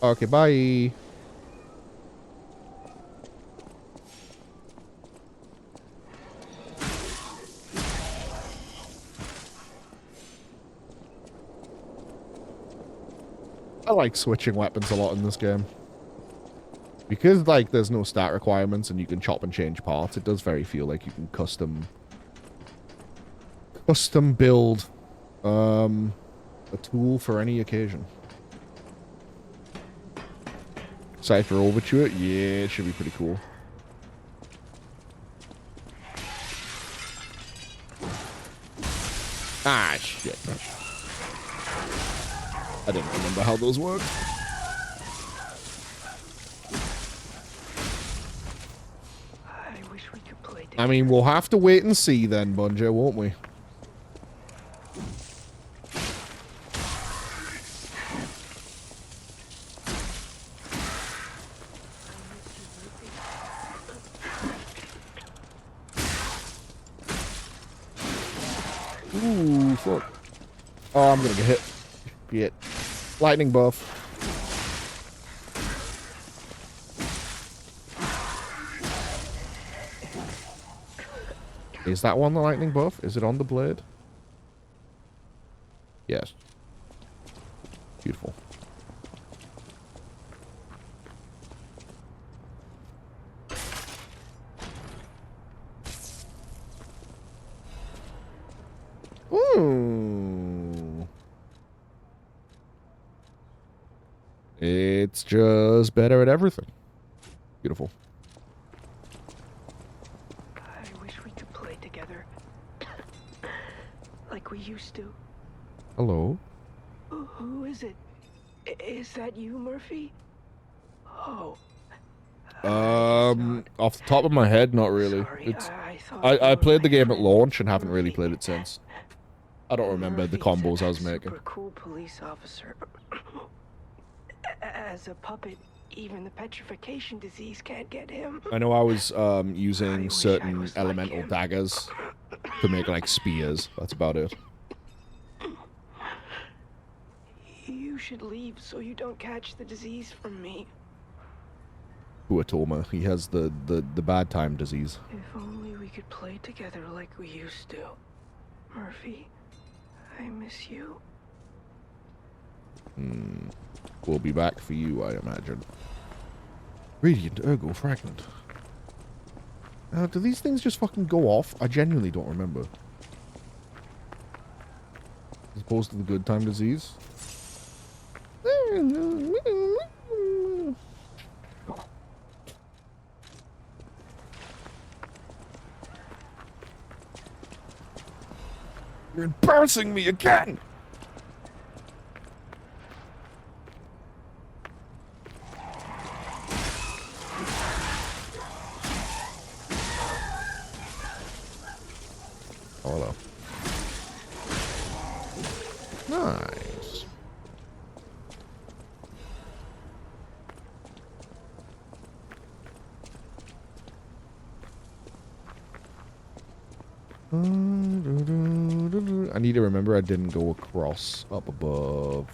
Okay, bye. I like switching weapons a lot in this game. Because, like, there's no stat requirements and you can chop and change parts, it does very feel like you can custom build a tool for any occasion. Excited for Overture? Yeah, it should be pretty cool. Ah, shit. I didn't remember how those work. I wish we could play together. I mean, we'll have to wait and see then, Bunjo, won't we? Ooh, fuck. Oh, I'm gonna get hit. Shit. Lightning buff. Is that one the lightning buff? Is it on the blade? Yes. Beautiful. Ooh. It's just better at everything. Beautiful. I wish we could play together. Like we used to. Hello? Who is it? Is that you, Murphy? Oh. Off the top of my head, not really. Sorry, It's I thought I you played were the my game at friend. launch and haven't really Murphy. played it since. I don't remember the Murphy's combos I a was making. Super cool police officer. As a puppet, even the petrification disease can't get him. I know I was I using wish I certain was like elemental him. daggers to make like spears. That's about it. You should leave so you don't catch the disease from me. Huatoma. He has the bad time disease. If only we could play together like we used to. Murphy, I miss you. We'll be back for you, I imagine. Radiant Ergo Fragment. Do these things just fucking go off? I genuinely don't remember. As opposed to the good time disease. You're embarrassing me again! Oh, hello. Nice. I need to remember I didn't go across up above.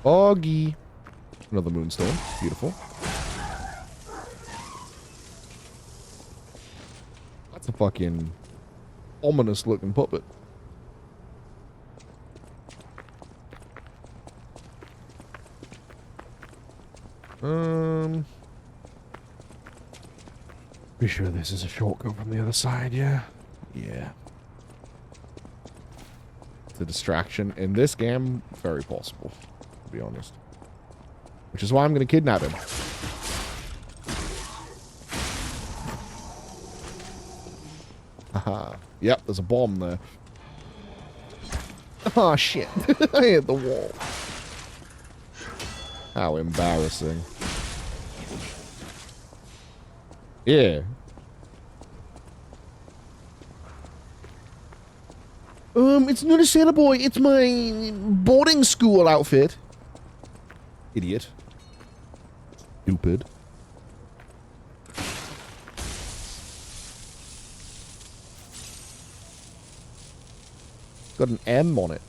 Augie. Another moonstone. Beautiful. That's a fucking ominous looking puppet. Be sure this is a shortcut from the other side, yeah? Yeah. It's a distraction. In this game, very possible, to be honest. Which is why I'm going to kidnap him. Haha. Yep, there's a bomb there. Oh, shit. I hit the wall. How embarrassing. Yeah. It's not a sailor boy. It's my boarding school outfit. Idiot. Stupid. Got an M on it.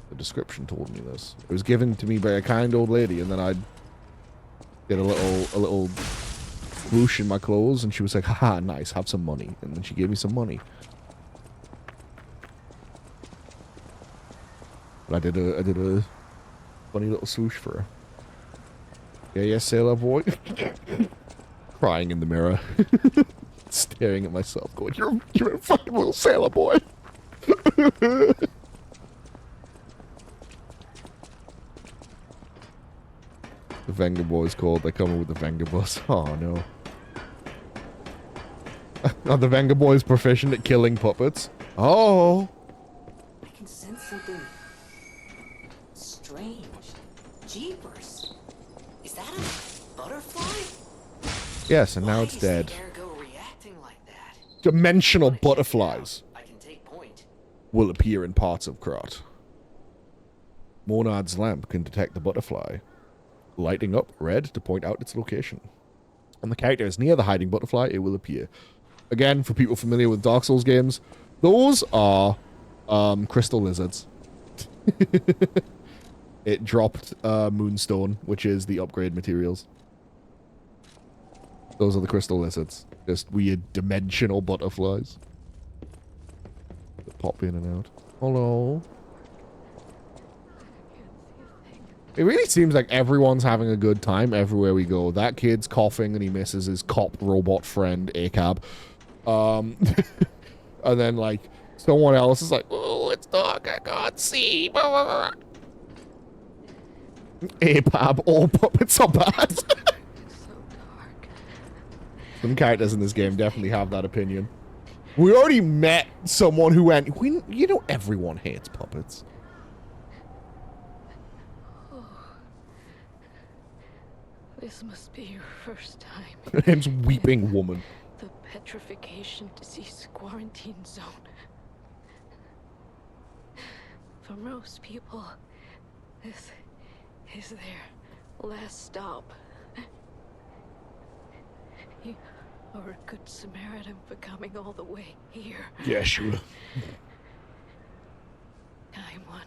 The description told me this. It was given to me by a kind old lady, and then I did a little swoosh in my clothes, and she was like, haha, nice, have some money. And then she gave me some money. But I did a funny little swoosh for her. Yeah, yeah, sailor boy. Crying in the mirror. Staring at myself, going, you're a fucking little sailor boy. The Venga boys called. They come in with the Venga bus. Oh no. Are the Venga boys proficient at killing puppets? Oh. I can sense something strange. Jeepers. Is that a butterfly? Yes, and now Why it's is dead. the ergo reacting like that? Dimensional Wanna check it out? butterflies I can take point. will appear in parts of Krot. Monad's lamp can detect the butterfly, lighting up red to point out its location. When the character is near the hiding butterfly, it will appear. Again, for people familiar with Dark Souls games, those are crystal lizards. It dropped Moonstone, which is the upgrade materials. Those are the crystal lizards. Just weird dimensional butterflies that pop in and out. Hello. It really seems like everyone's having a good time everywhere we go. That kid's coughing and he misses his cop robot friend, ACAB. And then, like, someone else is like, oh, it's dark, I can't see. APAB, all puppets are bad. So dark. Some characters in this game definitely have that opinion. We already met someone who went, you know, everyone hates puppets. This must be your first time. Her name's Weeping Woman. The petrification disease quarantine zone. For most people, this is their last stop. You are a good Samaritan for coming all the way here. Yeah, sure. Kind one.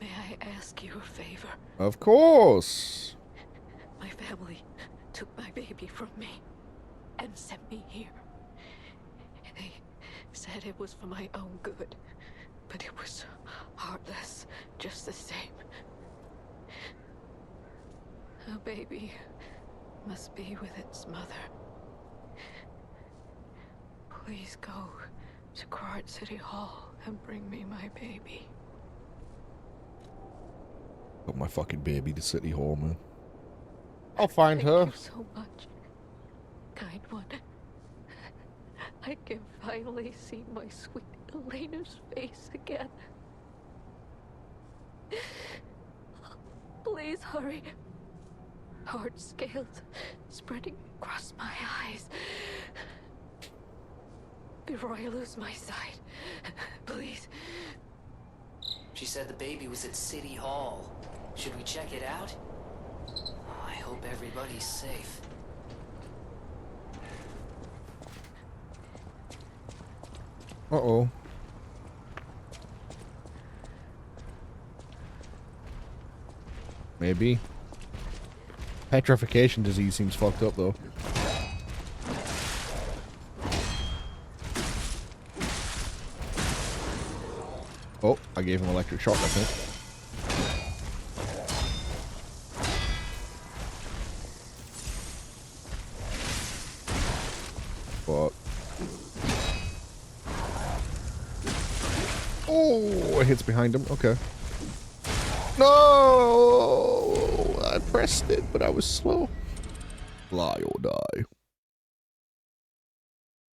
May I ask you a favor? Of course. My family took my baby from me and sent me here. They said it was for my own good, but it was heartless just the same. A baby must be with its mother. Please go to Krart City Hall and bring me my baby. Got my fucking baby to City Hall, man. I'll find her. Thank you so much, kind one. I can finally see my sweet Elena's face again. Please hurry. Hard scales spreading across my eyes. Before I lose my sight, please. She said the baby was at City Hall. Should we check it out? Oh, I hope everybody's safe. Uh-oh. Maybe. Petrification disease seems fucked up, though. Oh, I gave him electric shock, I think. Fuck. Oh, it hits behind him. Okay. No! I pressed it, but I was slow. Fly or die.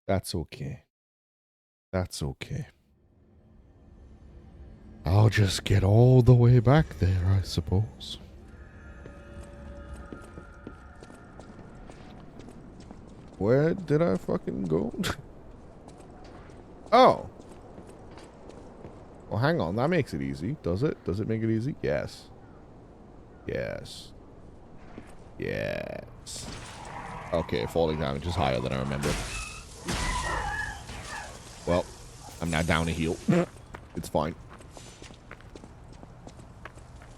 That's okay. That's okay. I'll just get all the way back there, I suppose. Where did I fucking go? Oh. Well, hang on. That makes it easy. Does it? Does it make it easy? Yes. Yes. Yes. Okay, falling damage is higher than I remember. Well, I'm now down a heal. It's fine.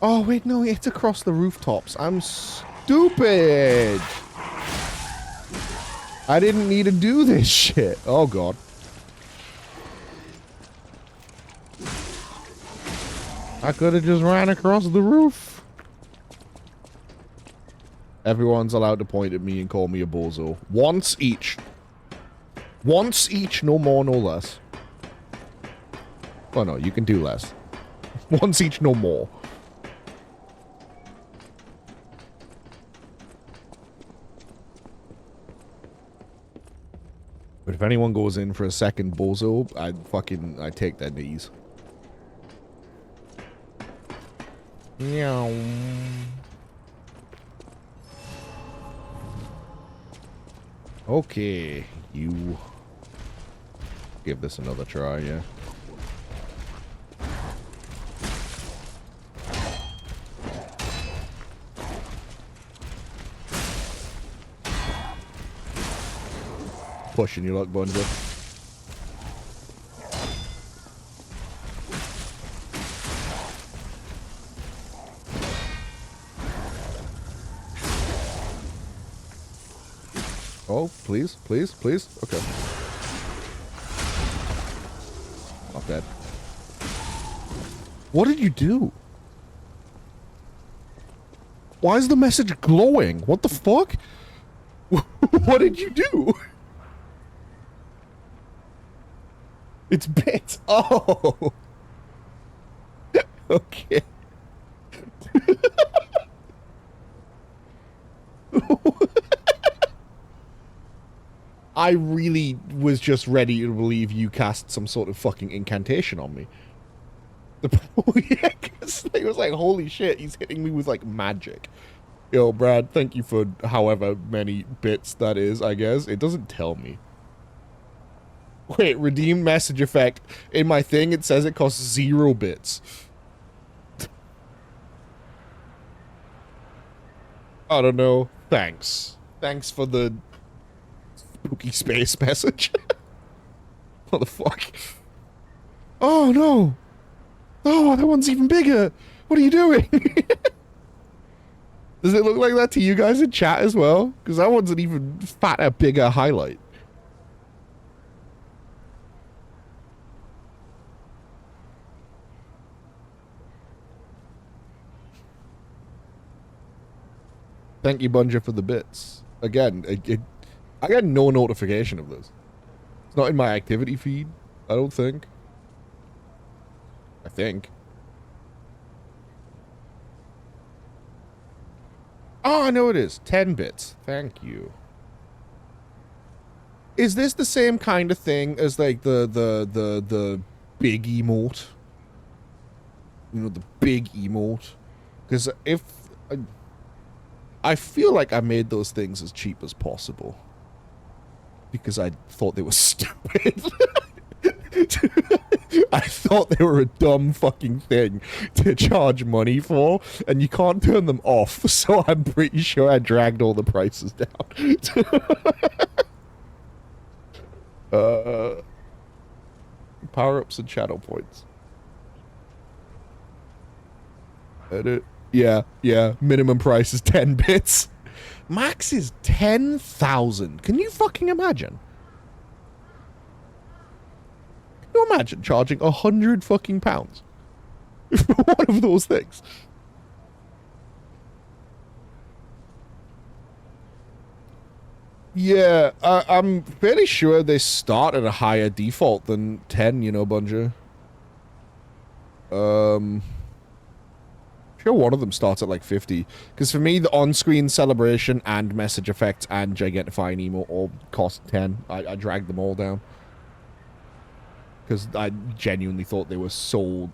Oh, wait, no, it's across the rooftops. I'm stupid. I didn't need to do this shit. Oh, God. I could have just ran across the roof. Everyone's allowed to point at me and call me a bozo. Once each. Once each, no more, no less. Oh, no, you can do less. Once each, no more. But if anyone goes in for a second bozo, I take their knees. Meow. Okay, you give this another try, yeah. Pushing your luck, Bunja. Oh, please, please, please. Okay. Not dead. What did you do? Why is the message glowing? What the fuck? What did you do? It's bits. Oh. Okay. I really was just ready to believe you cast some sort of fucking incantation on me. Yeah, cause it was like, holy shit, he's hitting me with like magic. Yo, Brad, thank you for however many bits that is, I guess. It doesn't tell me. Wait, redeem message effect. In my thing, it says it costs 0 bits. I don't know. Thanks. Thanks for the spooky space message. What the fuck? Oh, no. Oh, that one's even bigger. What are you doing? Does it look like that to you guys in chat as well? Because that one's an even fatter, bigger highlight. Thank you, Bunja, for the bits. Again, I got no notification of this. It's not in my activity feed, I don't think. I think. Oh, I know it is. 10 bits. Thank you. Is this the same kind of thing as like the big emote? You know, the big emote? Because if... I feel like I made those things as cheap as possible. Because I thought they were stupid. I thought they were a dumb fucking thing to charge money for, and you can't turn them off, so I'm pretty sure I dragged all the prices down. Power-ups and channel points. Edit. Yeah, minimum price is 10 bits. Max is 10,000. Can you fucking imagine? Can you imagine charging 100 fucking pounds for one of those things? Yeah, I'm fairly sure they start at a higher default than 10, you know, Bunja. Sure, one of them starts at like 50. Because for me, the on-screen celebration and message effects and gigantifying emo all cost 10. I dragged them all down. Because I genuinely thought they were so...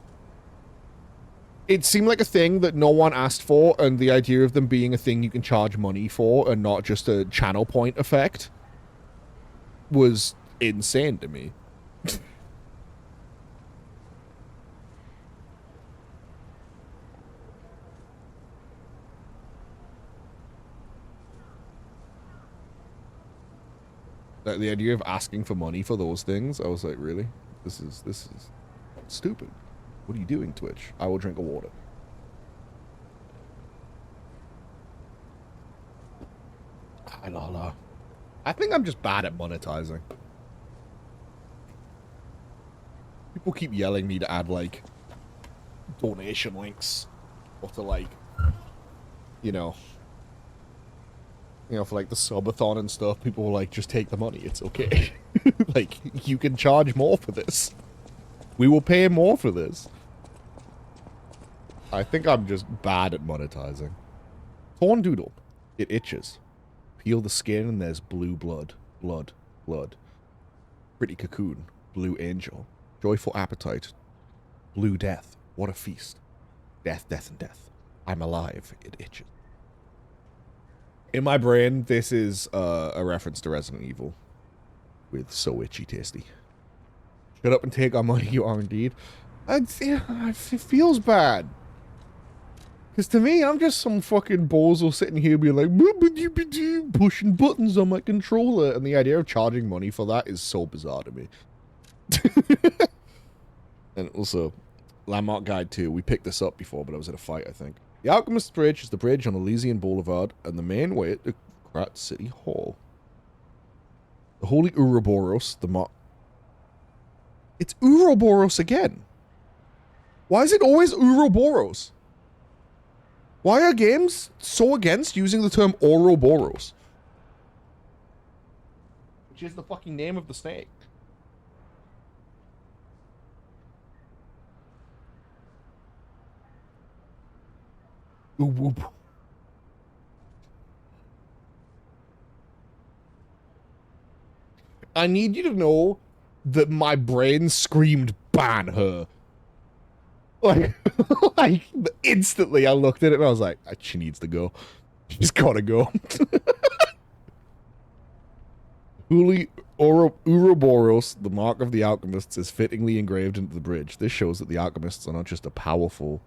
It seemed like a thing that no one asked for, and the idea of them being a thing you can charge money for and not just a channel point effect was insane to me. The idea of asking for money for those things, I was like, really? This is stupid. What are you doing, Twitch? I will drink a water. I think I'm just bad at monetizing. People keep yelling me to add, like, donation links. Or to, like, you know, for, like, the subathon and stuff. People will, like, just take the money. It's okay. Like, you can charge more for this. We will pay more for this. I think I'm just bad at monetizing. Torn doodle. It itches. Peel the skin and there's blue blood. Blood. Pretty cocoon. Blue angel. Joyful appetite. Blue death. What a feast. Death, death, and death. I'm alive. It itches. In my brain, this is a reference to Resident Evil. With So Itchy Tasty. Shut up and take our money, you are indeed. It feels bad. Because to me, I'm just some fucking bozo sitting here being like, pushing buttons on my controller. And the idea of charging money for that is so bizarre to me. And also, Landmark Guide 2. We picked this up before, but I was at a fight, I think. The Alchemist's Bridge is the bridge on Elysian Boulevard and the main way to Krat City Hall. The Holy Ouroboros, It's Ouroboros again. Why is it always Ouroboros? Why are games so against using the term Ouroboros? Which is the fucking name of the snake. Ooh, whoop. I need you to know that my brain screamed, ban her. Like, like, instantly I looked at it and I was like, she needs to go. She's gotta go. Ouroboros, the mark of the alchemists, is fittingly engraved into the bridge. This shows that the alchemists are not just a powerful...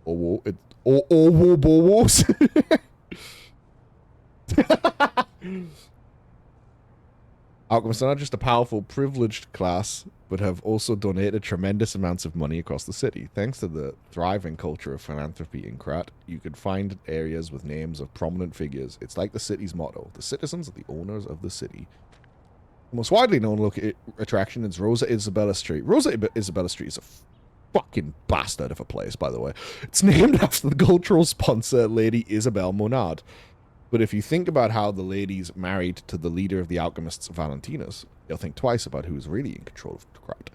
Ouroboros. Alchemists are not just a powerful, privileged class, but have also donated tremendous amounts of money across the city. Thanks to the thriving culture of philanthropy in Krat, you can find areas with names of prominent figures. It's like the city's motto. The citizens are the owners of the city. The most widely known attraction is Rosa Isabella Street. Rosa Isabella Street is a fucking bastard of a place, by the way. It's named after the cultural sponsor, Lady Isabel Monad. But if you think about how the lady's married to the leader of the alchemists, Valentinus, you'll think twice about who's really in control of Krat.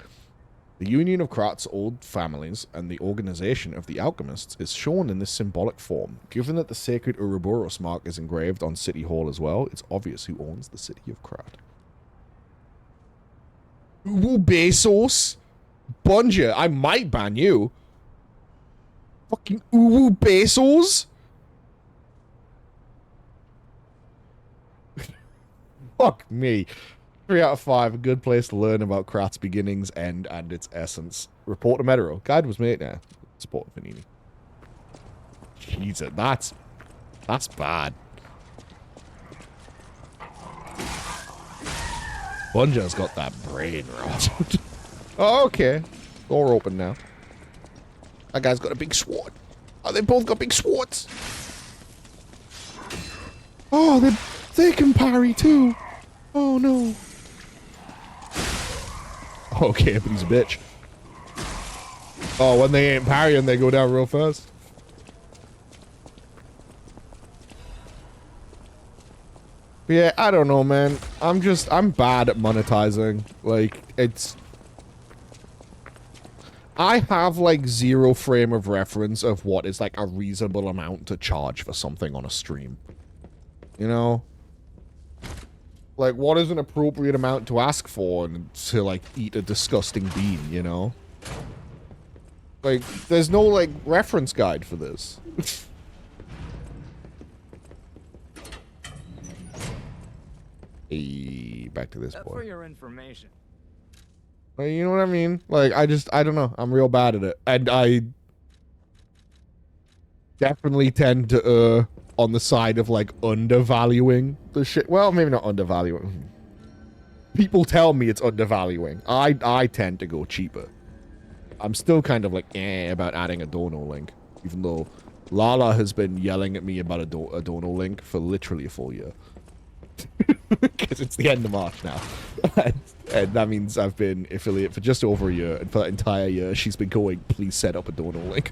The union of Krat's old families and the organization of the alchemists is shown in this symbolic form. Given that the sacred Ouroboros mark is engraved on City Hall as well, it's obvious who owns the city of Krat. Bezos? Bunja, I might ban you. Fucking Bezos? Fuck me. 3 out of 5. A good place to learn about Krat's beginnings, end, and its essence. Report to Metro. Guide was made now. Support Panini. Jesus, that's bad. Bunja's got that brain rot. Oh, okay. Door open now. That guy's got a big sword. Oh, they both got big swords. Oh, they can parry too. Oh, no. Okay, but he's a bitch. Oh, when they ain't parrying, they go down real fast. But yeah, I don't know, man. I'm bad at monetizing. Like, I have, like, 0 frame of reference of what is, like, a reasonable amount to charge for something on a stream. You know? Like, what is an appropriate amount to ask for and to, like, eat a disgusting bean, you know? Like, there's no, like, reference guide for this. Hey, back to this boy. For your information. Like, you know what I mean? Like, I don't know. I'm real bad at it. And I definitely tend to err on the side of, like, undervaluing the shit. Well, maybe not undervaluing. People tell me it's undervaluing. I tend to go cheaper. I'm still kind of like, about adding a dono link. Even though Lala has been yelling at me about a dono link for literally a full year. Because it's the end of March now. and that means I've been affiliate for just over a year. And for that entire year, she's been going, please set up a dono link.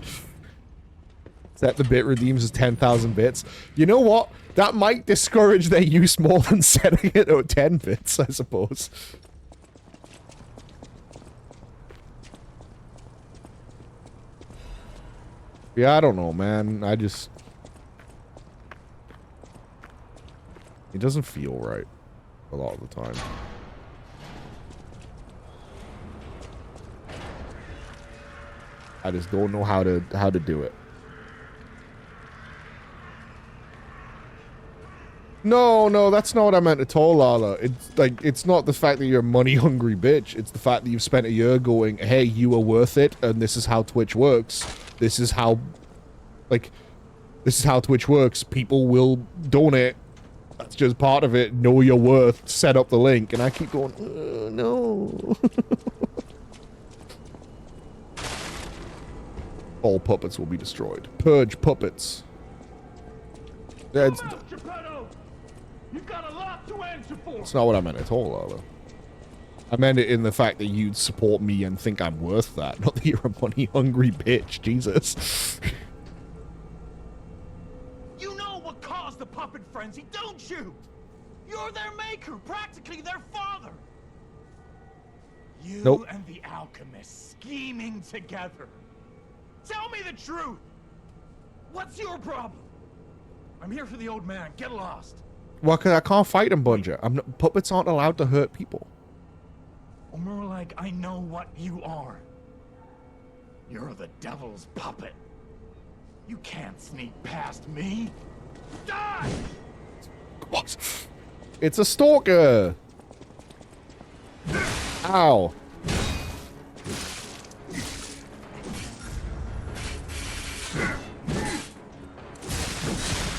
Set the bit redeems as 10,000 bits. You know what? That might discourage their use more than setting it at 10 bits, I suppose. Yeah, I don't know, man. It doesn't feel right a lot of the time. I just don't know how to do it. No, no, that's not what I meant at all, Lala. It's like, it's not the fact that you're a money-hungry bitch. It's the fact that you've spent a year going, hey, you are worth it, and this is how Twitch works. This is how, like, this is how Twitch works. People will donate. That's just part of it. Know your worth. Set up the link. And I keep going, no. All puppets will be destroyed. Purge puppets. That's... You've got a lot to answer for. That's not what I meant at all, Lala. I meant it in the fact that you'd support me and think I'm worth that, not that you're a money-hungry bitch. Jesus. You know what caused the puppet frenzy, don't you? You're their maker, practically their father. You Nope. and the alchemist scheming together. Tell me the truth. What's your problem? I'm here for the old man. Get lost. Well, because I can't fight him, Bunja. Puppets aren't allowed to hurt people. Or more like, I know what you are. You're the devil's puppet. You can't sneak past me. Die! What? It's a stalker! Ow.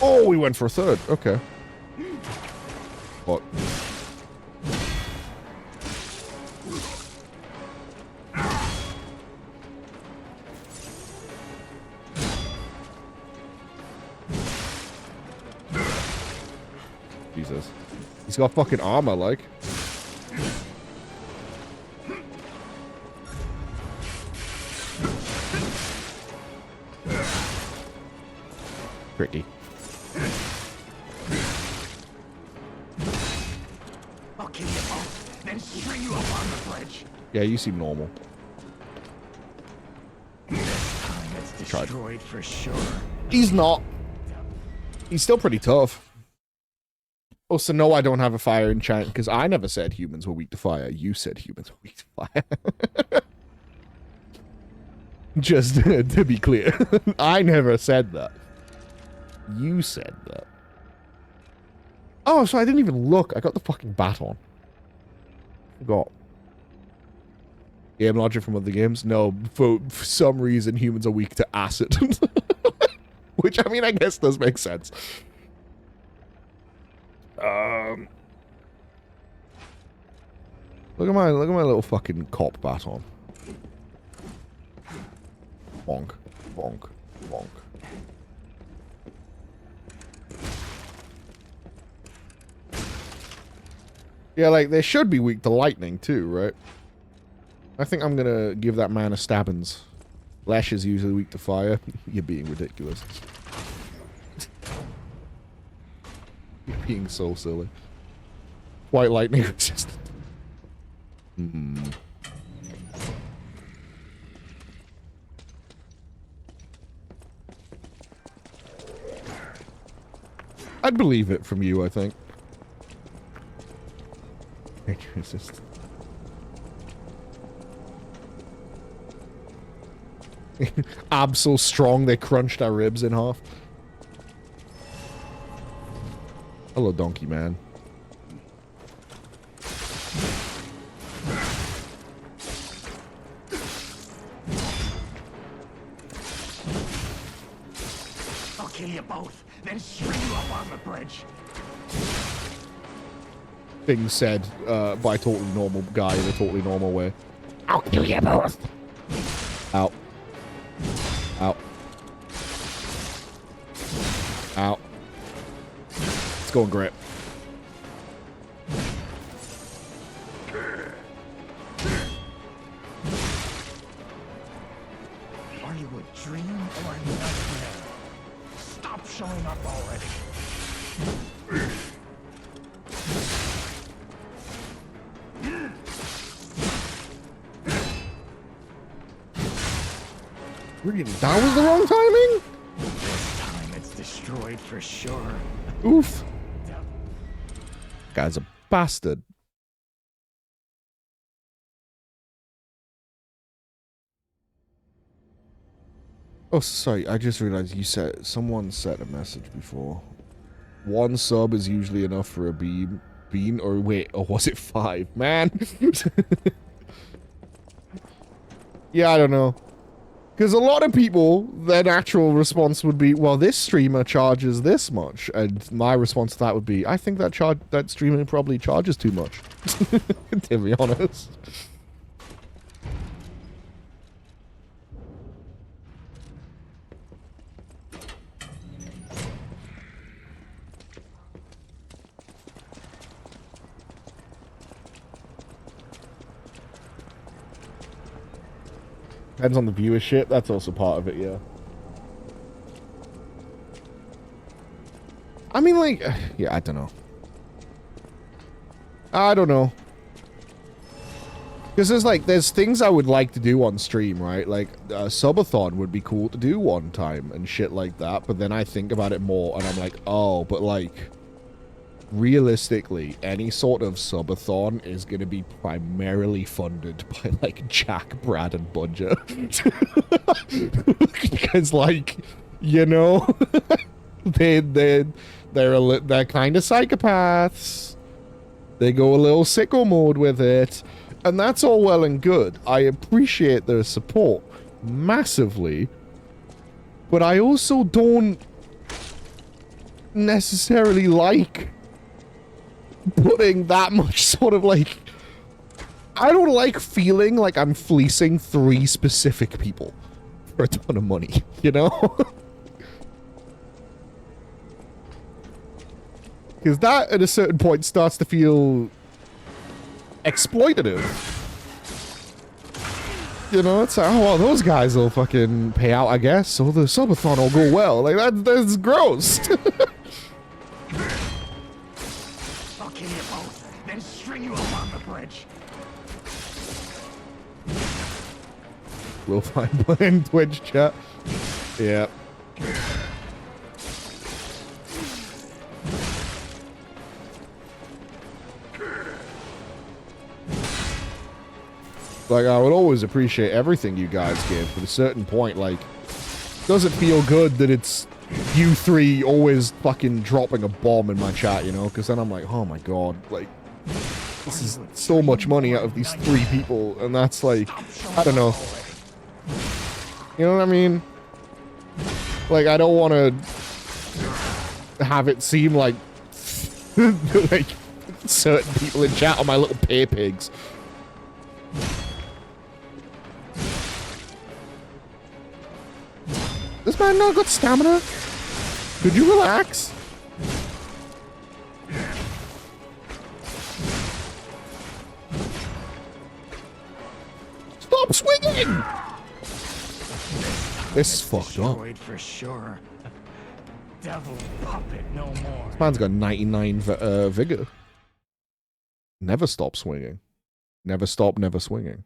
Oh, we went for a third. Okay. What? Jesus. He's got fucking armor, like. Tricky. I'll kill you both, then string you up on the bridge. Yeah, you seem normal. This time it's destroyed for sure. He's not. He's still pretty tough. Oh, so no, I don't have a fire enchant, because I never said humans were weak to fire. You said humans were weak to fire. Just to be clear. I never said that. You said that. Oh, so I didn't even look. I got the fucking bat on. Forgot. Game logic from other games? No, for some reason humans are weak to acid. Which, I mean, I guess does make sense. Look at my little fucking cop bat on. Bonk, bonk, bonk. Yeah, like, they should be weak to lightning, too, right? I think I'm gonna give that man a stabbins. Lash is usually weak to fire. You're being ridiculous. You're being so silly. White lightning resistant. I'd believe it from you, I think. Resistant. Abs so strong they crunched our ribs in half. Hello, donkey man. I'll kill you both, then string you up on the bridge. Thing said by a totally normal guy in a totally normal way. I'll kill you both. Out. Out. Out. It's going great. Are you a dream or a nightmare? Stop showing up already. Really? That was the wrong timing? This time it's destroyed for sure. Oof. Guy's a bastard. Oh, sorry, I just realized someone sent a message before. 1 sub is usually enough for a bean, or wait, or was it 5? Man! Yeah, I don't know. Because a lot of people, their natural response would be, well, this streamer charges this much. And my response to that would be, I think that streamer probably charges too much. To be honest. Depends on the viewership. That's also part of it, yeah. I mean, like, yeah, I don't know. I don't know. Because there's things I would like to do on stream, right? Like, subathon would be cool to do one time and shit like that. But then I think about it more and I'm like, oh, but like, realistically, any sort of subathon is going to be primarily funded by, like, Jack, Brad, and Budger. Because, like, you know, they're kind of psychopaths. They go a little sicko mode with it. And that's all well and good. I appreciate their support massively. But I also don't necessarily like putting that much sort of like... I don't like feeling like I'm fleecing 3 specific people for a ton of money, you know? Because that, at a certain point, starts to feel exploitative. You know, it's like, oh, well, those guys will fucking pay out, I guess, so the subathon will go well. Like, that's gross. I'll kill you both, then string you along the bridge. We'll find one in Twitch chat. Yeah. Like, I would always appreciate everything you guys give, but at a certain point, like, doesn't feel good that it's you 3 always fucking dropping a bomb in my chat, you know? Because then I'm like, oh my god, like, this is so much money out of these 3 people, and that's like, I don't know. You know what I mean? Like, I don't want to have it seem like, like, certain people in chat are my little pay pigs. This man not got stamina? Could you relax? Stop swinging! This is fucked up. For sure. Devil puppet no more. This man's got 99 vigor. Never stop swinging. Never stop, never swinging.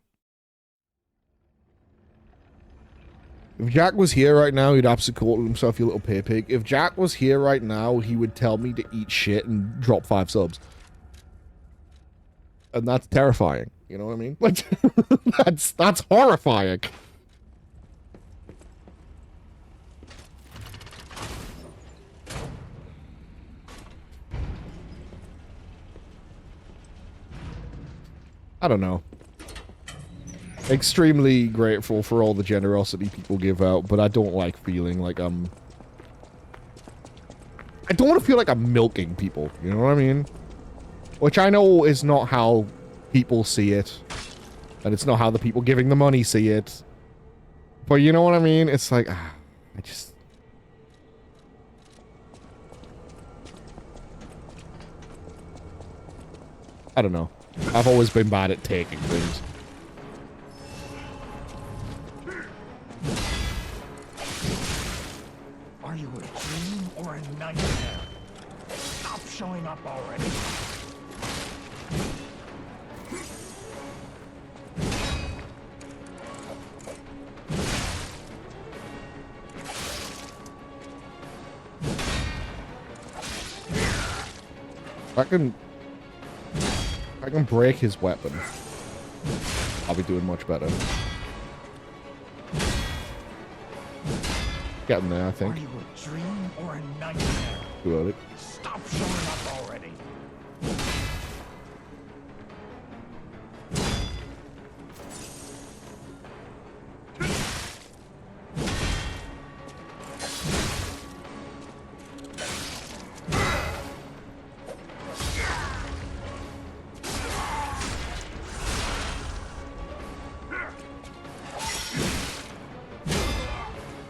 If Jack was here right now, he'd absolutely call himself your little pay pig. If Jack was here right now, he would tell me to eat shit and drop 5 subs. And that's terrifying. You know what I mean? Like, that's horrifying. I don't know. Extremely grateful for all the generosity people give out, but I don't like feeling like I don't want to feel like I'm milking people, you know what I mean? Which I know is not how people see it. And it's not how the people giving the money see it. But you know what I mean? It's like, I don't know. I've always been bad at taking things. Are you a dream or a nightmare? Stop showing up already. I can break his weapon. I'll be doing much better. Getting there, I Are think. you a dream or a nightmare? Too early. Stop showing up already.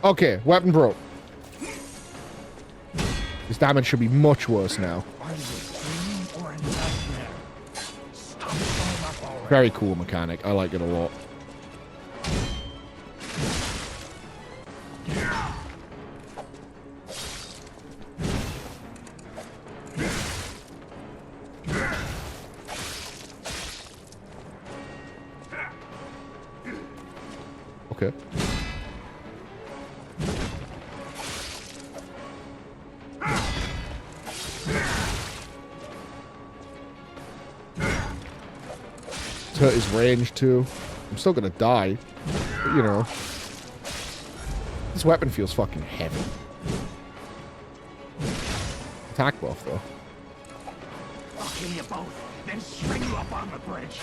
Okay, weapon broke. This damage should be much worse now. Are you a dream or a nightmare? Stop showing up already. Very cool mechanic. I like it a lot. Okay. Hurt his range too. I'm still gonna die, but you know, this weapon feels fucking heavy. Attack buff though. I'll kill you both, then string you up on the bridge.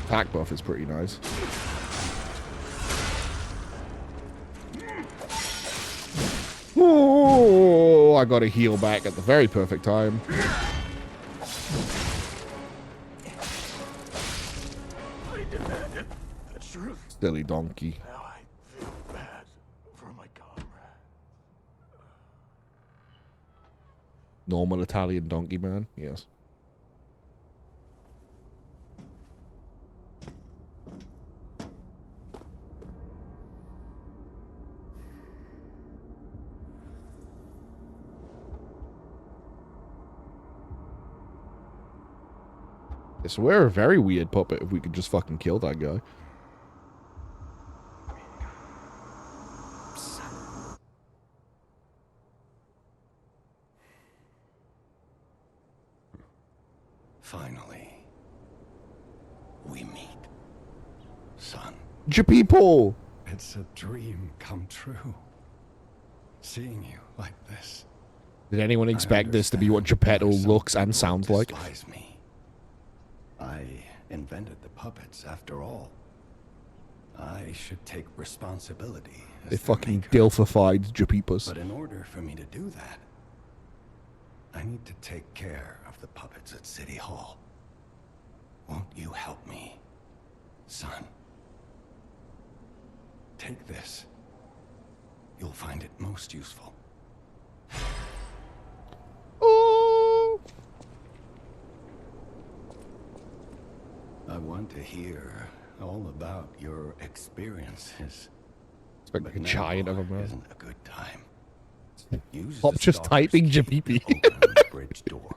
Attack buff is pretty nice. Oh, I got a heal back at the very perfect time. I demanded the truth. Silly donkey. Now I feel bad for my comrade. Normal Italian donkey man, yes. Yes, we're a very weird puppet if we could just fucking kill that guy. Finally, we meet, son. People! It's a dream come true. Seeing you like this. Did anyone expect this to be what Geppetto looks and sounds like? Despise me. I invented the puppets after all. I should take responsibility. They fucking dilfified Japeepus. But in order for me to do that, I need to take care of the puppets at City Hall. Won't you help me, son? Take this. You'll find it most useful. Oh! I want to hear all about your experiences. It's like a But giant now of a man. isn't a good time. Use Pop the just stalker's typing key to Japeepy. open the bridge door.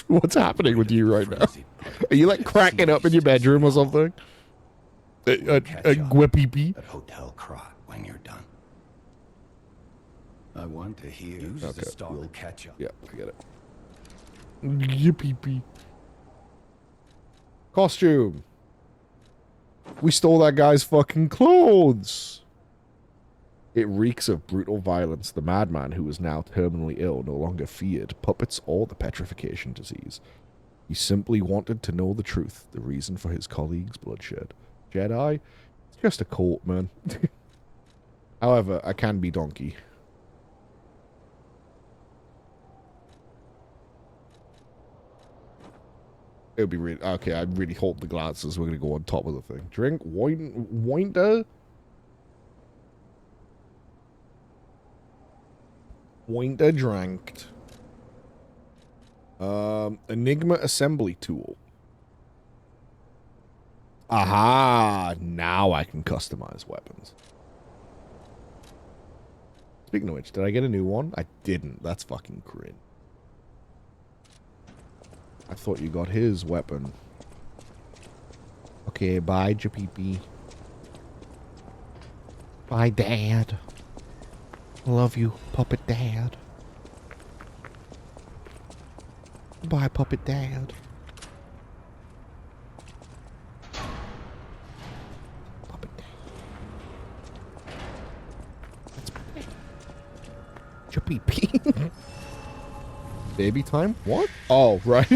What's happening with you right now? Are you like cracking up in your bedroom or something? A Gwepeepee? At Hotel Krot when you're done. I want to hear. Use Okay. the stalker. We'll catch up. Yeah, I get it. Yippee. Costume. We stole that guy's fucking clothes. It reeks of brutal violence. The madman, who is now terminally ill, no longer feared puppets or the petrification disease. He simply wanted to know the truth, the reason for his colleagues' bloodshed. Jedi? It's just a cult, man. However, I can be donkey. It would be really... Okay, I really hope the glasses were going to go on top of the thing. Drink wine... Winder? Winder dranked. Enigma assembly tool. Aha! Now I can customize weapons. Speaking of which, did I get a new one? I didn't. That's fucking cringe. I thought you got his weapon. Okay, bye, Japeepee. Bye, Dad. Love you, Puppet Dad. Bye, Puppet Dad. Puppet Dad. Pee. Baby time? What? Oh, right.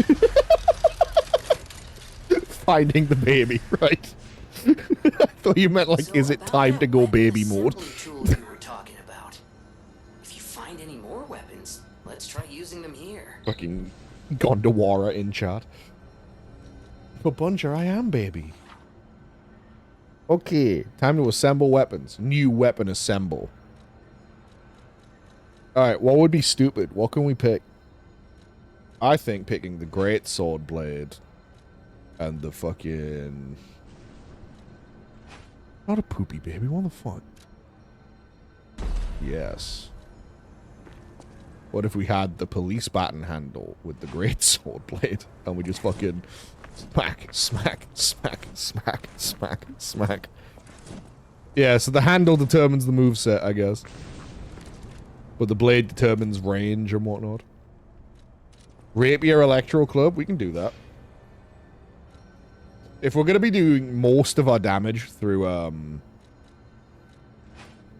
Finding the baby, right. I thought you meant, like, So is it about time that to go weapon baby mode? assembly tool you were talking about. If you find any more weapons, let's try using them here. Fucking Gondawara in chat. Buncher, I am baby. Okay, time to assemble weapons. New weapon assemble. Alright, what would be stupid? What can we pick? I think picking the great sword blade and the fucking... Not a poopy baby, what the fuck? Yes. What if we had the police baton handle with the great sword blade and we just fucking smack, smack, smack, smack, smack, smack. Yeah, so the handle determines the moveset, I guess. But the blade determines range and whatnot. Rapier Electro Club, we can do that. If we're gonna be doing most of our damage through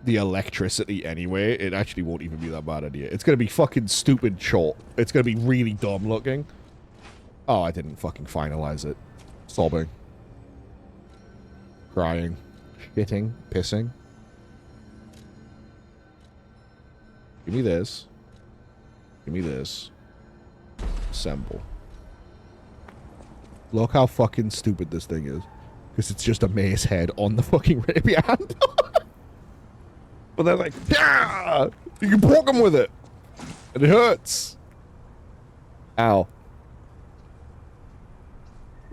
the electricity anyway, it actually won't even be that bad idea. It's gonna be fucking stupid short. It's gonna be really dumb looking. Oh, I didn't fucking finalize it. Sobbing. Crying. Shitting. Pissing. Give me this. Give me this. Assemble. Look how fucking stupid this thing is. Because it's just a mace head on the fucking rapier hand. But they're like, yeah! You can poke them with it. And it hurts. Ow.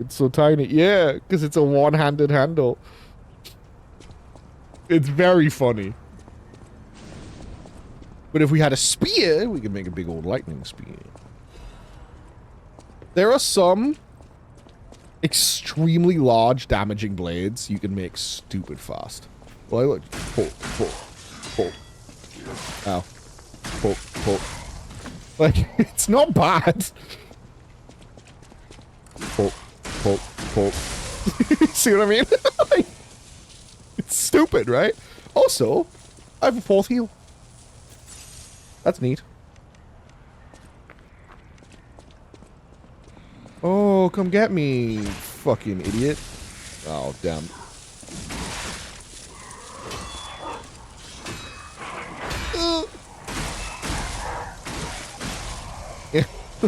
It's so tiny. Yeah, because it's a one-handed handle. It's very funny. But if we had a spear, we could make a big old lightning spear. There are some extremely large damaging blades you can make stupid fast. Well, I look. Poke, poke, poke. Ow. Poke, poke. Like, it's not bad. Poke, poke, poke. See what I mean? Like, it's stupid, right? Also, I have a fourth heal. That's neat. Oh, come get me, fucking idiot. Oh, damn. Yeah,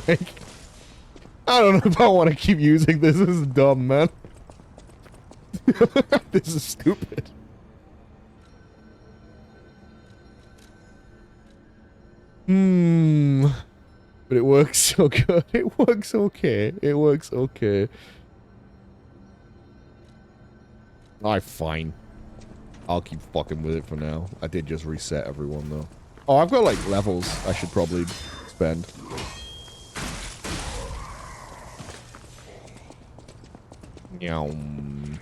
like, I don't know if I want to keep using this. This is dumb, man. This is stupid. But it works so good. It works okay. It works okay. Alright, fine. I'll keep fucking with it for now. I did just reset everyone, though. Oh, I've got, like, levels I should probably spend. Yum.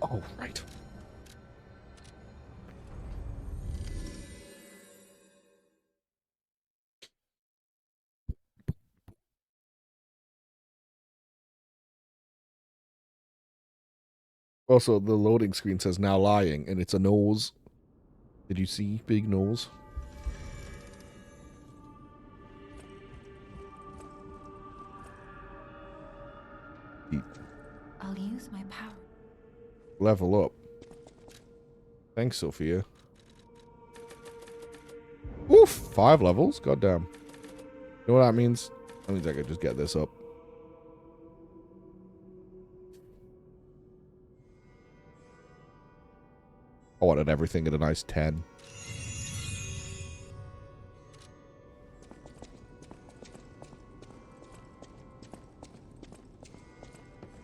Oh, right. Also, the loading screen says now lying, and it's a nose. Did you see? Big nose. I'll use my power. Level up. Thanks, Sophia. Oof! 5 levels? Goddamn. You know what that means? That means I could just get this up. I wanted everything at a nice 10.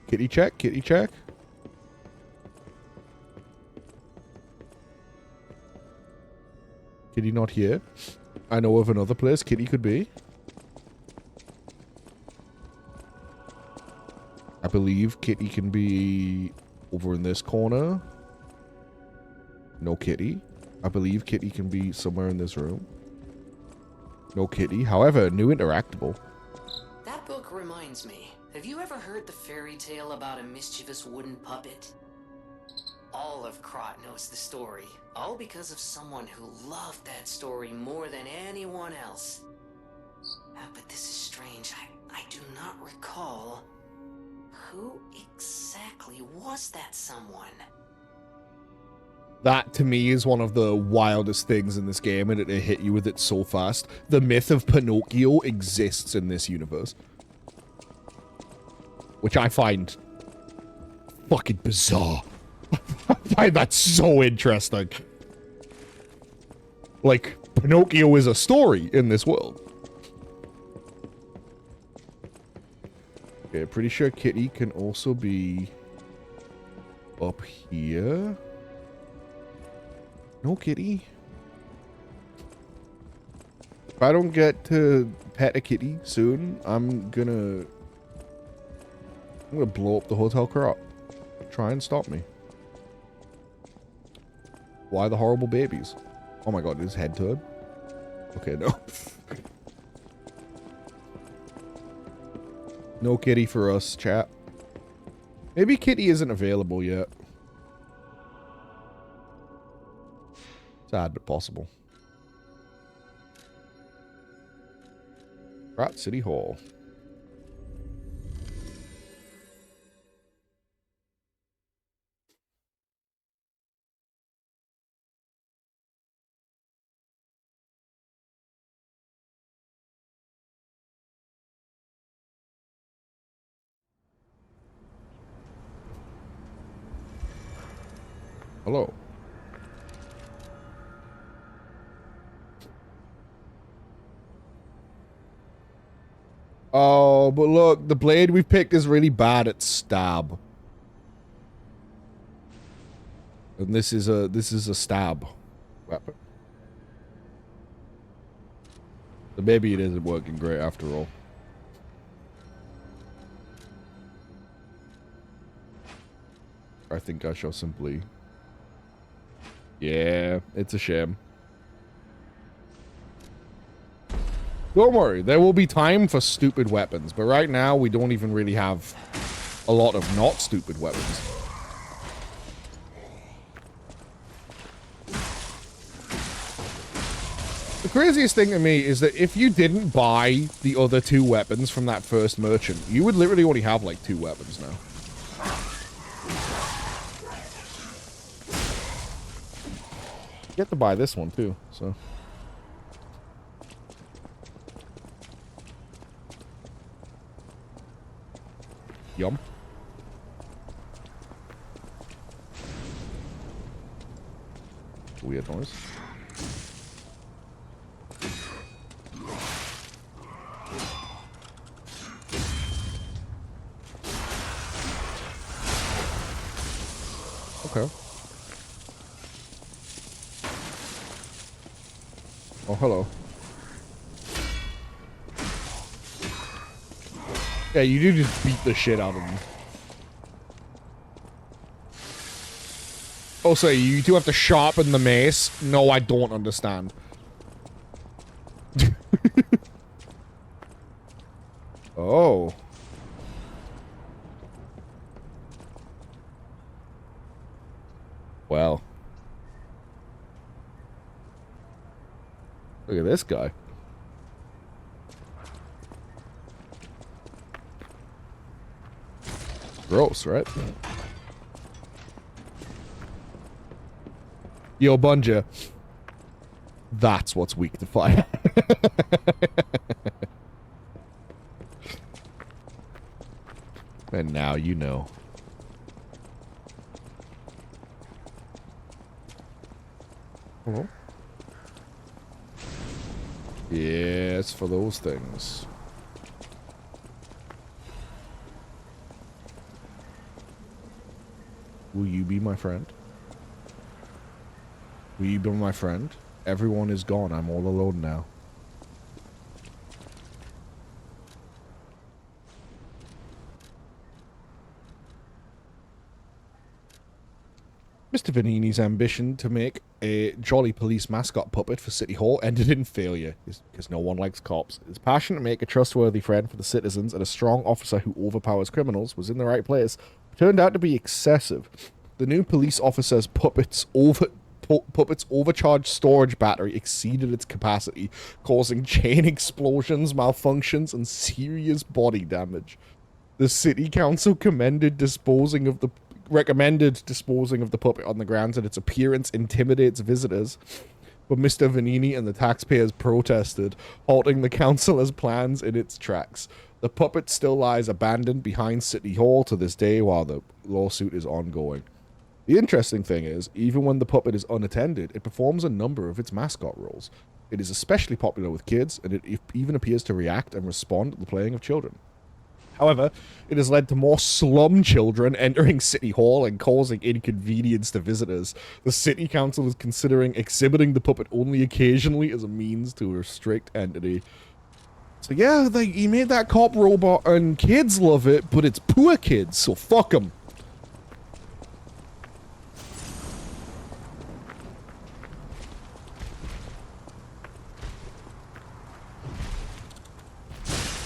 Kitty check, kitty check. Kitty not here. I know of another place Kitty could be. I believe Kitty can be over in this corner. No Kitty. I believe Kitty can be somewhere in this room. No Kitty. However, new interactable. That book reminds me. Have you ever heard the fairy tale about a mischievous wooden puppet? All of Krot knows the story, all because of someone who loved that story more than anyone else. But this is strange. I do not recall. Who exactly was that someone? That, to me, is one of the wildest things in this game, and it hit you with it so fast. The myth of Pinocchio exists in this universe. Which I find fucking bizarre. I find that so interesting. Like, Pinocchio is a story in this world. Okay, pretty sure Kitty can also be up here. No, Kitty. If I don't get to pet a kitty soon, I'm gonna blow up the hotel crop. Try and stop me. Why the horrible babies? Oh my god, his head turned. Okay, no. No kitty for us, chat. Maybe Kitty isn't available yet. Sad, but possible. Rat City Hall. Hello. Oh, but look, the blade we've picked is really bad at stab. And this is a stab weapon. So maybe it isn't working great after all. I think I shall simply... Yeah, it's a shame. Don't worry, there will be time for stupid weapons, but right now we don't even really have a lot of not stupid weapons. The craziest thing to me is that if you didn't buy the other two weapons from that first merchant, you would literally only have like 2 weapons now. You get to buy this one too, so... Yum. Weird noise. Okay. Oh, hello. Yeah, you do just beat the shit out of them. Oh, so you do have to sharpen the mace? No, I don't understand. Oh. Well. Look at this guy. Gross, right? Yo, Bunja. That's what's weak to fire. And now you know. Hello? Yes, for those things. Will you be my friend? Will you be my friend? Everyone is gone. I'm all alone now. Mr. Vanini's ambition to make a jolly police mascot puppet for City Hall ended in failure, because no one likes cops. His passion to make a trustworthy friend for the citizens and a strong officer who overpowers criminals was in the right place, but turned out to be excessive. The new police officer's puppet's overcharged storage battery exceeded its capacity, causing chain explosions, malfunctions, and serious body damage. The city council recommended disposing of the puppet on the grounds that its appearance intimidates visitors, but Mr. Vanini and the taxpayers protested, halting the councilor's plans in its tracks. The puppet still lies abandoned behind City Hall to this day while the lawsuit is ongoing. The interesting thing is, even when the puppet is unattended, it performs a number of its mascot roles. It is especially popular with kids, and it even appears to react and respond to the playing of children. However, it has led to more slum children entering City Hall and causing inconvenience to visitors. The City Council is considering exhibiting the puppet only occasionally as a means to restrict entity. So yeah, he made that cop robot and kids love it, but it's poor kids, so fuck them.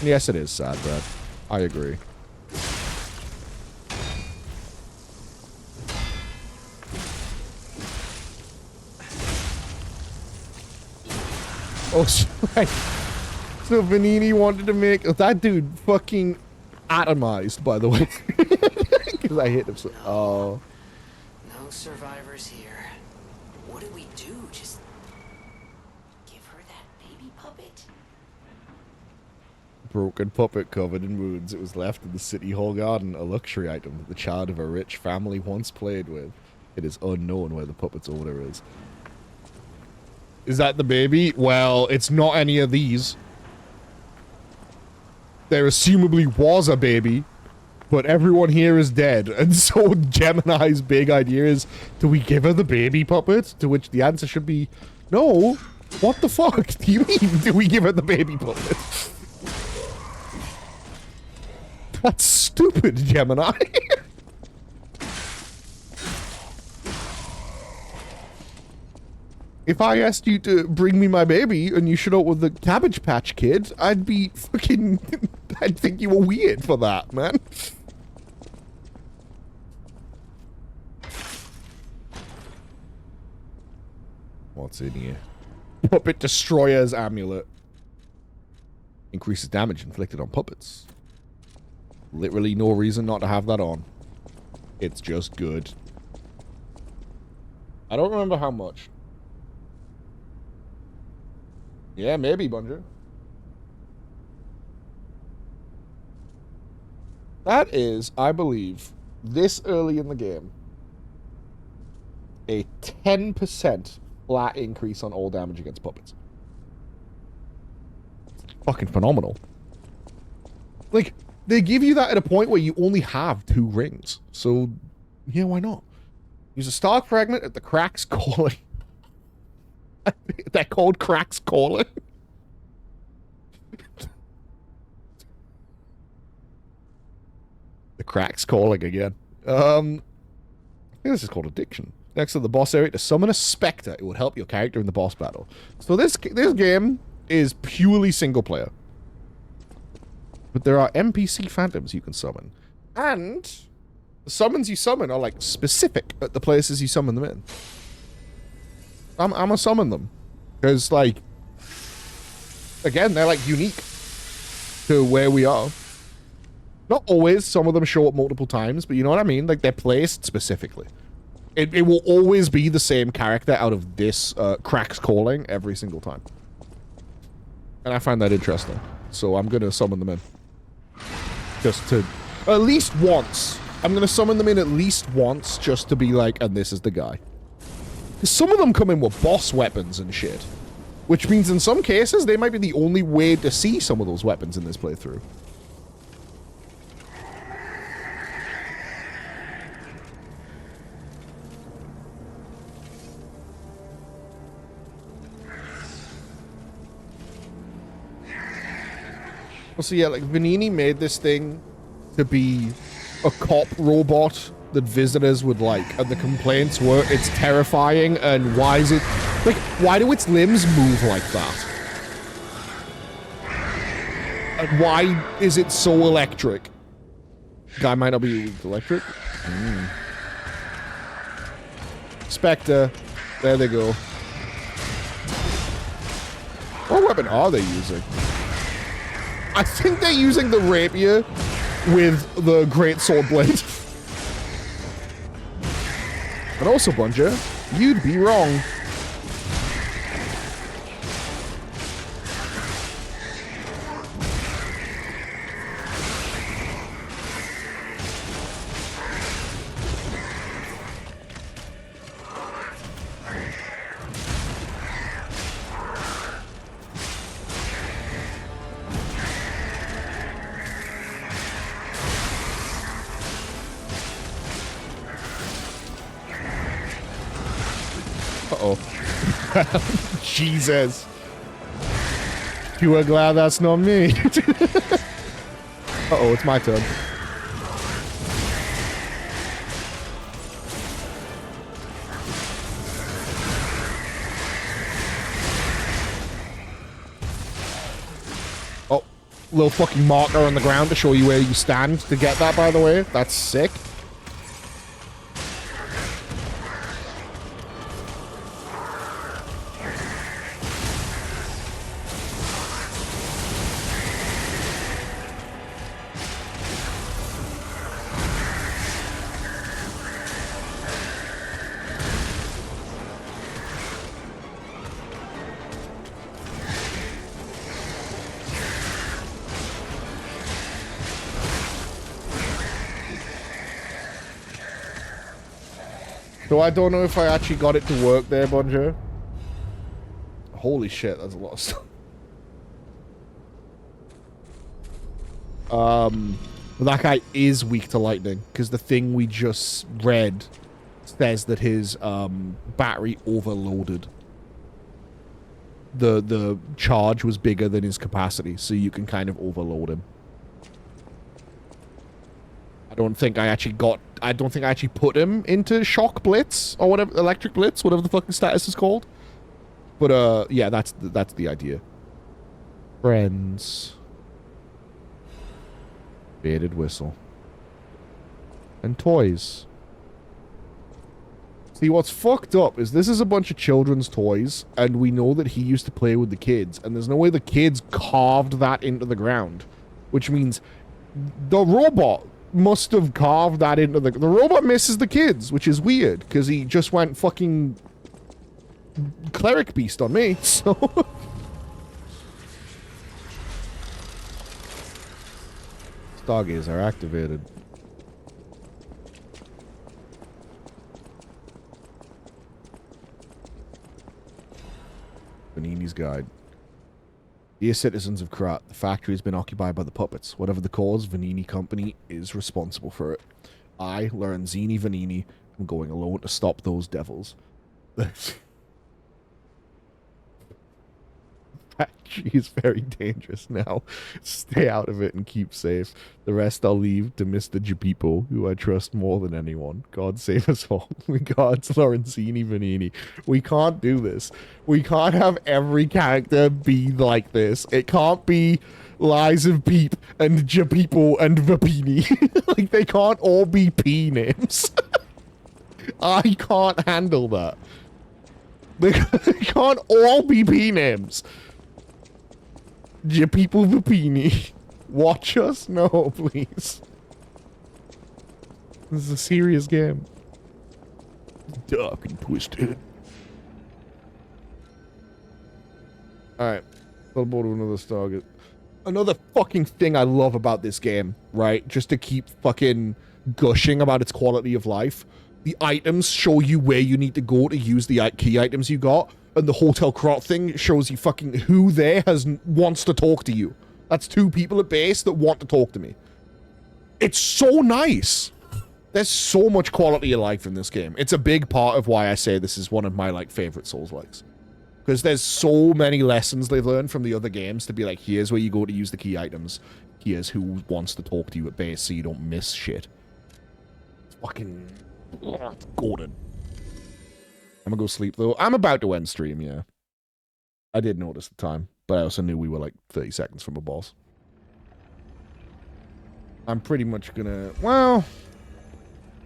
Yes, it is sad, Brad. I agree. Oh, so Vanini wanted to make that dude fucking atomized, by the way. Because I hit him so. Oh. No survivors here. What do we do? Just give her that baby puppet? Broken puppet covered in wounds. It was left in the City Hall garden, a luxury item that the child of a rich family once played with. It is unknown where the puppet's owner is. Is that the baby? Well, it's not any of these. There assumably was a baby, but everyone here is dead. And so Gemini's big idea is, do we give her the baby puppet? To which the answer should be, no. What the fuck do you mean, do we give her the baby puppet? That's stupid, Gemini. If I asked you to bring me my baby and you showed up with the Cabbage Patch Kid, I'd be fucking... I'd think you were weird for that, man. What's in here? Puppet Destroyer's Amulet. Increases damage inflicted on puppets. Literally no reason not to have that on. It's just good. I don't remember how much. Yeah, maybe, Bunger. That is, I believe, this early in the game, a 10% flat increase on all damage against puppets. Fucking phenomenal. Like, they give you that at a point where you only have 2 rings. So, yeah, why not? Use a star fragment at the cracks calling. They're called cracks calling. The cracks calling again. I think this is called addiction. Next to the boss area, to summon a specter, it will help your character in the boss battle. So this game is purely single player. But there are NPC phantoms you can summon. And the summons you summon are, like, specific at the places you summon them in. I'm gonna summon them. Because, like, again, they're, like, unique to where we are. Not always. Some of them show up multiple times, but you know what I mean? Like, they're placed specifically. It will always be the same character out of this cracks calling every single time. And I find that interesting. So I'm gonna summon them in. Just to... At least once. I'm gonna summon them in at least once, just to be like, and this is the guy. Because some of them come in with boss weapons and shit. Which means in some cases, they might be the only way to see some of those weapons in this playthrough. So yeah, like, Vanini made this thing to be a cop robot that visitors would like, and the complaints were it's terrifying, and why is it... Like, why do its limbs move like that? And why is it so electric? Guy might not be electric. Spectre. There they go. What weapon are they using? I think they're using the rapier with the great sword blade. And also, Bunja, you'd be wrong. Uh-oh. Jesus. You are glad that's not me. Uh-oh, it's my turn. Oh, little fucking marker on the ground to show you where you stand to get that, by the way. That's sick. So I don't know if I actually got it to work there, Bonjour. Holy shit, that's a lot of stuff. But that guy is weak to lightning, because the thing we just read says that his battery overloaded. The charge was bigger than his capacity, so you can kind of overload him. I don't think I actually put him into shock blitz or whatever, electric blitz, whatever the fucking status is called. But yeah, that's the idea. Friends. Faded whistle. And toys. See, what's fucked up is this is a bunch of children's toys, and we know that he used to play with the kids, and there's no way the kids carved that into the ground. Which means the robot must have carved that into the robot misses the kids, which is weird because he just went fucking cleric beast on me. So Stargazer activated. Vanini's guide. Dear citizens of Krat, the factory has been occupied by the puppets. Whatever the cause, Vanini Company is responsible for it. I, Lorenzini Vanini, am going alone to stop those devils. The factory is very dangerous now. Stay out of it and keep safe. The rest I'll leave to Mr. Japipo, who I trust more than anyone. God save us all. God's Lorenzini Vanini. We can't do this. We can't have every character be like this. It can't be Lies of Peep and Japipo and Vapini. Like, they can't all be P names. I can't handle that. They can't all be P names. Japipo Vapini. Watch us? No, please. This is a serious game. Dark and twisted. Alright. Board of another Stargate. Another fucking thing I love about this game, right? Just to keep fucking gushing about its quality of life. The items show you where you need to go to use the key items you got. And the Hotel Krat thing shows you fucking who there wants to talk to you. That's 2 people at base that want to talk to me. It's so nice. There's so much quality of life in this game. It's a big part of why I say this is one of my, like, favorite Souls-likes. Because there's so many lessons they've learned from the other games to be like, here's where you go to use the key items. Here's who wants to talk to you at base so you don't miss shit. It's fucking golden. I'm gonna go sleep though. I'm about to end stream, yeah. I did notice the time, but I also knew we were like 30 seconds from a boss. I'm pretty much gonna, well,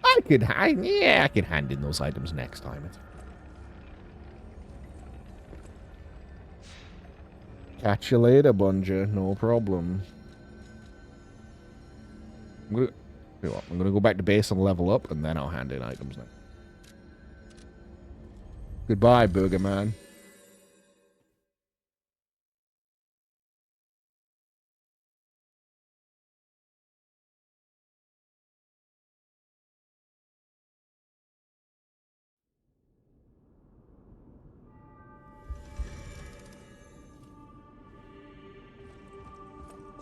I could hand in those items next time. Catch you later, Bunger. No problem. I'm gonna go back to base and level up, and then I'll hand in items next. Goodbye, Burger Man.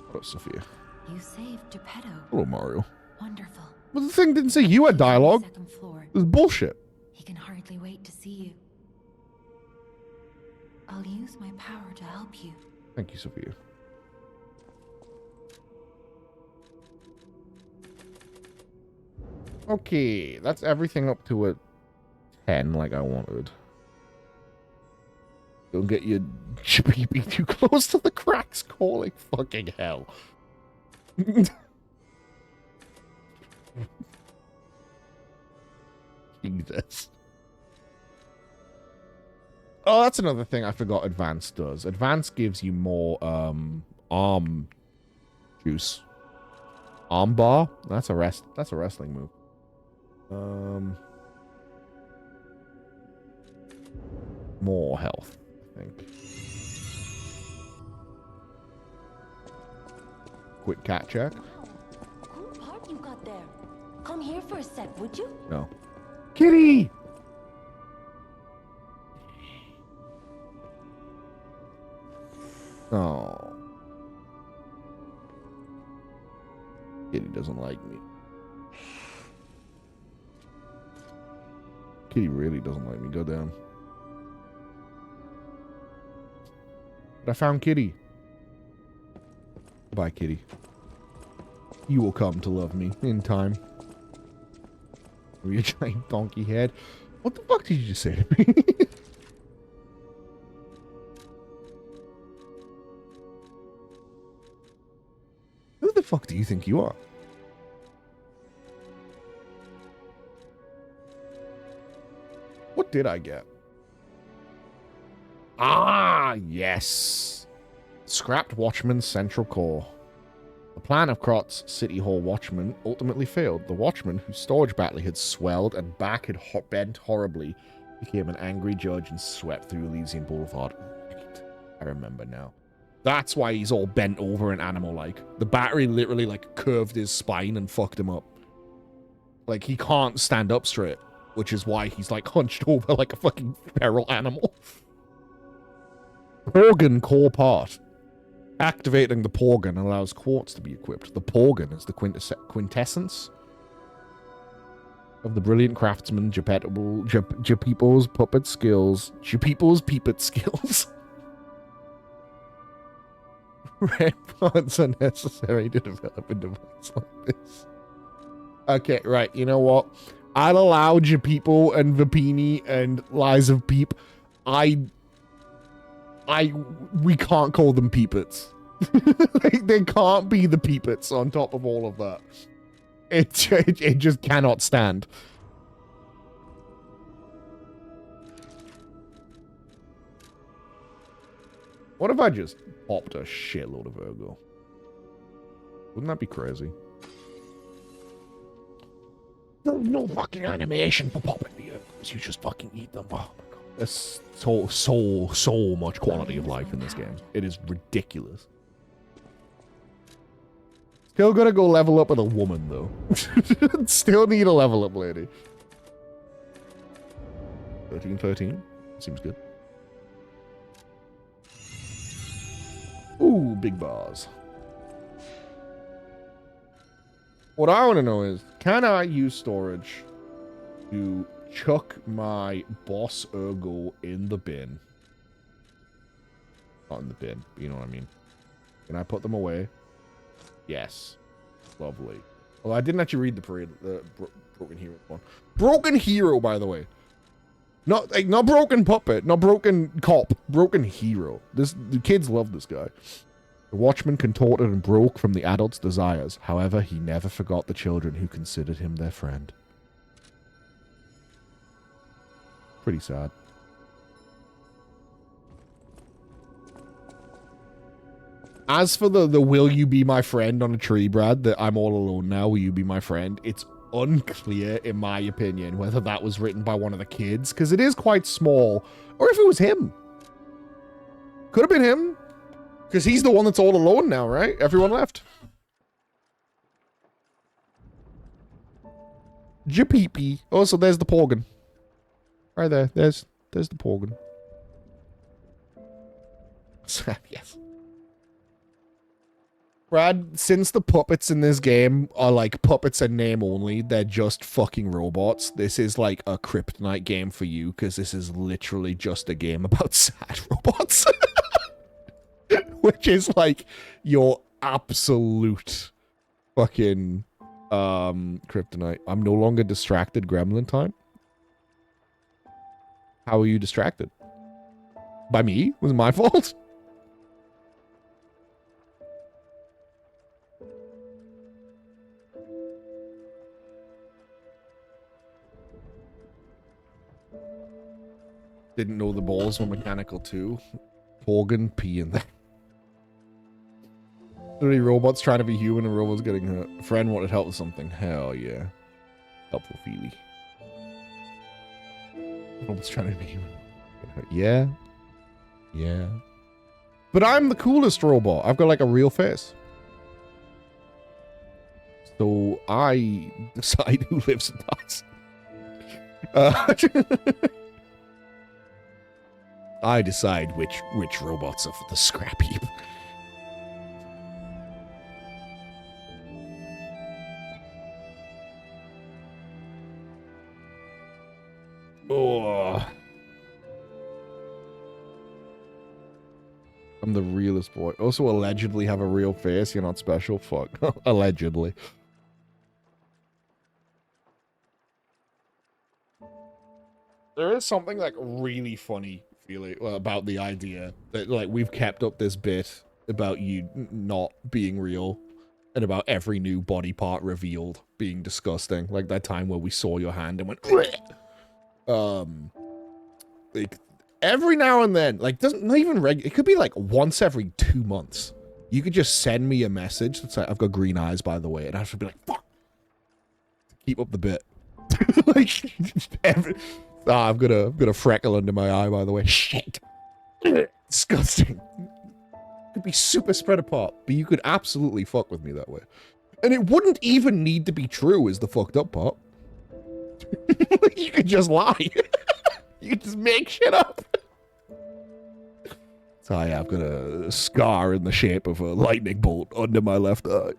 Hello, Sophia. You saved Geppetto. Hello, Mario. Wonderful. But the thing didn't say you had dialogue. Second floor. It was bullshit. He can hardly wait to see you. I'll use my power to help you. Thank you, Sophia. Okay, that's everything up to a 10 like I wanted. Don't get your chippy too close to the cracks calling. Fucking hell. Jesus. Oh, that's another thing I forgot Advance does. Advance gives you more arm juice. Arm bar? That's a wrestling move. More health, I think. Quick cat check. Wow, cool part you got there. Come here for a sec, would you? No. Kitty! Oh. Kitty doesn't like me. Kitty really doesn't like me. Go down. But I found Kitty. Bye, Kitty. You will come to love me in time. With your giant donkey head. What the fuck did you just say to me? Who the fuck do you think you are? What did I get? Ah, yes. Scrapped Watchman's Central Core. The plan of Krot's City Hall Watchman ultimately failed. The Watchman, whose storage battery had swelled and back had bent horribly, became an angry judge and swept through Elysian Boulevard. Right. I remember now. That's why he's all bent over and animal-like. The battery literally, like, curved his spine and fucked him up. Like, he can't stand up straight, which is why he's, like, hunched over like a fucking feral animal. Porgan core part. Activating the Porgan allows quartz to be equipped. The Porgan is the quintessence of the brilliant craftsman Geppetto's puppet skills. Geppetto's peepet skills. Red parts are necessary to develop a device like this. Okay, right. You know what? I'll allow Geppetto and Vipini and Lies of Peep. We can't call them peepets. They can't be the peepets on top of all of that. It just cannot stand. What if I just popped a shitload of Ergo? Wouldn't that be crazy? There's no fucking animation for popping the Ergos. You just fucking eat them. Oh my god. There's so much quality of life in this game. It is ridiculous. Still gotta go level up with a woman, though. Still need a level up lady. 13. Seems good. Ooh, big bars. What I want to know is, can I use storage to chuck my boss Ergo in the bin? Not in the bin, but you know what I mean. Can I put them away? Yes. Lovely. Well, I didn't actually read the Broken Hero one. Broken Hero, by the way. Not like not broken puppet, not broken cop, broken hero. The kids love this guy. The watchman contorted and broke from the adult's desires. However, he never forgot the children who considered him their friend. Pretty sad. As for the will you be my friend on a tree, Brad, that I'm all alone now, will you be my friend? It's unclear, in my opinion, whether that was written by one of the kids, because it is quite small, or if it was him. Could have been him, because he's the one that's all alone now, right? Everyone left. Japeepee. Oh, so there's the Porgan. Right there. There's the Porgan. Yes. Brad, since the puppets in this game are like puppets in name only, they're just fucking robots. This is like a kryptonite game for you, because this is literally just a game about sad robots. Which is like your absolute fucking kryptonite. I'm no longer distracted, Gremlin time. How are you distracted? By me? Was it my fault? Didn't know the balls were mechanical too. Porgan pee in there. 3 robots trying to be human and robots getting hurt. A friend wanted help with something. Hell yeah. Helpful Feely. Robots trying to be human. Yeah. Yeah. But I'm the coolest robot. I've got like a real face. So I decide who lives and dies. I decide which robots are for the scrap heap. Oh. I'm the realest boy. Also allegedly have a real face. You're not special. Fuck. Allegedly. There is something like really funny feeling about the idea that like we've kept up this bit about you not being real and about every new body part revealed being disgusting. Like that time where we saw your hand and went like every now and then, like doesn't not even it could be like once every 2 months. You could just send me a message that's like, I've got green eyes, by the way, and I have to be like, fuck, keep up the bit. Like I've got a freckle under my eye, by the way. Shit. Disgusting. Could be super spread apart, but you could absolutely fuck with me that way. And it wouldn't even need to be true is the fucked up part. You could just lie. You could just make shit up. So yeah, I've got a scar in the shape of a lightning bolt under my left eye.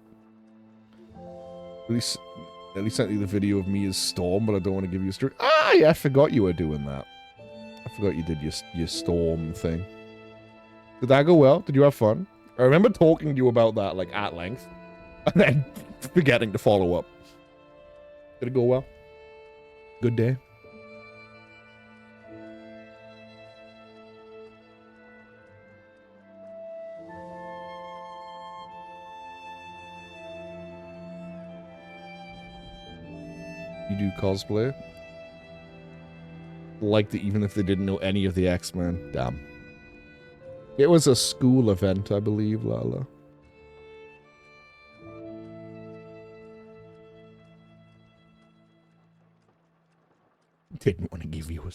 At least sent you the video of me as Storm, but I don't want to give you a story. Ah, yeah, I forgot you were doing that. I forgot you did your Storm thing. Did that go well? Did you have fun? I remember talking to you about that, like, at length. And then forgetting to follow up. Did it go well? Good day? You do cosplay? Liked it even if they didn't know any of the X-Men. Damn. It was a school event, I believe, Lala. Didn't want to give you a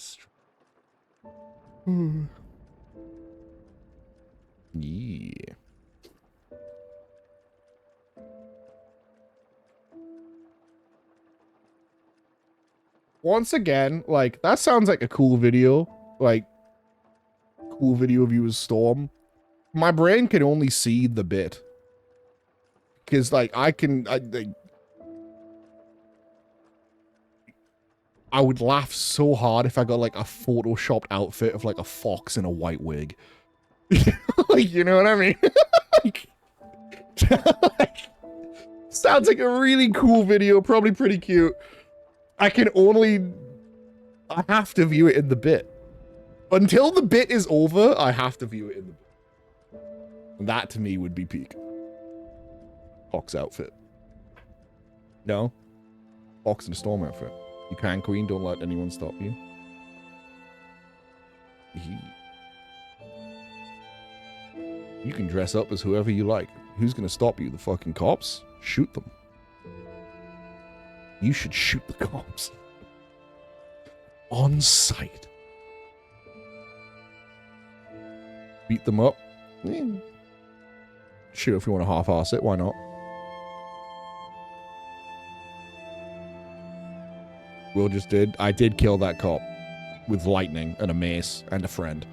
yeah. Once again, like, that sounds like a cool video. Like, cool video of you as Storm. My brain can only see the bit. Because, like, I would laugh so hard if I got, like, a photoshopped outfit of, like, a fox in a white wig. Like, you know what I mean? Like, sounds like a really cool video. Probably pretty cute. I have to view it in the bit. Until the bit is over, I have to view it in the bit. And that to me would be peak. Hawk's outfit. No? Hawk's in a storm outfit. You can, queen, don't let anyone stop you. You can dress up as whoever you like. Who's gonna stop you? The fucking cops? Shoot them. You should shoot the cops. On sight. Beat them up. Sure, if you want to half-ass it, why not? Will just did. I did kill that cop. With lightning and a mace and a friend.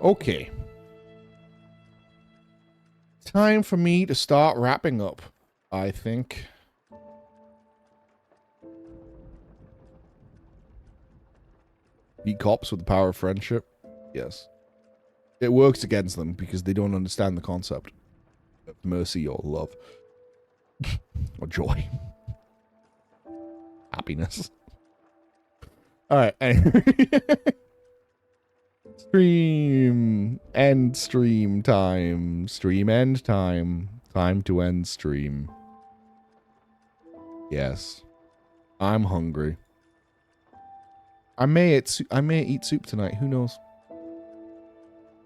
Okay. Time for me to start wrapping up, I think. Beat cops with the power of friendship? Yes. It works against them because they don't understand the concept of mercy or love. Or joy. Happiness. Alright, anyway. Stream. End stream time. Stream end time. Time to end stream. Yes. I'm hungry. I may eat soup tonight. Who knows?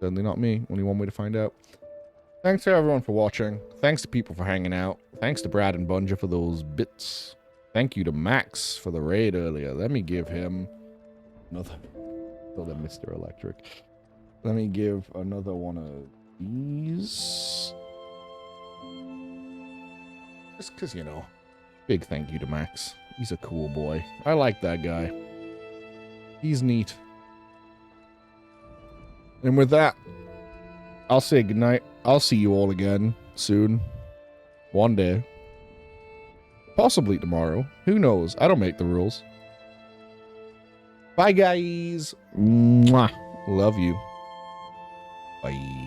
Certainly not me. Only one way to find out. Thanks to everyone for watching. Thanks to people for hanging out. Thanks to Brad and Bunja for those bits. Thank you to Max for the raid earlier. Let me give him another Mr. Electric. Let me give another one of these. Just because, you know. Big thank you to Max. He's a cool boy. I like that guy. He's neat. And with that, I'll say goodnight. I'll see you all again soon. One day. Possibly tomorrow. Who knows? I don't make the rules. Bye, guys. Mwah. Love you. Bye.